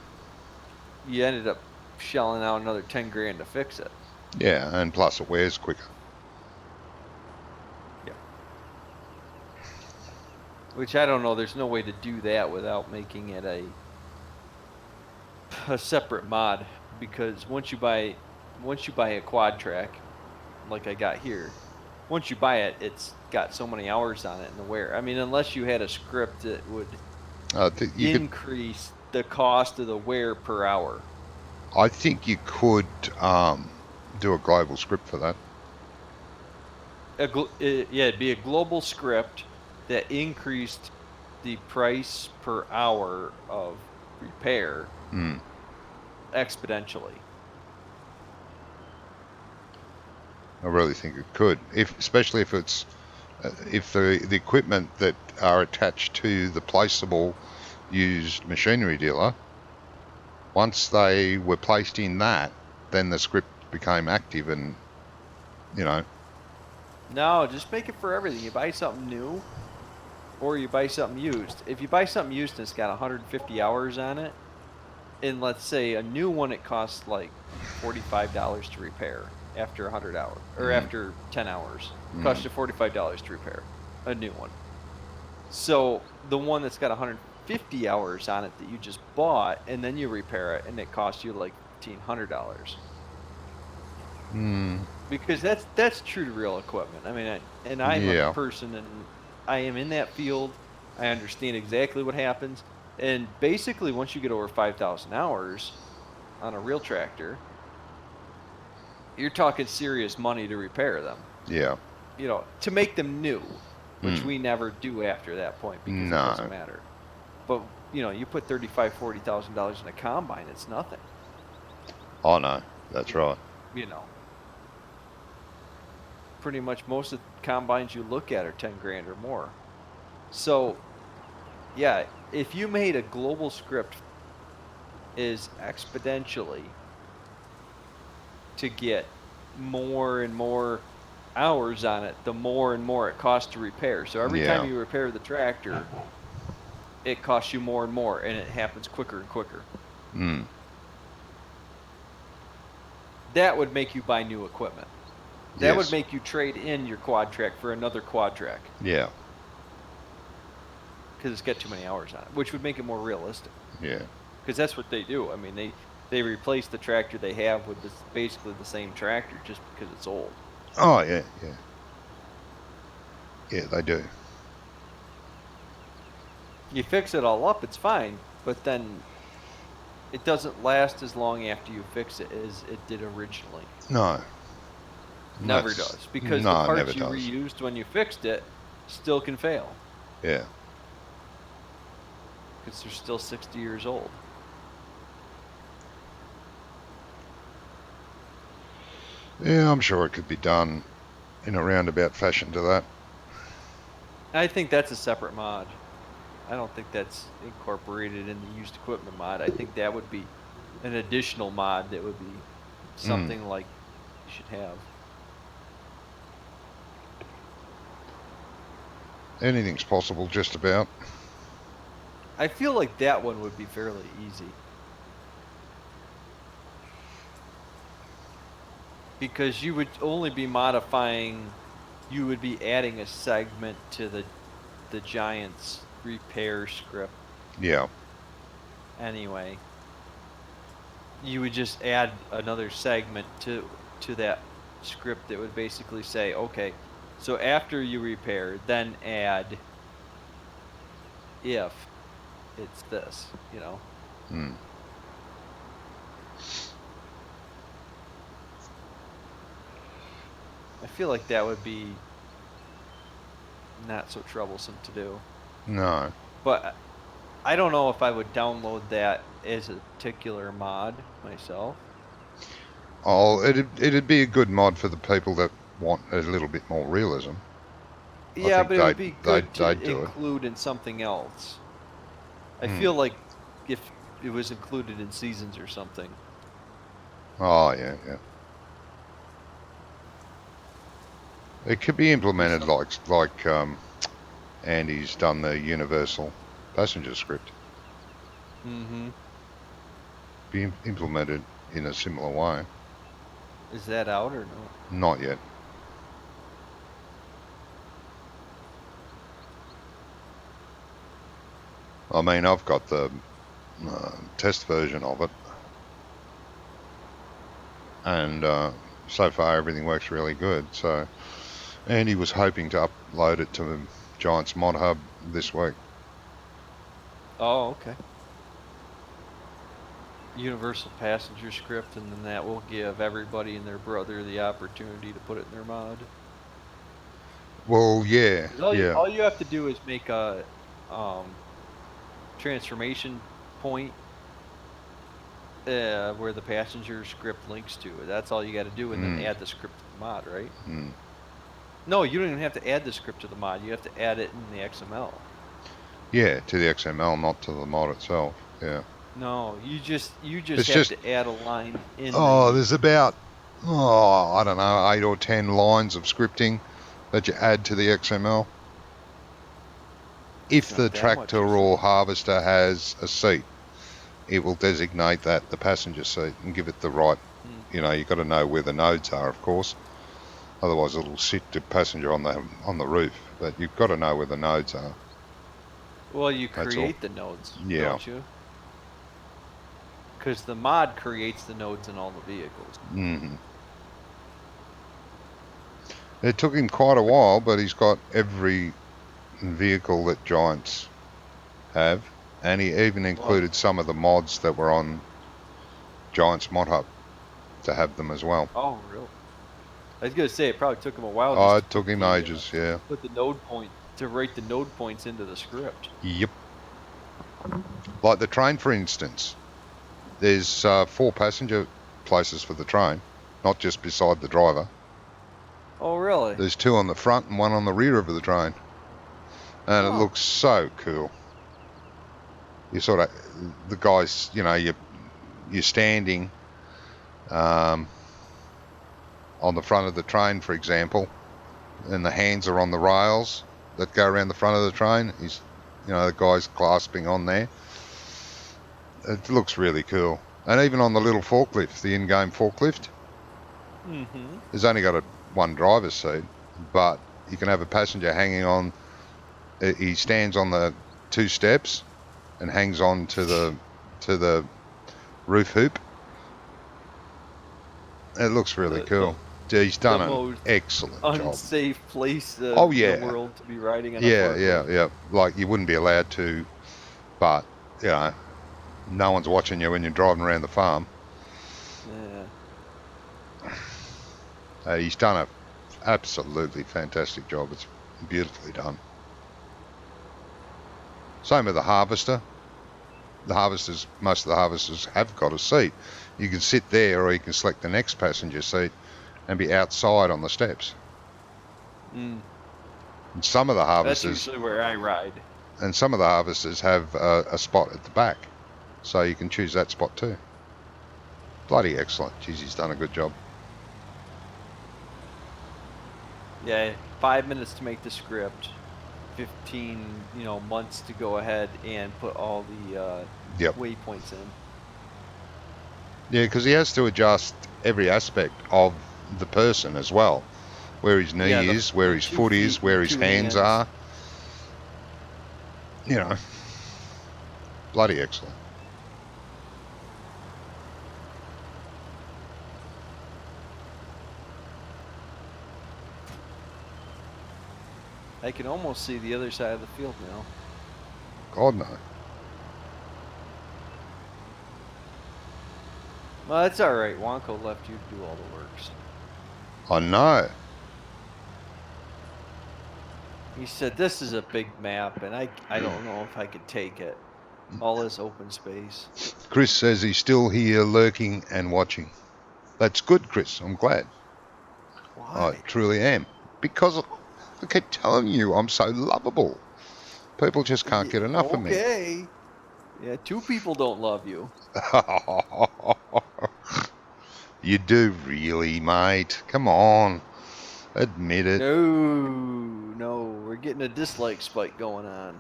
ended up shelling out another 10 grand to fix it. Yeah, and plus it wears quicker. Yeah. Which I don't know. There's no way to do that without making it a separate mod, because once you buy a quad track, like I got here, once you buy it, it's got so many hours on it in the wear. I mean, unless you had a script that would increase the cost of the wear per hour. I think you could do a global script for that. It'd be a global script that increased the price per hour of repair exponentially. I really think it could, especially if it's if the equipment that are attached to the placeable used machinery dealer, once they were placed in that, then the script became active, and No, just make it for everything. You buy something new, or you buy something used. If you buy something used and it's got 150 hours on it, and let's say a new one, it costs like $45 to repair after 100 hours, or after 10 hours. It costs you $45 to repair a new one. So the one that's got 150 hours on it that you just bought, and then you repair it, and it costs you like $1,500. Because that's true to real equipment. I mean, I'm a person, and I am in that field. I understand exactly what happens. And basically, once you get over 5,000 hours on a real tractor, you're talking serious money to repair them. Yeah. To make them new, which we never do after that point because it doesn't matter. But you put $35,000-$40,000 in a combine, it's nothing. I know. That's right. Pretty much most of the combines you look at are 10 grand or more. So, yeah, if you made a global script is exponentially to get more and more hours on it, the more and more it costs to repair. So every time you repair the tractor, it costs you more and more, and it happens quicker and quicker. That would make you buy new equipment. That would make you trade in your quad track for another quad track. Yeah. Because it's got too many hours on it, which would make it more realistic. Yeah. Because that's what they do. I mean, they replace the tractor they have with basically the same tractor just because it's old. Oh, yeah, yeah. Yeah, they do. You fix it all up, it's fine, but then it doesn't last as long after you fix it as it did originally. No. Never does. Because the parts you reused when you fixed it still can fail. Yeah. Because they're still 60 years old. Yeah, I'm sure it could be done in a roundabout fashion to that. I think that's a separate mod. I don't think that's incorporated in the used equipment mod. I think that would be an additional mod that would be something like you should have. Anything's possible, just about. I feel like that one would be fairly easy. Because you would only be modifying, you would be adding a segment to the Giants repair script. Yeah. Anyway, you would just add another segment to that script that would basically say, okay, so after you repair, then add if it's this, I feel like that would be not so troublesome to do. No. But I don't know if I would download that as a particular mod myself. Oh, it'd be a good mod for the people that want a little bit more realism. Yeah, but it would be good to include in something else. I feel like if it was included in Seasons or something. Oh, yeah, yeah. It could be implemented like Andy's done the universal passenger script. Mm-hmm. Be implemented in a similar way. Is that out or no? Not yet. I mean, I've got the test version of it, and so far everything works really good. So Andy was hoping to upload it to the Giants Mod Hub this week. Oh, okay. Universal passenger script, and then that will give everybody and their brother the opportunity to put it in their mod. Well, yeah, All you have to do is make a transformation point where the passenger script links to. That's all you got to do, and then add the script to the mod, right? No, you don't even have to add the script to the mod. You have to add it in the XML. Yeah, to the XML, not to the mod itself. Yeah. No, you just have to add a line in. There's about I don't know, 8 or 10 lines of scripting that you add to the XML. If the tractor or harvester has a seat, it will designate that the passenger seat and give it the right. You got to know where the nodes are, of course. Otherwise, it'll sit the passenger on the roof. But you've got to know where the nodes are. Well, you create the nodes, don't you? Because the mod creates the nodes in all the vehicles. Mm-hmm. It took him quite a while, but he's got every vehicle that Giants have, and he even included some of the mods that were on Giants Mod Hub to have them as well. Oh, really? I was going to say, it probably took him a while. Oh, it took him ages, yeah. Put the node point, to write the node points into the script. Yep. Like the train, for instance, there's 4 passenger places for the train, not just beside the driver. Oh, really? There's 2 on the front and 1 on the rear of the train. And it looks so cool. You sort of, the guys, you know, you're standing on the front of the train, for example, and the hands are on the rails that go around the front of the train. The guy's clasping on there. It looks really cool. And even on the little forklift, the in-game forklift, it's only got 1 driver's seat, but you can have a passenger hanging on. He stands on the 2 steps and hangs on to the roof hoop. It looks really cool. He's done an excellent job. Unsafe place in yeah. the world to be riding on a Yeah. forklift. Like you wouldn't be allowed to, but you know, no one's watching you when you're driving around the farm. Yeah. He's done an absolutely fantastic job. It's beautifully done. Same with the harvester. Most of the harvesters have got a seat. You can sit there, or you can select the next passenger seat and be outside on the steps. And some of the harvesters, that's usually where I ride. And some of the harvesters have a spot at the back, so you can choose that spot too. Bloody excellent. Jeez, he's done a good job. Yeah, 5 minutes to make the script, 15 months to go ahead and put all the waypoints in. Yeah, because he has to adjust every aspect of the person as well, where his knee is, where his foot is, where his hands are. You know, bloody excellent. I can almost see the other side of the field now. God, no. Well, that's all right. Wonko left you to do all the works. I know. He said, this is a big map, and I don't know if I could take it. All this open space. Chris says he's still here lurking and watching. That's good, Chris. I'm glad. Why? I truly am. Because I keep telling you, I'm so lovable. People just can't get enough of me. Okay. Yeah, 2 people don't love you. You do really, mate. Come on. Admit it. No. We're getting a dislike spike going on.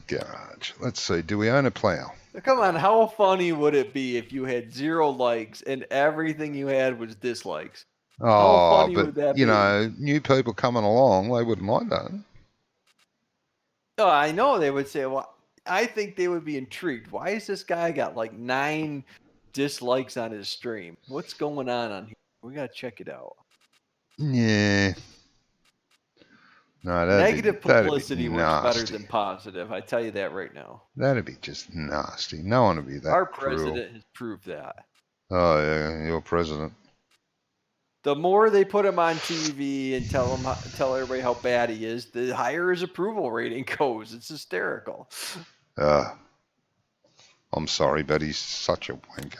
Garage. Let's see. Do we own a plow? Come on, how funny would it be if you had 0 likes and everything you had was dislikes? How funny would that be? You know, new people coming along, they wouldn't like that. Oh, I know they would say, well, I think they would be intrigued. Why has this guy got like 9 dislikes on his stream? What's going on here? We got to check it out. Yeah. No, Negative publicity works better than positive. I tell you that right now. That'd be just nasty. No one would be that Our cruel. president has proved that. Oh, yeah, your president. The more they put him on TV and tell everybody how bad he is, the higher his approval rating goes. It's hysterical. I'm sorry, but he's such a wanker.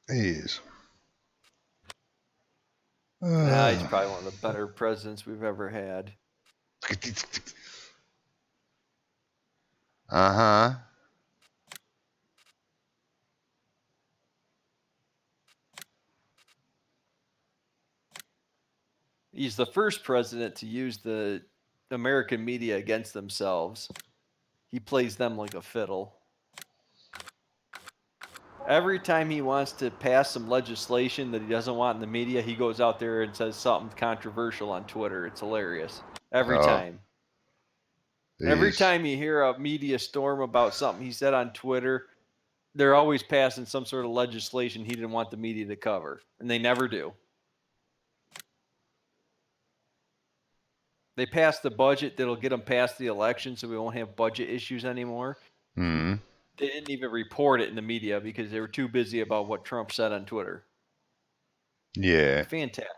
He is. He's probably one of the better presidents we've ever had. Uh-huh. He's the first president to use the American media against themselves. He plays them like a fiddle. Every time he wants to pass some legislation that he doesn't want in the media, he goes out there and says something controversial on Twitter. It's hilarious. Every time. Every time you hear a media storm about something he said on Twitter, they're always passing some sort of legislation he didn't want the media to cover. And they never do. They passed the budget that'll get them past the election so we won't have budget issues anymore. Mm-hmm. They didn't even report it in the media because they were too busy about what Trump said on Twitter. Yeah. Fantastic.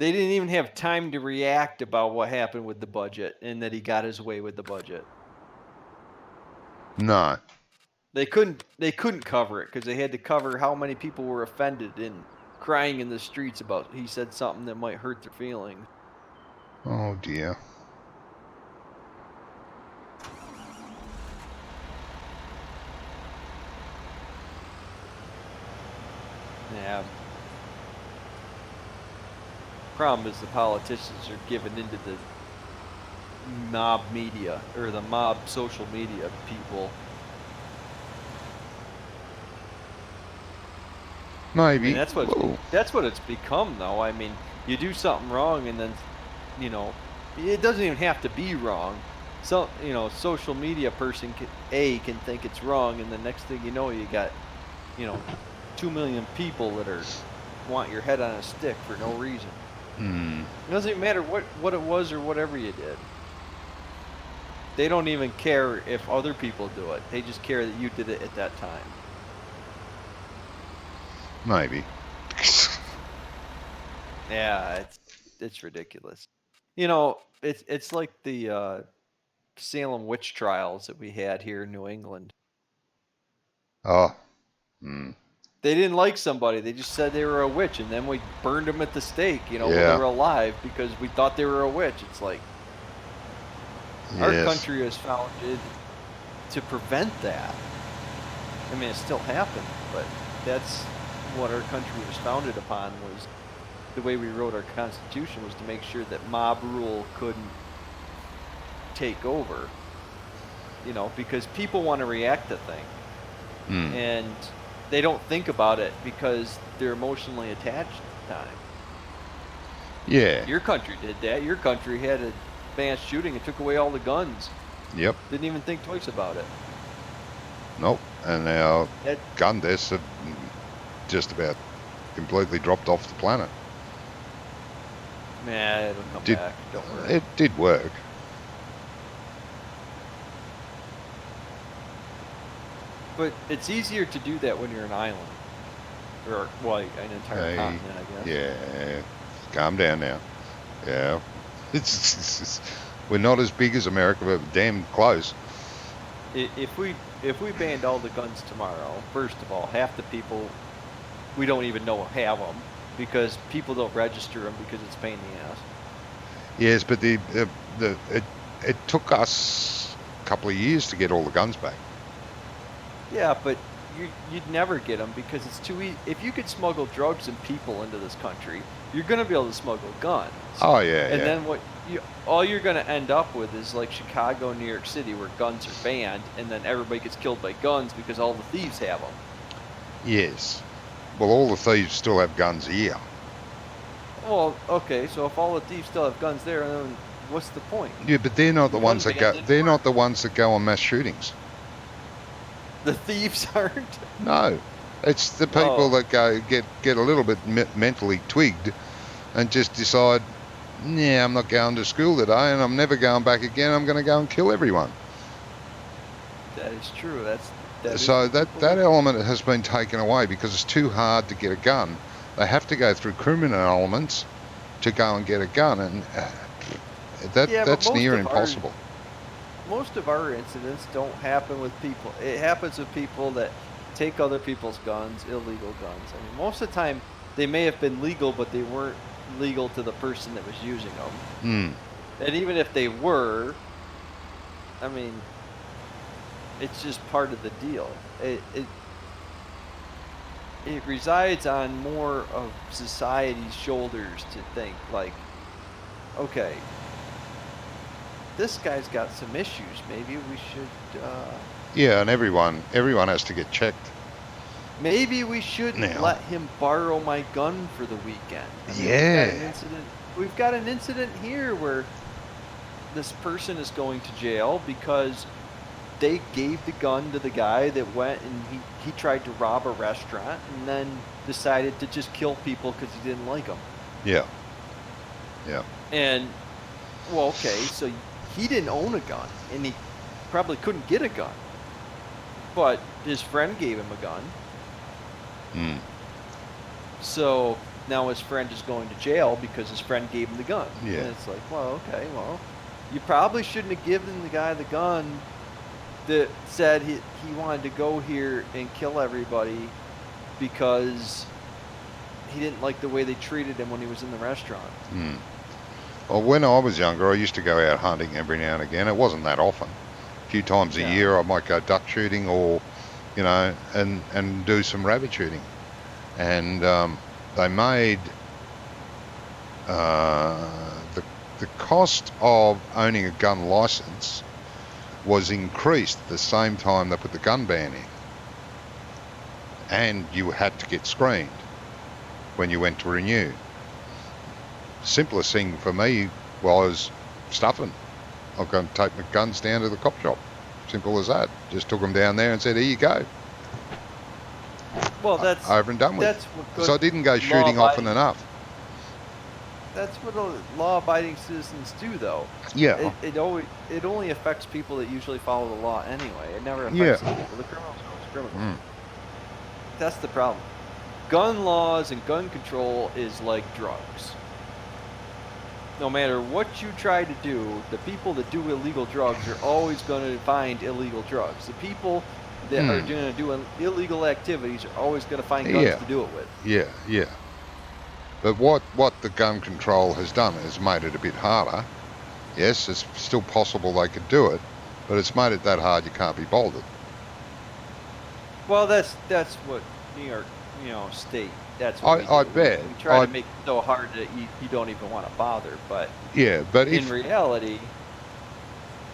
They didn't even have time to react about what happened with the budget and that he got his way with the budget. No. They couldn't cover it because they had to cover how many people were offended and crying in the streets about he said something that might hurt their feelings. Oh dear. Yeah. Problem is the politicians are giving into the mob media or the mob social media people. I Maybe. mean, that's what it's become, though. I mean, you do something wrong, and then, you know, it doesn't even have to be wrong. So, you know, social media person can think it's wrong, and the next thing you know, you got, you know, 2 million people that want your head on a stick for no reason. It doesn't even matter what it was or whatever you did. They don't even care if other people do it. They just care that you did it at that time. Maybe. Yeah, it's ridiculous. You know, it's like the Salem witch trials that we had here in New England. Oh. They didn't like somebody. They just said they were a witch, and then we burned them at the stake, you know, when Yeah. they were alive because we thought they were a witch. It's like our Yes. country is founded to prevent that. I mean, it still happened, but that's what our country was founded upon, was the way we wrote our Constitution was to make sure that mob rule couldn't take over, you know, because people want to react to things, and they don't think about it because they're emotionally attached at the time. Yeah. Your country did that. Your country had a mass shooting and took away all the guns. Yep. Didn't even think twice about it. Nope. And our That, gun deaths have just about completely dropped off the planet. man, it'll come Did- back. Don't worry. It did work. But it's easier to do that when you're an island. Or, well, an entire Hey, continent, I guess. Yeah. Calm down now. Yeah. We're not as big as America, but damn close. If we banned all the guns tomorrow, first of all, half the people we don't even know have them because people don't register them because it's a pain in the ass. Yes, but it took us a couple of years to get all the guns back. Yeah, but you'd never get them because it's too easy. If you could smuggle drugs and people into this country, you're going to be able to smuggle guns. Oh yeah, And yeah. then all you're going to end up with is like Chicago and New York City where guns are banned and then everybody gets killed by guns because all the thieves have them. Yes. Well, all the thieves still have guns here. Well, okay, so if all the thieves still have guns there, then what's the point? Yeah, but they're not the The ones gun that go. ban didn't They're work. not the ones that go on mass shootings. The thieves aren't? No, it's the people that go get a little bit mentally twigged, and just decide, yeah, I'm not going to school today, and I'm never going back again. I'm going to go and kill everyone. That is true. That So is that element has been taken away because it's too hard to get a gun. They have to go through criminal elements to go and get a gun, and Yeah, but that's most near of impossible. Most of our incidents don't happen with people. It happens with people that take other people's guns, illegal guns. I mean, most of the time they may have been legal, but they weren't legal to the person that was using them. And even if they were, I mean, it's just part of the deal. It resides on more of society's shoulders to think like, okay, this guy's got some issues. Maybe we should. Yeah, and everyone has to get checked. Maybe we should Now. let him borrow my gun for the weekend. I mean, Yeah. we've got an incident here where this person is going to jail because they gave the gun to the guy that went and he tried to rob a restaurant and then decided to just kill people because he didn't like them. Yeah. Yeah. And, well, okay, so he didn't own a gun and he probably couldn't get a gun. But his friend gave him a gun. Mm. So now his friend is going to jail because his friend gave him the gun. Yeah. And it's like, well, okay, well, you probably shouldn't have given the guy the gun that said he wanted to go here and kill everybody because he didn't like the way they treated him when he was in the restaurant. Hmm. Well, when I was younger, I used to go out hunting every now and again. It wasn't that often. A few times a year, I might go duck shooting or, you know, and do some rabbit shooting. And they made the cost of owning a gun license was increased at the same time they put the gun ban in. And you had to get screened when you went to renew. Simplest thing for me was stuffing. I'm going to take my guns down to the cop shop. Simple as that. Just took them down there and said, here you go. Well, that's over and done with. That's what good So I didn't go shooting often enough. That's what law-abiding citizens do, though. Yeah. It only affects people that usually follow the law anyway. It never affects the people. The criminals are criminals. That's the problem. Gun laws and gun control is like drugs. No matter what you try to do, the people that do illegal drugs are always going to find illegal drugs. The people that are going to do illegal activities are always going to find guns to do it with. Yeah, yeah. But what the gun control has done is made it a bit harder. Yes, it's still possible they could do it, but it's made it that hard you can't be bothered. Well, that's what New York, state. That's what I bet. We try to make it so hard that you don't even want to bother, but yeah, but in reality,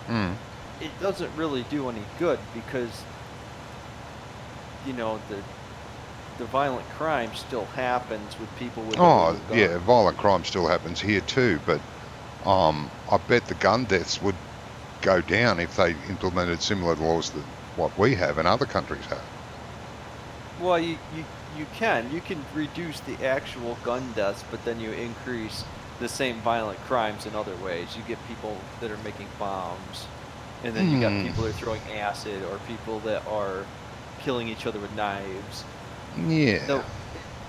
it doesn't really do any good because the violent crime still happens with people with illegal guns. Yeah, violent crime still happens here too, but I bet the gun deaths would go down if they implemented similar laws that what we have and other countries have. Well, you can reduce the actual gun deaths, but then you increase the same violent crimes in other ways. You get people that are making bombs, and then you got people that are throwing acid, or people that are killing each other with knives. Yeah. So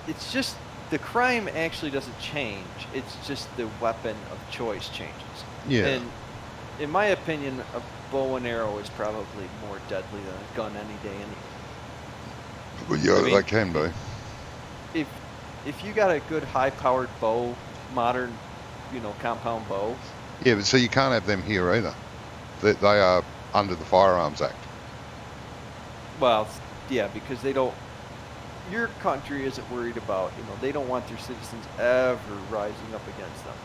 it's just the crime actually doesn't change. It's just the weapon of choice changes. Yeah. And in my opinion, a bow and arrow is probably more deadly than a gun any day anyway. Well, yeah, they can be. If you got a good high-powered bow, modern, compound bow. Yeah, but so you can't have them here either. They are under the Firearms Act. Well, yeah, because they don't. Your country isn't worried about, they don't want their citizens ever rising up against them.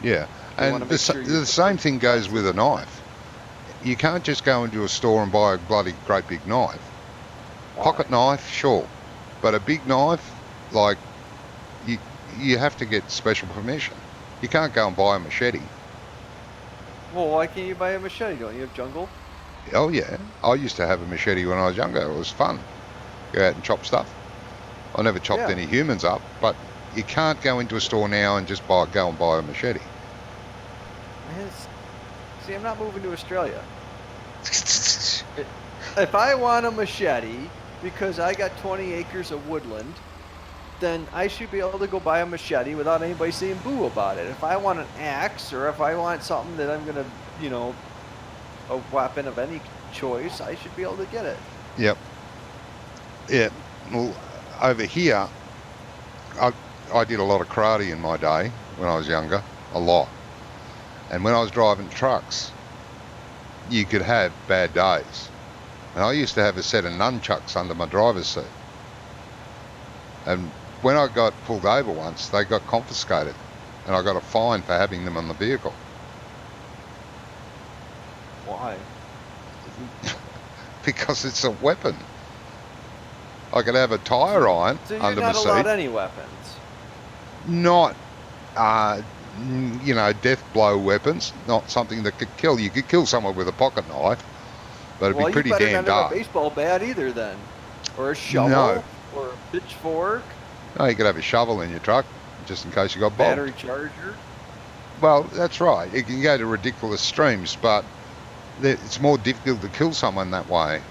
Yeah, and the same thing goes with a knife. You can't just go into a store and buy a bloody great big knife. Pocket knife, sure, but a big knife, like, you have to get special permission. You can't go and buy a machete. Well, why can't you buy a machete? Don't you have jungle? Oh yeah, I used to have a machete when I was younger. It was fun. Go out and chop stuff. I never chopped any humans up, but you can't go into a store now and just go and buy a machete. See, I'm not moving to Australia. If I want a machete because I got 20 acres of woodland, then I should be able to go buy a machete without anybody saying boo about it. If I want an axe, or if I want something that I'm going to, a weapon of any choice, I should be able to get it. Yep. Yeah. Well, over here, I did a lot of karate in my day when I was younger, a lot. And when I was driving trucks, you could have bad days. And I used to have a set of nunchucks under my driver's seat. And when I got pulled over once, they got confiscated. And I got a fine for having them on the vehicle. Why? Because it's a weapon. I could have a tire iron under my seat. So you're not allowed any weapons? Not, death blow weapons. Not something that could kill. You could kill someone with a pocket knife, but it'd be pretty damn dark. Well, you better not have a baseball bat either then. Or a shovel. Or a pitchfork. No, you could have a shovel in your truck, just in case you got bombed. Battery charger. Well, that's right. It can go to ridiculous streams, but it's more difficult to kill someone that way.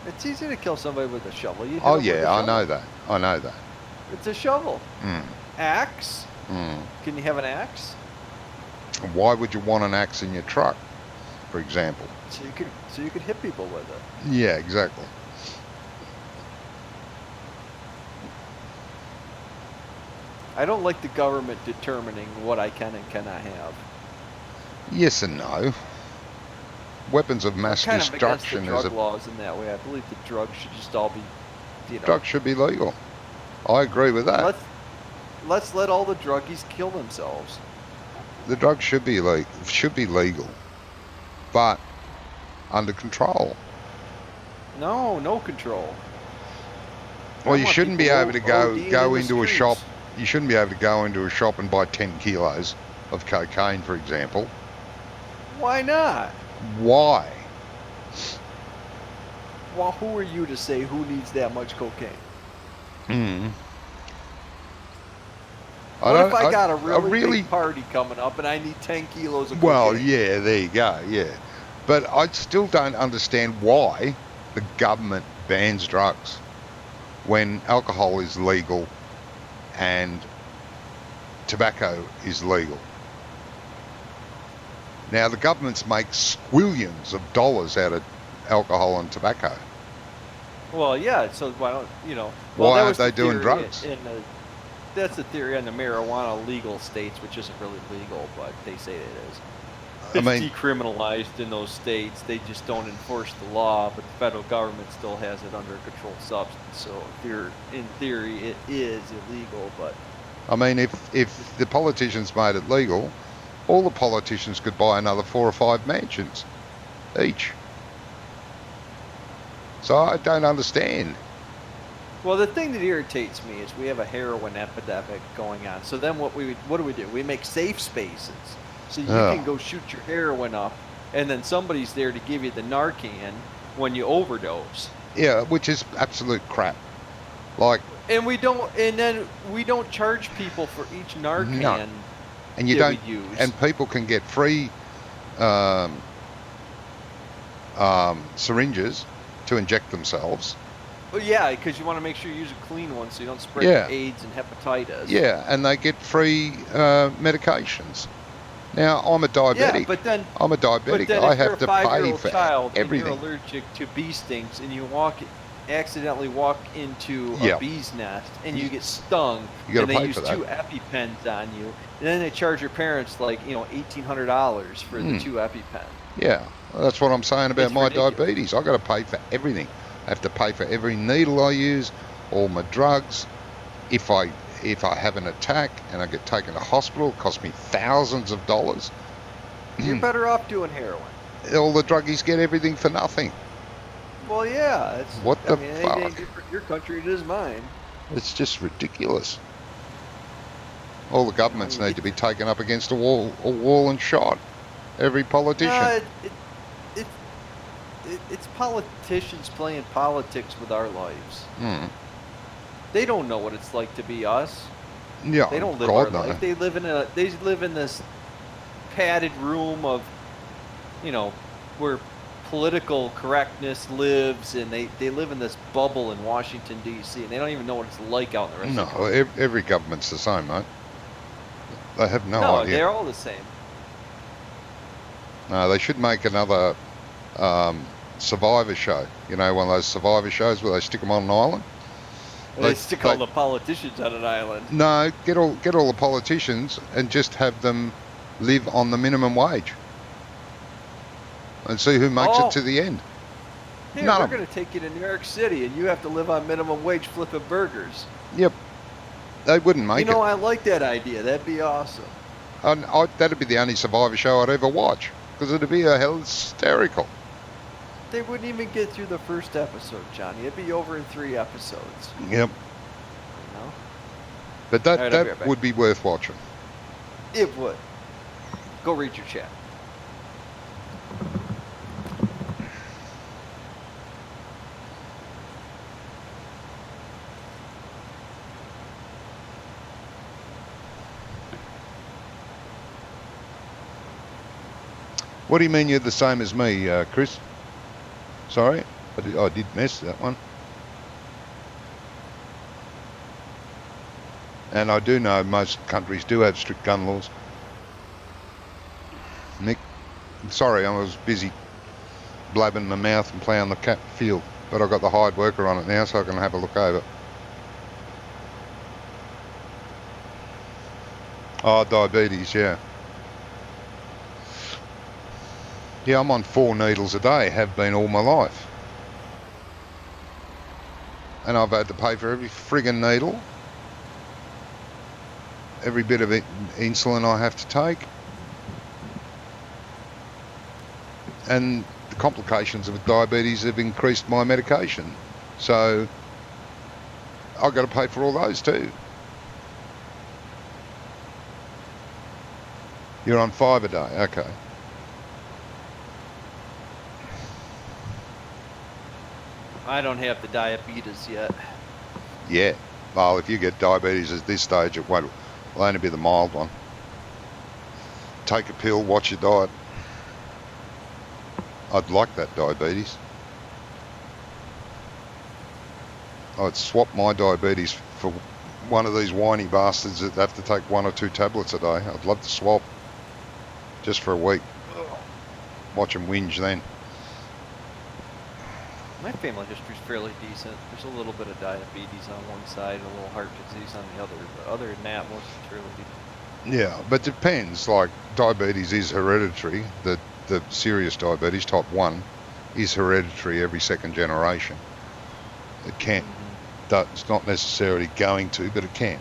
It's easy to kill somebody with a shovel. Oh yeah, I know that. It's a shovel. Mm. Axe? Mm. Can you have an axe? Why would you want an axe in your truck, for example? So you could hit people with it. Yeah, exactly. I don't like the government determining what I can and cannot have. Yes and no. Weapons of mass I'm kind of against the destruction drug is a laws in that way. I believe the drugs should just all be, drug should be legal. I agree with that. Let's let all the druggies kill themselves. The drugs should be legal, but under control. No control. Well, I you want shouldn't be people able to ODing go in the into a shop. streets. You shouldn't be able to go into a shop and buy 10 kilos of cocaine, for example. Why not? Why? Well, who are you to say who needs that much cocaine? Mm. What if I got a really big party coming up and I need 10 kilos of cocaine? Well, yeah, there you go, yeah. But I still don't understand why the government bans drugs when alcohol is legal and tobacco is legal. Now, the governments make squillions of dollars out of alcohol and tobacco. Well, yeah, so why don't, Well, Why that aren't was they the doing theory drugs? That's the theory on the marijuana legal states, which isn't really legal, but they say it is. I It's mean- decriminalized in those states. They just don't enforce the law, but the federal government still has it under a controlled substance. So in theory, it is illegal, but... I mean, if the politicians made it legal, all the politicians could buy another 4 or 5 mansions each. So I don't understand. Well, the thing that irritates me is we have a heroin epidemic going on. So then what do? We make safe spaces. So you can go shoot your heroin up, and then somebody's there to give you the Narcan when you overdose. Yeah, which is absolute crap. Like, And then we don't charge people for each Narcan. No. and you that don't, we use. and people can get free syringes to inject themselves. Well, yeah, because you want to make sure you use a clean one so you don't spread Yeah. AIDS and hepatitis. Yeah, and they get free medications. Now, I'm a diabetic. Yeah, but then I'm a diabetic. But then I if you're have a to pay 5-year-old for child everything. and you're allergic to bee stings and you accidentally walk into Yeah. a bee's nest and you get stung You gotta and they pay use for that. 2 EpiPens on you, and then they charge your parents like $1,800 for the 2 EpiPens. Yeah, well, that's what I'm saying about It's my ridiculous. diabetes. I got to pay for everything. I have to pay for every needle I use, all my drugs. If I have an attack and I get taken to hospital, it costs me thousands of dollars. You're better off doing heroin. All the druggies get everything for nothing. Well, yeah. It's, What I the mean, fuck? it ain't good for your country, it is mine. It's just ridiculous. All the governments need to be taken up against a wall and shot. Every politician. It's politicians playing politics with our lives. Mm. They don't know what it's like to be us. Yeah, They don't live God our no. life. They live in this padded room of, where political correctness lives, and they live in this bubble in Washington D.C. and they don't even know what it's like out in the rest of the No, country. every government's the same, mate. They have no No, idea. they're all the same. No, they should make another Survivor show. One of those Survivor shows where they stick them on an island. They stick all the politicians on an island. No, get all the politicians and just have them live on the minimum wage and see who makes it to the end. Here, None we're of 'em. going to take you to New York City, and you have to live on minimum wage flipping burgers. Yep, they wouldn't make it. I like that idea. That'd be awesome. That'd be the only Survivor show I'd ever watch because it'd be hysterical. They wouldn't even get through the first episode, Johnny. It'd be over in 3 episodes. Yep, You know? but All right, I'll be right that back. would be worth watching. It would. Go read your chat. What do you mean you're the same as me, Chris? Sorry, I did miss that one. And I do know most countries do have strict gun laws. Nick, sorry, I was busy blabbing my mouth and ploughing the field, but I've got the hired worker on it now, so I can have a look over. Oh, diabetes, yeah. Yeah, I'm on 4 needles a day, have been all my life. And I've had to pay for every friggin' needle, every bit of insulin I have to take, and the complications of diabetes have increased my medication. So I've got to pay for all those too. You're on 5 a day, okay. I don't have the diabetes yet. Yeah, well, if you get diabetes at this stage, it will only be the mild one. Take a pill, watch your diet. I'd like that diabetes. I'd swap my diabetes for one of these whiny bastards that have to take 1 or 2 tablets a day. I'd love to swap just for a week. Watch them whinge then. My family history is fairly decent. There's a little bit of diabetes on one side, a little heart disease on the other, but other than that, most of it's fairly decent. Yeah, but it depends. Like, diabetes is hereditary. The serious diabetes, type 1, is hereditary every second generation. It can't, it's not necessarily going to, but it can.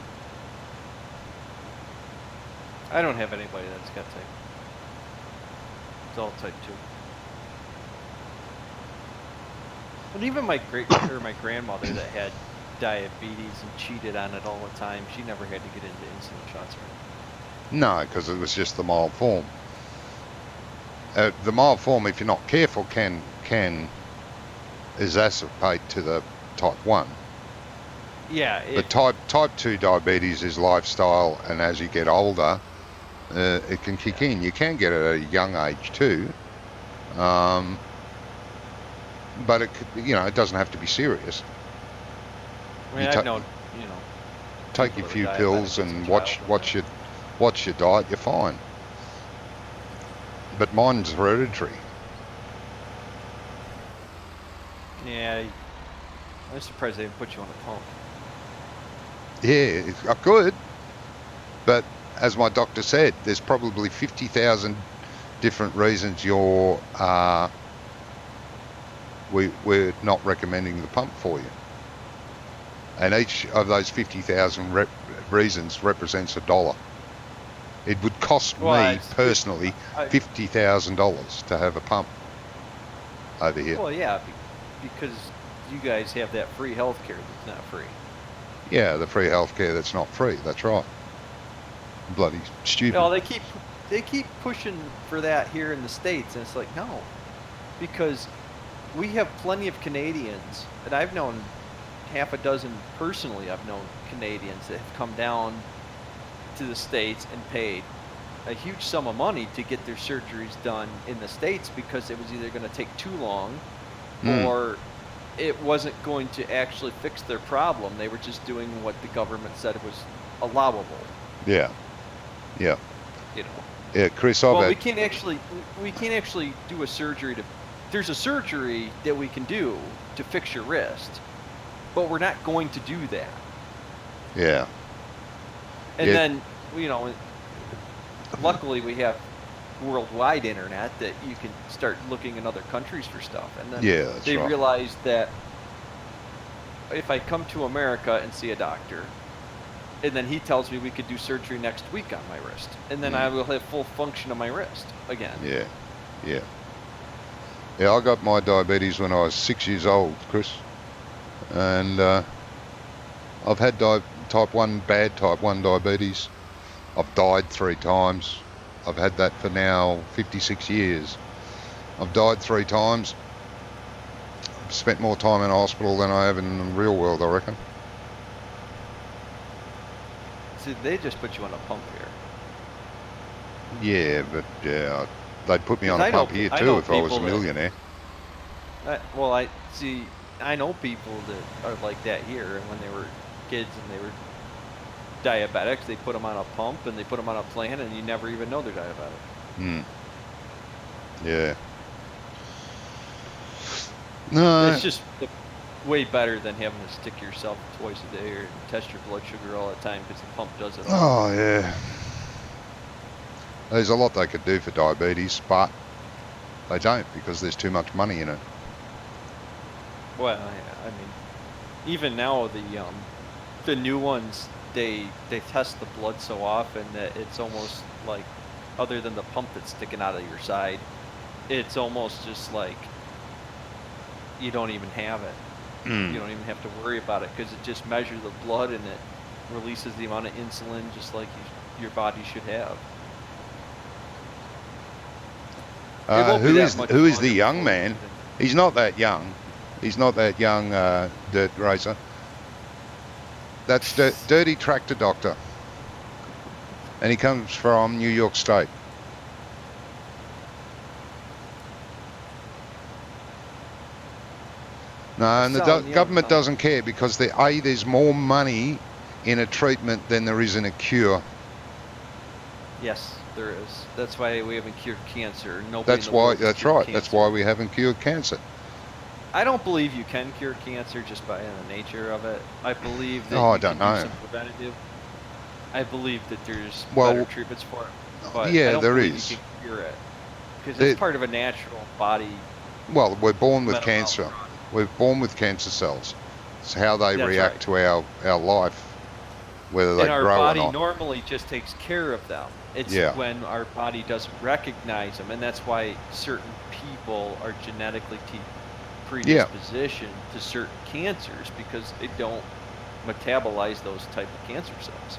I don't have anybody that's got type. It's all type 2. But even my my grandmother that had diabetes and cheated on it all the time, she never had to get into insulin shots or anything. No, because it was just the mild form. The mild form, if you're not careful, can exacerbate to the type 1. Yeah. But type 2 diabetes is lifestyle, and as you get older, it can kick in. You can get it at a young age too. But it could, it doesn't have to be serious. I mean, I've known, take your few pills and watch your diet. You're fine. But mine's hereditary. Yeah, I'm surprised they didn't put you on a pump. Yeah, I could, but as my doctor said, there's probably 50,000 different reasons we're not recommending the pump for you. And each of those 50,000 reasons represents $1. It would cost me personally $50,000 to have a pump over here. Well, yeah, because you guys have that free health care that's not free. Yeah, the free health care that's not free. That's right. Bloody stupid. No, they keep pushing for that here in the States, and it's like, no, because we have plenty of Canadians, and I've known half a dozen personally. I've known Canadians that have come down to the States and paid a huge sum of money to get their surgeries done in the States because it was either going to take too long or it wasn't going to actually fix their problem. They were just doing what the government said was allowable. Yeah. Yeah. Yeah, Chris, we can't actually do a surgery there's a surgery that we can do to fix your wrist, but we're not going to do that. Yeah. And then, luckily we have worldwide internet that you can start looking in other countries for stuff. And then they realized that if I come to America and see a doctor, and then he tells me we could do surgery next week on my wrist, and then I will have full function of my wrist again. Yeah. Yeah. Yeah, I got my diabetes when I was 6 years old, Chris. And I've had type 1 diabetes. I've died 3 times. I've had that for now 56 years. I've died 3 times. I've spent more time in hospital than I have in the real world, I reckon. See, they just put you on a pump here. Yeah, but they'd put me on a pump here too if I was a millionaire. I know people that are like that here, and when they were kids and they were diabetics. They put them on a pump and they put them on a plan, and you never even know they're diabetic. Hmm. Yeah. No. It's just way better than having to stick yourself twice a day or test your blood sugar all the time because the pump does it all. Oh, yeah. There's a lot they could do for diabetes, but they don't because there's too much money in it. Well, yeah, I mean, even now the new ones they test the blood so often that it's almost like, other than the pump that's sticking out of your side, it's almost just like you don't even have it. Mm. You don't even have to worry about it because it just measures the blood and it releases the amount of insulin just like your body should have. Who is the young man? He's not that young. He's not that young, Dirt Racer. That's Dirty Tractor Doctor. And he comes from New York State. No, and the government doesn't care because there's more money in a treatment than there is in a cure. Yes, there is. That's why we haven't cured cancer. That's right. That's why we haven't cured cancer. I don't believe you can cure cancer just by the nature of it. I believe that I don't know. do some preventative. I believe that there's better treatments for it. But yeah, I don't there believe is. You can cure it because it's part of a natural body. Well, we're born with cancer. We're born with cancer cells. It's how they react to our life, whether they grow or not. And our body normally just takes care of them. It's when our body doesn't recognize them, and that's why certain people are genetically predisposition to certain cancers because they don't metabolize those type of cancer cells.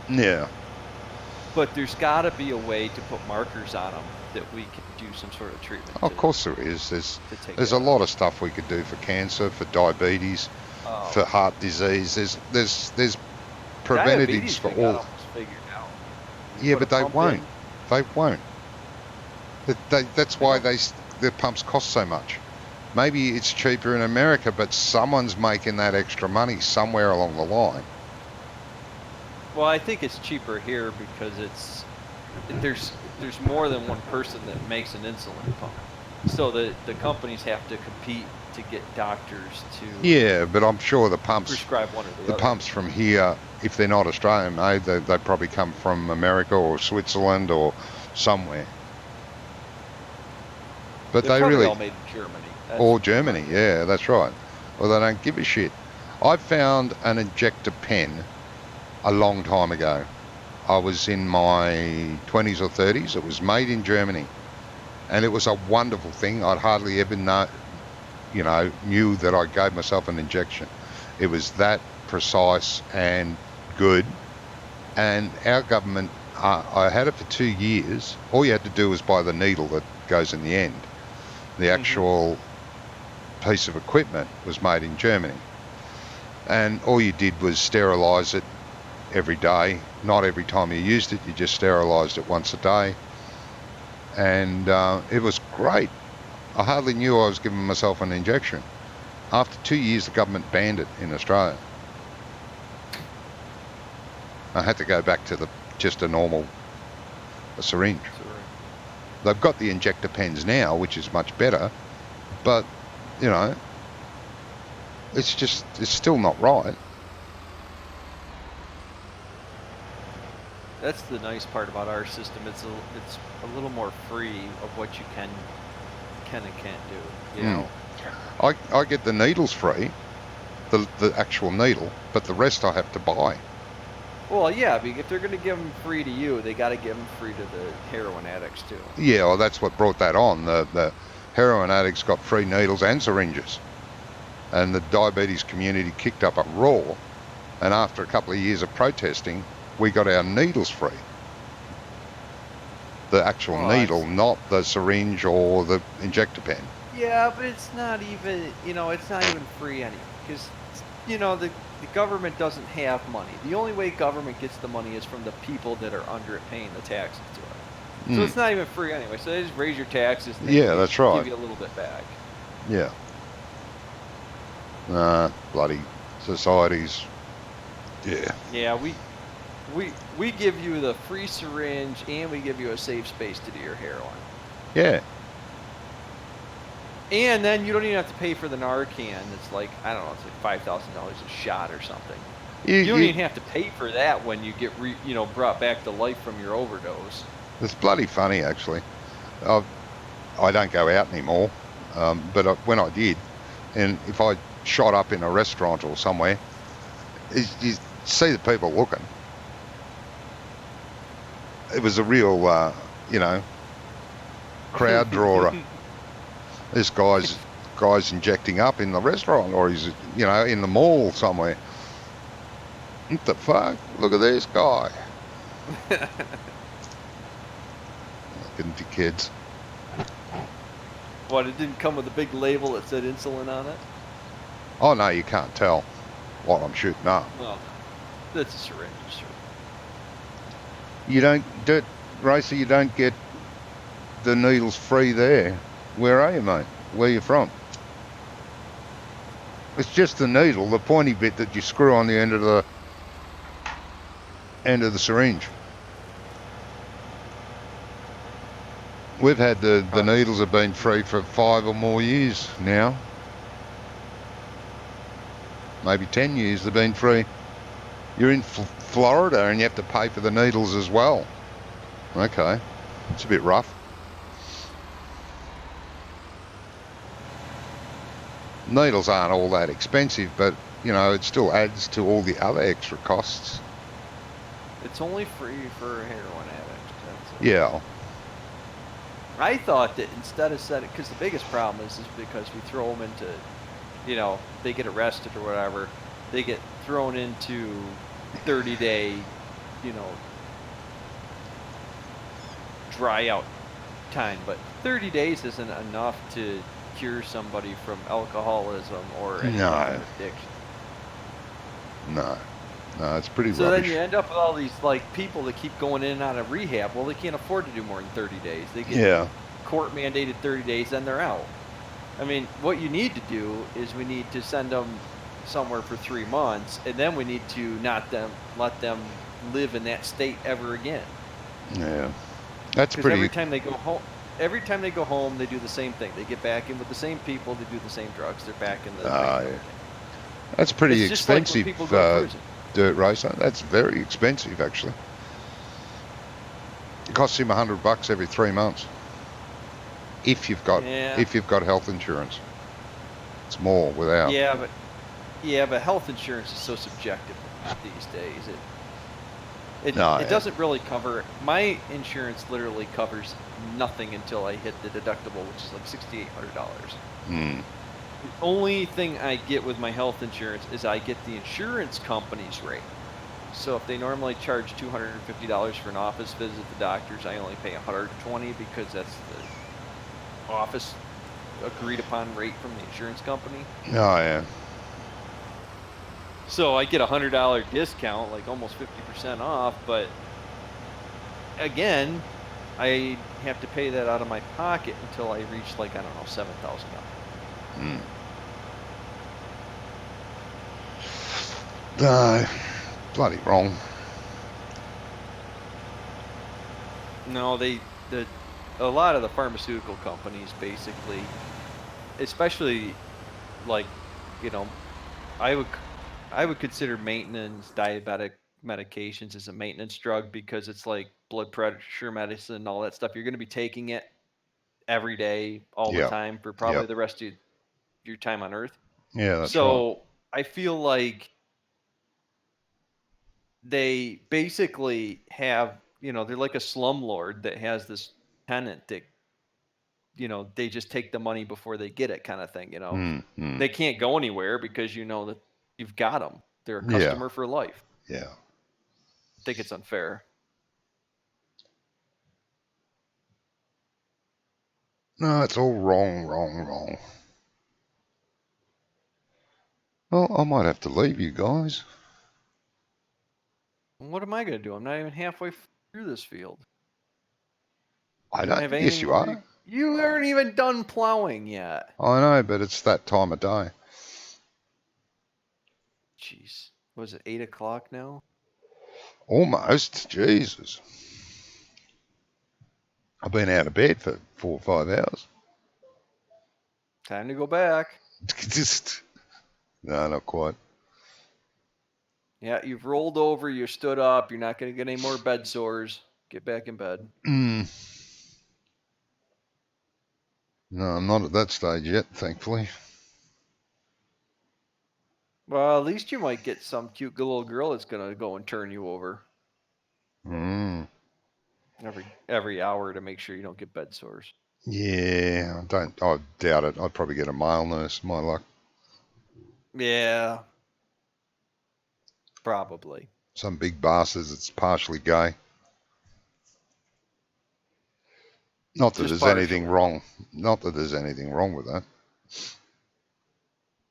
Yeah. But there's got to be a way to put markers on them that we can do some sort of treatment. Of course there is. There's a lot of stuff we could do for cancer, for diabetes, for heart disease. There's preventatives for all. Yeah, but they won't. They won't. That's why the pumps cost so much. Maybe it's cheaper in America, but someone's making that extra money somewhere along the line. Well, I think it's cheaper here because there's more than one person that makes an insulin pump. So the companies have to compete to get doctors to. Yeah, but I'm sure the pumps prescribe one or the other. Pumps from here, if they're not Australian made, they probably come from America or Switzerland or somewhere. But They're they really all made in Germany. Or Germany, yeah, that's right. Well, they don't give a shit. I found an injector pen a long time ago. I was in my 20s or 30s. It was made in Germany, and it was a wonderful thing. I'd hardly ever knew that I gave myself an injection. It was that precise and good. And our government, I had it for 2 years. All you had to do was buy the needle that goes in the end. The actual piece of equipment was made in Germany. And all you did was sterilise it every day. Not every time you used it, you just sterilised it once a day. And it was great. I hardly knew I was giving myself an injection. After 2 years, the government banned it in Australia. I had to go back to just a normal syringe. They've got the injector pens now, which is much better, but, it's still not right. That's the nice part about our system. It's a little more free of what you can and can't do. You know. I get the needles free, the actual needle, but the rest I have to buy. Well, yeah, because if they're going to give them free to you, they got to give them free to the heroin addicts too. Yeah, well, that's what brought that on. The heroin addicts got free needles and syringes, and the diabetes community kicked up a roar. And after a couple of years of protesting, we got our needles free. The actual needle, not the syringe or the injector pen. Yeah, but it's not even, it's not even free anyway, because, the government doesn't have money. The only way government gets the money is from the people that are under it paying the taxes to it. So it's not even free anyway. So they just raise your taxes and that's right. give you a little bit back. Yeah. Bloody societies. Yeah. Yeah, we give you the free syringe and we give you a safe space to do your heroin. Yeah. And then you don't even have to pay for the Narcan. It's like, I don't know, it's like $5,000 a shot or something. You don't even have to pay for that when you get brought back to life from your overdose. It's bloody funny, actually. I don't go out anymore, but when I did, and if I shot up in a restaurant or somewhere, you see the people looking. It was a real, crowd drawer. This guy's injecting up in the restaurant, or he's, in the mall somewhere. What the fuck? Look at this guy. Fucking dickheads. What, it didn't come with a big label that said insulin on it? Oh no, you can't tell what I'm shooting up. Well, that's a syringe, sure. You don't do Racer, you don't get the needles free there. Where are you, mate? Where you from? It's just the needle, the pointy bit that you screw on the end of the syringe. We've had the needles have been free for 5 or more years now. Maybe 10 years they've been free. You're in Florida and you have to pay for the needles as well. Okay, it's a bit rough. Needles aren't all that expensive, but it still adds to all the other extra costs. It's only free for heroin addicts. That's it. Yeah. I thought that instead of setting, because the biggest problem is because we throw them into, they get arrested or whatever, they get thrown into 30-day, dry out time. But 30 days isn't enough to cure somebody from alcoholism or any kind of addiction. No, it's pretty So rubbish. then you end up with all these people that keep going in and out of rehab. Well, they can't afford to do more than 30 days. They get court mandated 30 days, then they're out. I mean, what you need to do is we need to send them somewhere for 3 months, and then we need to not let them live in that state ever again. Yeah, that's pretty. Every time they go home, they do the same thing. They get back in with the same people. They do the same drugs. They're back in the. That's pretty it's just like expensive. when people go to prison. Dirt racer. That's very expensive, actually. It costs him $100 every 3 months. If you've got health insurance, it's more without. Yeah, but health insurance is so subjective these days. It doesn't really cover. My insurance literally covers nothing until I hit the deductible, which is like $6,800. The only thing I get with my health insurance is I get the insurance company's rate. So if they normally charge $250 for an office visit at the doctor's, I only pay $120 because that's the office agreed upon rate from the insurance company. Oh yeah. So I get $100 discount, like almost 50% off, but again, I have to pay that out of my pocket until I reach like, I don't know, $7,000. Bloody wrong. No, a lot of the pharmaceutical companies basically, especially like, I would consider maintenance diabetic medications as a maintenance drug because it's like blood pressure medicine, all that stuff. You're going to be taking it every day, all the time for probably the rest of your time on Earth. Yeah, that's so right. I feel like they basically have, they're like a slumlord that has this tenant that, they just take the money before they get it kind of thing, They can't go anywhere because that you've got them. They're a customer for life. Yeah. I think it's unfair. No, it's all wrong. Well, I might have to leave you guys. What am I going to do? I'm not even halfway through this field. I don't. Yes, you are. You aren't even done plowing yet. I know, but it's that time of day. Jeez. Was it 8 o'clock now? Almost. Jesus. I've been out of bed for 4 or 5 hours. Time to go back. Just no, not quite. Yeah, you've rolled over, you stood up, you're not going to get any more bed sores. Get back in bed. No, I'm not at that stage yet, thankfully. Well, at least you might get some cute little girl that's going to go and turn you over every hour to make sure you don't get bed sores. Yeah, I doubt it. I'd probably get a male nurse, my luck. Yeah. Probably. Some big bastard that's partially gay. Not that Just there's anything partially. wrong. Not that there's anything wrong with that.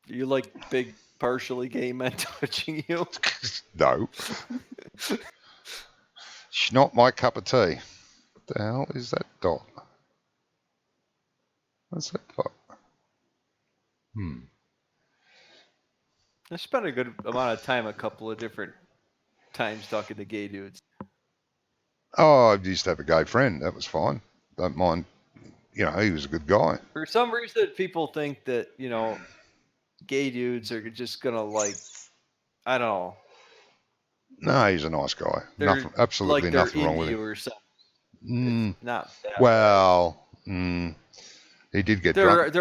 Do you like big, partially gay men touching you? No. It's not my cup of tea. What the hell is that dot? What's that dot? I spent a good amount of time a couple of different times talking to gay dudes. Oh, I used to have a gay friend. That was fine. Don't mind. You know, he was a good guy. For some reason, people think that, gay dudes are just going to, like, I don't know. No, he's a nice guy. They're Absolutely like they're nothing wrong into with you him. or something. It's not that Well, he did get drunk.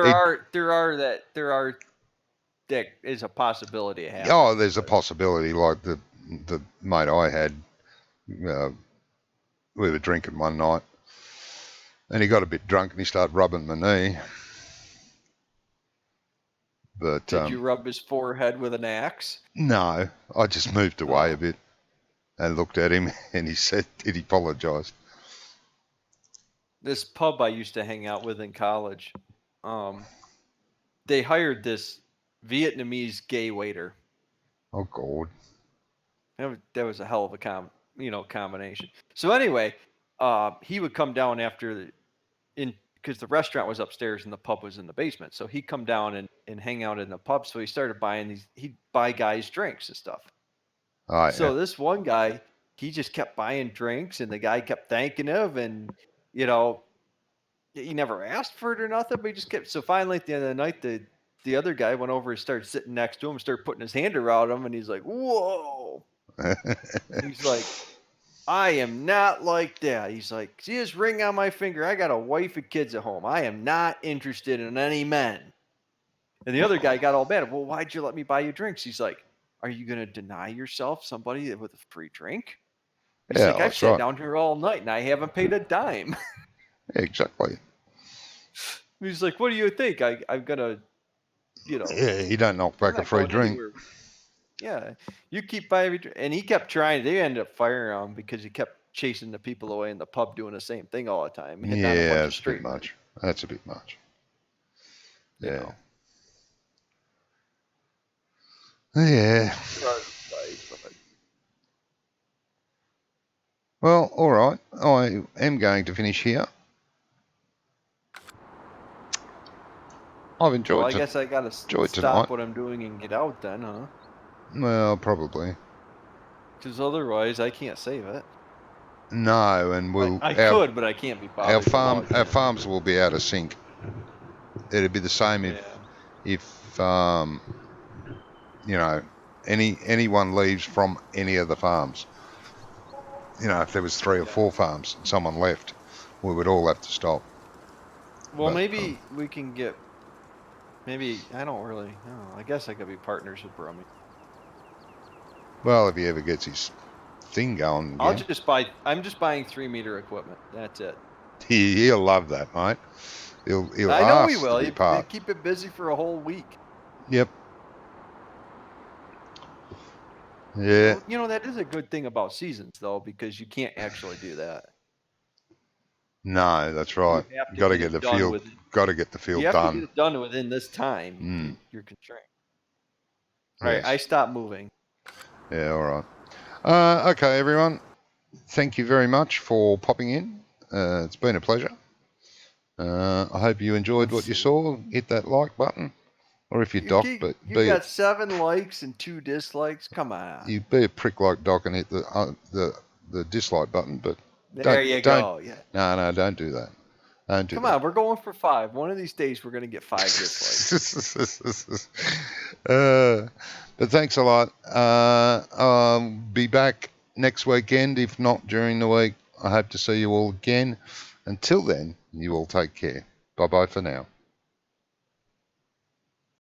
That is a possibility of happening. Oh, there's a possibility. Like the mate I had, we were drinking one night, and he got a bit drunk and he started rubbing my knee. But did you rub his forehead with an axe? No, I just moved away a bit and looked at him, and he said he apologised. This pub I used to hang out with in college, they hired this Vietnamese gay waiter. Oh God. That was a hell of a combination. So anyway, he would come down because the restaurant was upstairs and the pub was in the basement. So he'd come down and hang out in the pub. So he started he'd buy guys drinks and stuff. So this one guy, he just kept buying drinks, and the guy kept thanking him, and he never asked for it or nothing, but he just kept. So finally, at the end of the night, the other guy went over and started sitting next to him, started putting his hand around him, and he's like, "Whoa!" He's like, "I am not like that." He's like, "See this ring on my finger? I got a wife and kids at home. I am not interested in any men." And the other guy got all mad. "Well, why'd you let me buy you drinks?" He's like, "Are you going to deny yourself somebody with a free drink?" He's like, "I've sat down here all night and I haven't paid a dime." Exactly. He's like, "What do you think? I'm going to, Yeah, you don't knock back a free drink. Anywhere. Yeah, you keep buying every drink." And he kept trying. They ended up firing him because he kept chasing the people away in the pub doing the same thing all the time. Yeah, that's a bit much. That's a bit much. Yeah. Yeah. Well, all right. I am going to finish here. I've enjoyed. Well, I guess I gotta stop tonight. what I'm doing and get out then, huh? Well, probably. Because otherwise, I can't save it. No, and I could, but I can't be bothered. Our farms will be out of sync. It'd be the same if anyone leaves from any of the farms. If there was 3 or 4 farms and someone left, we would all have to stop. Well, maybe we can get. Maybe I don't really know. I guess I could be partners with Brummie. Well, if he ever gets his thing going again. I'm just buying 3-meter equipment. That's it. He'll love that, mate. He'll I know he ask will. to be part. He'll keep it busy for a whole week. Yep. Yeah. Well, that is a good thing about seasons, though, because you can't actually do that. No, that's right. Got to get the field. Got to get the field done. You have to get it done within this time. You're constrained. All right, I stopped moving. Yeah, all right. Okay, everyone. Thank you very much for popping in. It's been a pleasure. I hope you enjoyed what you saw. Hit that like button. Or if you dock, but You got 7 likes and 2 dislikes. Come on. you be a prick like Doc and hit the dislike button, but There you go. Yeah. No, don't do that. Don't do Come that. on, we're going for 5. One of these days we're gonna get 5 dislikes. But thanks a lot. I'll be back next weekend, if not during the week. I hope to see you all again. Until then, you all take care. Bye-bye for now.